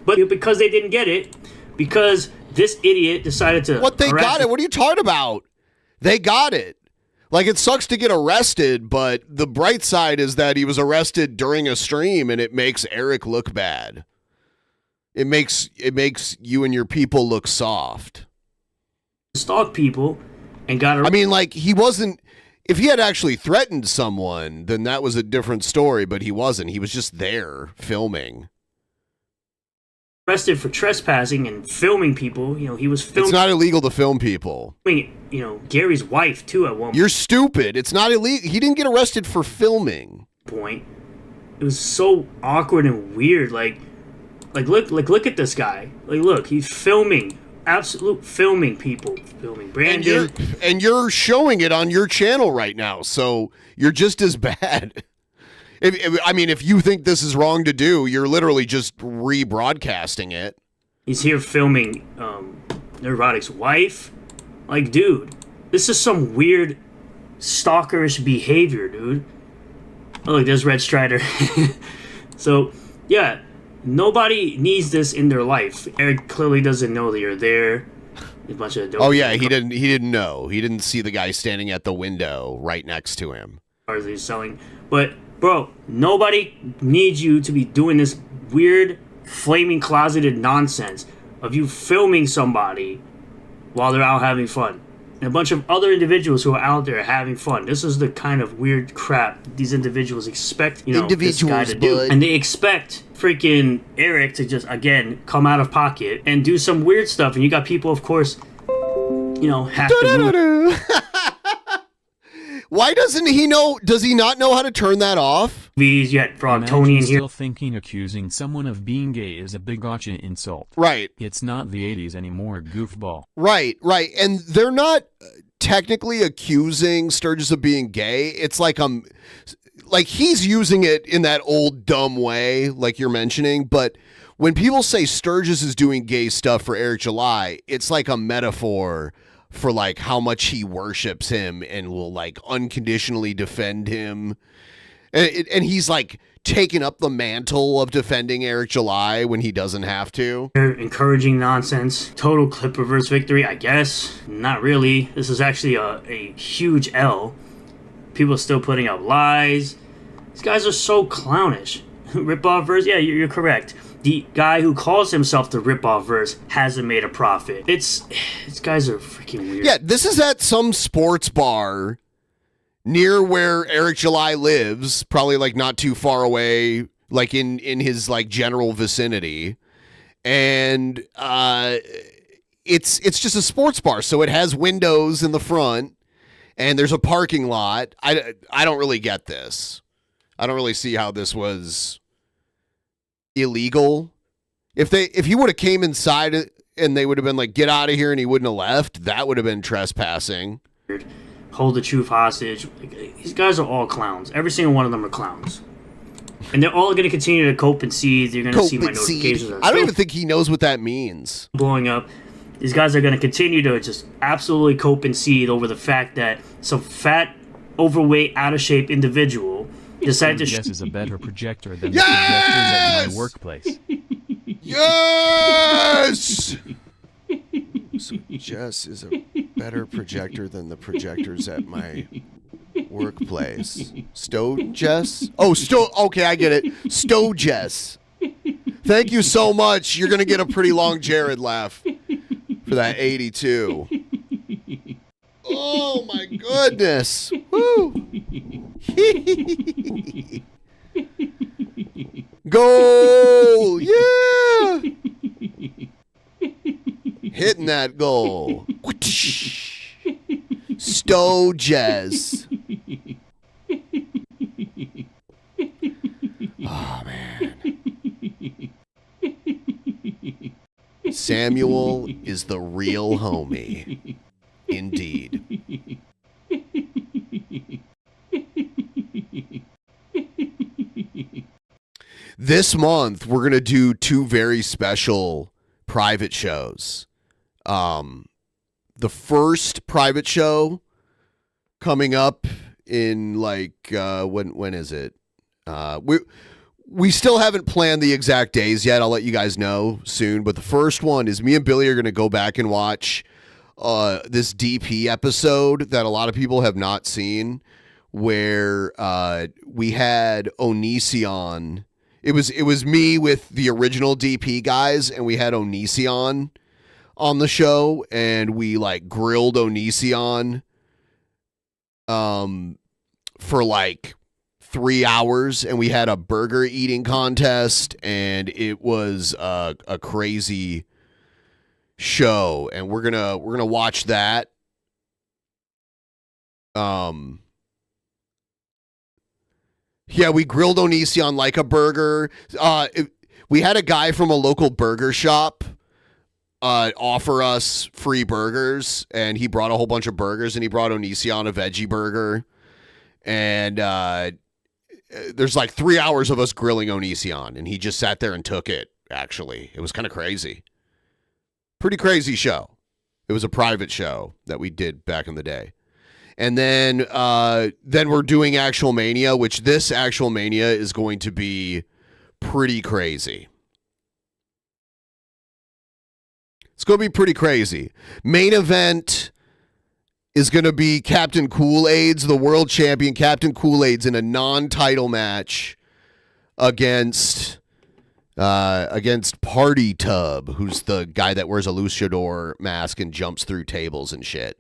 But because they didn't get it, because this idiot decided to... What, they got it? What are you talking about? They got it. Like, it sucks to get arrested, but the bright side is that he was arrested during a stream, and it makes Eric look bad. It makes you and your people look soft. Stalk people and got arrested. I mean, like, he wasn't... If he had actually threatened someone, then that was a different story, but he wasn't. He was just there filming. Arrested for trespassing and filming people. You know, he was filming. It's not illegal to film people. You know, Gary's wife too at one point. You're stupid. It's not illegal. He didn't get arrested for filming. Point. It was so awkward and weird. Like look at this guy. Like, look, he's filming. Absolute filming people. Filming Brandon. And you're showing it on your channel right now, so you're just as bad. If you think this is wrong to do, you're literally just rebroadcasting it. He's here filming Neurotic's wife. Like, dude, this is some weird stalkerish behavior, dude. Oh, look, there's Red Strider. So, yeah, nobody needs this in their life. Eric clearly doesn't know that you're there. A bunch of Oh yeah, he didn't know. He didn't see the guy standing at the window right next to him. Cars that he's selling. But, bro, nobody needs you to be doing this weird, flaming closeted nonsense of you filming somebody while they're out having fun. And a bunch of other individuals who are out there having fun. This is the kind of weird crap these individuals expect, this guy to do. And they expect freaking Eric to just, again, come out of pocket and do some weird stuff. And you got people, of course, have to move. Why doesn't he know? Does he not know how to turn that off? You had Frog Tony in here. Still thinking accusing someone of being gay is a big gotcha insult. Right. It's not the 80s anymore, goofball. Right. And they're not technically accusing Sturgis of being gay. It's like he's using it in that old dumb way, like you're mentioning. But when people say Sturgis is doing gay stuff for Eric July, it's like a metaphor for like how much he worships him and will like unconditionally defend him. And he's like taking up the mantle of defending Eric July when he doesn't have to. They're encouraging nonsense. Total clip reverse victory, I guess. Not really. This is actually a huge L. People are still putting up lies. These guys are so clownish. Rip-off verse? Yeah, you're correct. The guy who calls himself the Rip-off verse hasn't made a profit. These guys are freaking weird. Yeah, this is at some sports bar near where Eric July lives, probably like not too far away, like in his like general vicinity. And it's just a sports bar, so it has windows in the front and there's a parking lot. I don't really get this. I don't really see how this was illegal. If he would have came inside and they would have been like, get out of here, and he wouldn't have left, that would have been trespassing. Hold the truth hostage. These guys are all clowns. Every single one of them are clowns. And they're all going to continue to cope and seed. You're going to see my notifications. I don't even think he knows what that means. Blowing up. These guys are going to continue to just absolutely cope and seed over the fact that some fat, overweight, out of shape individual decided to. Jess is a better projector than the projectors at my workplace. Yes! So Jess is a better projector than the projectors at my workplace. Jess? Oh, okay, I get it. Jess. Thank you so much. You're going to get a pretty long Jared laugh for that 82. Oh, my goodness. Woo. Goal! Yeah! Hitting that goal. Jazz. Oh, man. Samuel is the real homie. Indeed. This month, we're going to do two very special private shows. The first private show coming up in like, when is it? We still haven't planned the exact days yet. I'll let you guys know soon. But the first one is me and Billy are going to go back and watch this DP episode that a lot of people have not seen, where we had Onision. It was me with the original DP guys, and we had Onision on the show, and we like grilled Onision for like 3 hours, and we had a burger eating contest, and it was a crazy show, and we're gonna watch that. Yeah, we grilled Onision like a burger. We had a guy from a local burger shop offer us free burgers, and he brought a whole bunch of burgers, and he brought Onision a veggie burger, and there's like 3 hours of us grilling Onision, and he just sat there and took it. Actually, it was kind of crazy. Pretty crazy show. It was a private show that we did back in the day. And then we're doing Actual Mania, which this Actual Mania is going to be pretty crazy. It's going to be pretty crazy. Main event is going to be Captain Kool-Aid's, the world champion, Captain Kool-Aid's in a non-title match against Party Tub, who's the guy that wears a luchador mask and jumps through tables and shit.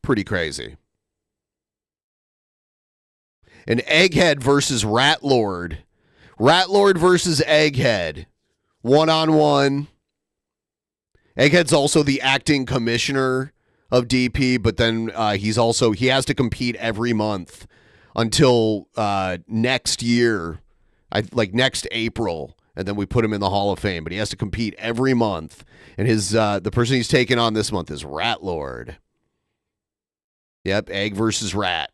Pretty crazy. And Egghead versus Rat Lord. Rat Lord versus Egghead. 1-on-1. Egghead's also the acting commissioner of DP, but then he has to compete every month until next year, next April, and then we put him in the Hall of Fame. But he has to compete every month, and the person he's taking on this month is Rat Lord. Yep, Egg versus Rat.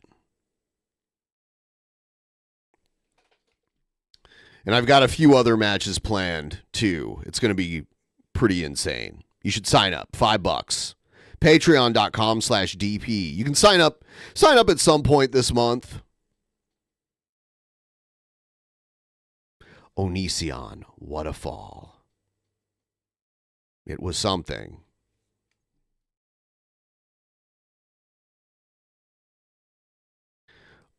And I've got a few other matches planned, too. It's going to be pretty insane. You should sign up. $5. Patreon.com/DP. You can sign up at some point this month. Onision, what a fall. It was something.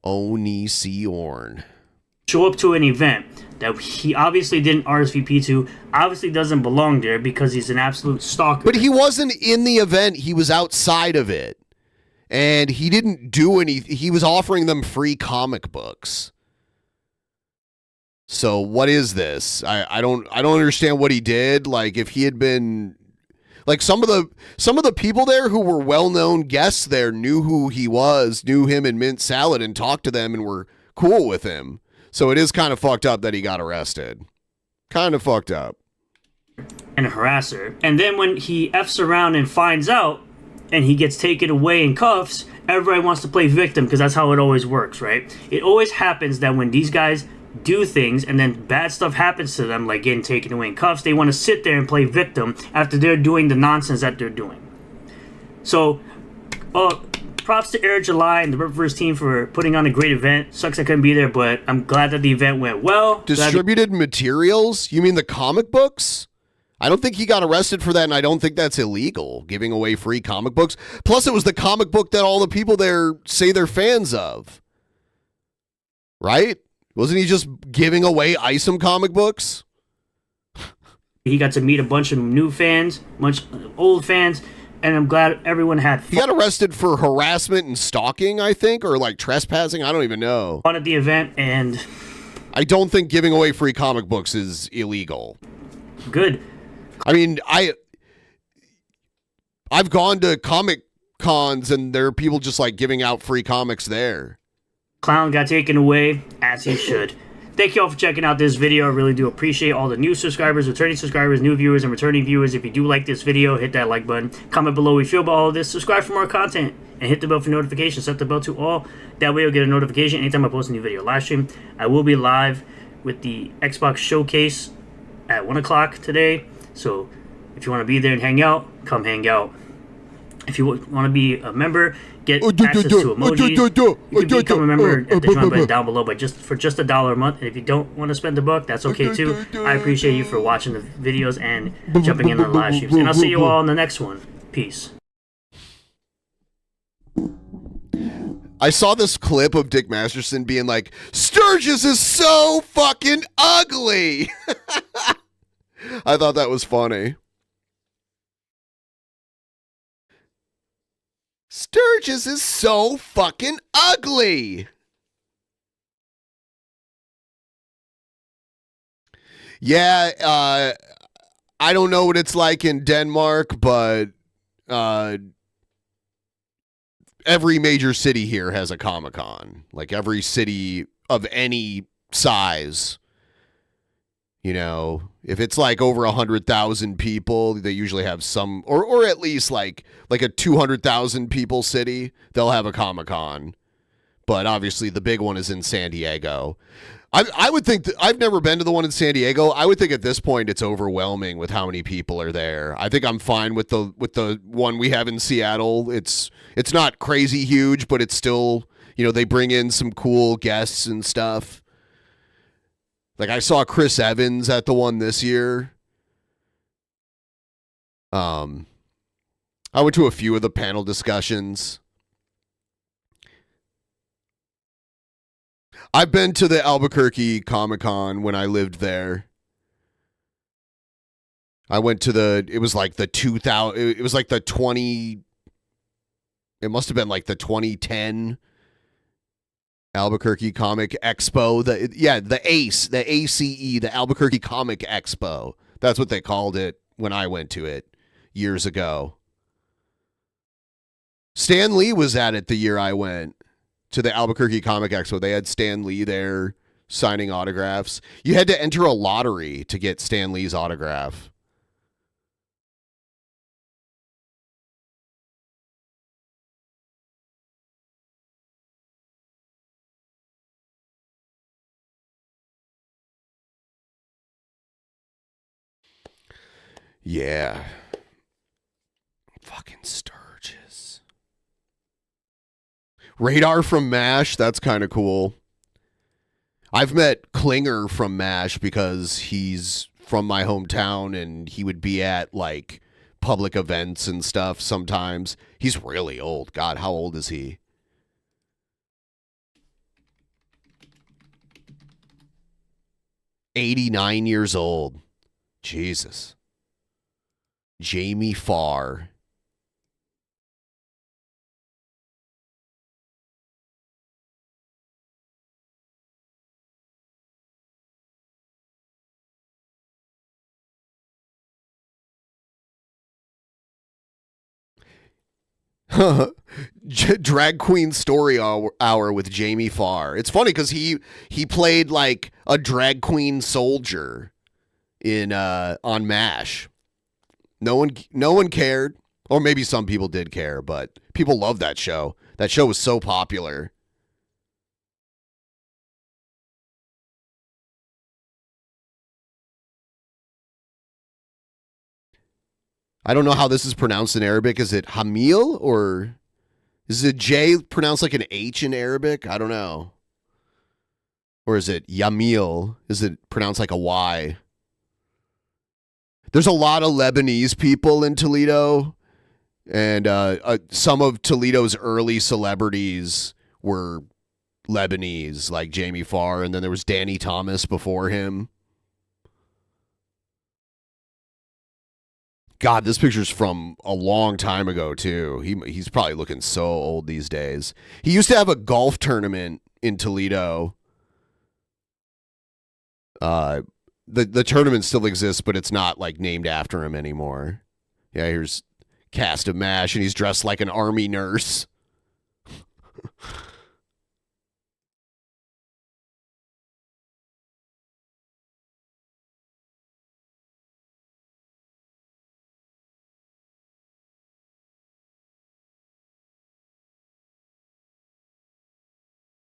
Onision. Show up to an event that he obviously didn't RSVP to, obviously doesn't belong there because he's an absolute stalker. But he wasn't in the event, he was outside of it. And he didn't do anything. He was offering them free comic books. So what is this? I don't understand what he did. Like, if he had been, like, some of the people there who were well-known guests there knew who he was, knew him and Mint Salad, and talked to them and were cool with him. So it is kind of fucked up that he got arrested. Kind of fucked up. And a harasser. And then when he F's around and finds out, and he gets taken away in cuffs, everybody wants to play victim, because that's how it always works, right? It always happens that when these guys do things and then bad stuff happens to them, like getting taken away in cuffs, they want to sit there and play victim after they're doing the nonsense that they're doing. So, props to Air July and the Ripverse team for putting on a great event. Sucks I couldn't be there, but I'm glad that the event went well. Distributed materials? You mean the comic books? I don't think he got arrested for that, and I don't think that's illegal, giving away free comic books. Plus, it was the comic book that all the people there say they're fans of. Right? Wasn't he just giving away Isom comic books? He got to meet a bunch of new fans, bunch of old fans, and I'm glad everyone had fun. He got arrested for harassment and stalking, I think, or like trespassing. I don't even know. Fun at the event, and I don't think giving away free comic books is illegal. Good. I mean, I've gone to comic cons, and there are people just like giving out free comics there. Clown got taken away, as he should. Thank you all for checking out this video. I really do appreciate all the new subscribers, returning subscribers, new viewers, and returning viewers. If you do like this video, hit that like button. Comment below what you feel about all of this. Subscribe for more content. And hit the bell for notifications. Set the bell to all. That way you'll get a notification anytime I post a new video. Live stream. I will be live with the Xbox Showcase at 1 o'clock today. So if you want to be there and hang out, come hang out. If you want to be a member, get access to emojis. You can become a member at the join button down below, but for just $1 a month. And if you don't want to spend $1, that's okay too. I appreciate you for watching the videos and jumping in on the live streams. And I'll see you all in the next one. Peace. I saw this clip of Dick Masterson being like, Sturgis is so fucking ugly. I thought that was funny. Sturgis is so fucking ugly. Yeah, I don't know what it's like in Denmark, but every major city here has a Comic-Con. Like every city of any size. You know, if it's like over 100,000 people, they usually have some, or at least like a 200,000 people city, they'll have a Comic-Con. but obviously the big one is in San Diego. I would think that I've never been to the one in San Diego. I would think at this point it's overwhelming with how many people are there. I think I'm fine with the one we have in Seattle. It's not crazy huge, but it's still, they bring in some cool guests and stuff. Like I saw Chris Evans at the one this year. I went to a few of the panel discussions. I've been to the Albuquerque Comic-Con when I lived there. I went to it was like the 20, it must have been like the 2010 Albuquerque Comic Expo. The ACE, the Albuquerque Comic Expo. That's what they called it when I went to it years ago. Stan Lee was at it the year I went to the Albuquerque Comic Expo. They had Stan Lee there signing autographs. You had to enter a lottery to get Stan Lee's autograph. Yeah. Fucking Sturgis. Radar from MASH, that's kind of cool. I've met Klinger from MASH because he's from my hometown and he would be at like public events and stuff sometimes. He's really old. God, how old is he? "89 years old. Jesus. Jamie Farr. Drag Queen Story Hour with Jamie Farr. It's funny because he played like a drag queen soldier in on MASH. No one cared, or maybe some people did care, but people loved that show. That show was so popular. I don't know how this is pronounced in Arabic. Is it Hamil or is it J pronounced like an H in Arabic? I don't know. Or is it Yamil? Is it pronounced like a Y? There's a lot of Lebanese people in Toledo, and some of Toledo's early celebrities were Lebanese, like Jamie Farr, and then there was Danny Thomas before him. God, this picture's from a long time ago, too. He's probably looking so old these days. He used to have a golf tournament in Toledo. The tournament still exists, but it's not, like, named after him anymore. Yeah, here's cast of MASH, and he's dressed like an army nurse.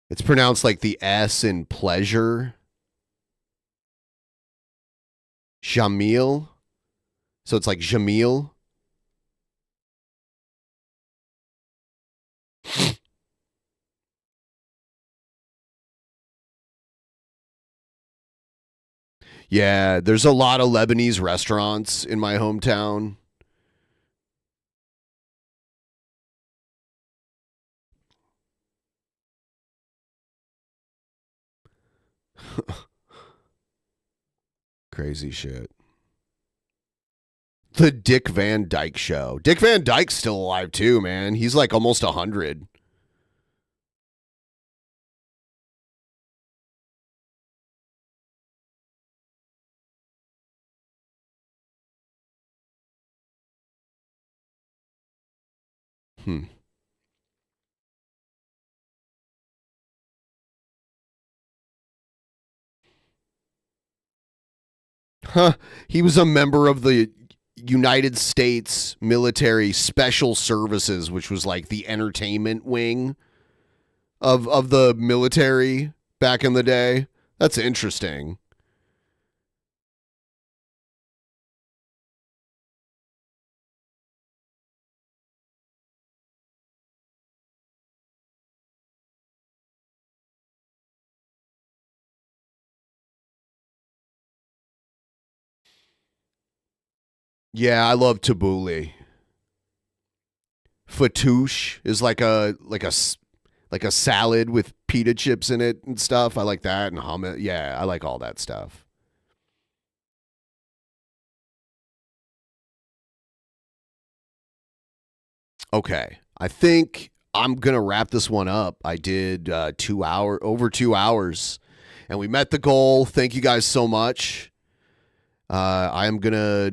It's pronounced like the S in pleasure. Jamil. So it's like Jamil. Yeah, there's a lot of Lebanese restaurants in my hometown. Crazy shit. The Dick Van Dyke Show. Dick Van Dyke's still alive too, man. He's like almost 100. He was a member of the United States Military Special Services, which was like the entertainment wing of the military back in the day. That's interesting. Yeah, I love tabbouleh. Fatouche is like a salad with pita chips in it and stuff. I like that, and hummus. Yeah, I like all that stuff. Okay, I think I'm gonna wrap this one up. I did over 2 hours, and we met the goal. Thank you guys so much. I am gonna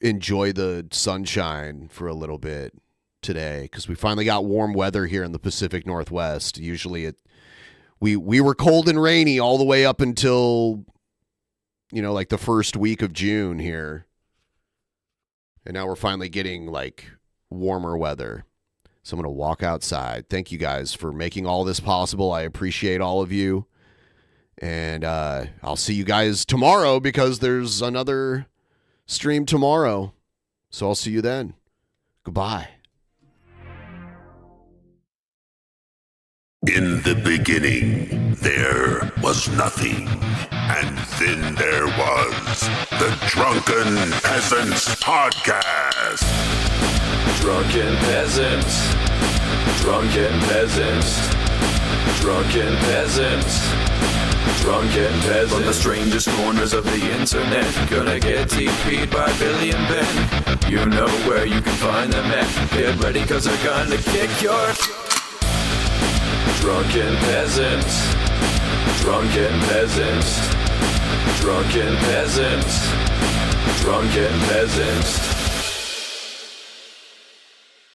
enjoy the sunshine for a little bit today because we finally got warm weather here in the Pacific Northwest. Usually we were cold and rainy all the way up until like the first week of June here. And now we're finally getting like warmer weather. So I'm going to walk outside. Thank you guys for making all this possible. I appreciate all of you. And I'll see you guys tomorrow because there's another stream tomorrow. So I'll see you then. Goodbye. In the beginning, there was nothing. And then there was the Drunken Peasants Podcast. Drunken Peasants. Drunken Peasants. Drunken Peasants. Drunken Peasants. From the strangest corners of the internet, gonna get TP'd by Billy and Ben. You know where you can find them at. Get ready cause they're gonna kick your... Drunken Peasants. Drunken Peasants. Drunken Peasants. Drunken Peasants.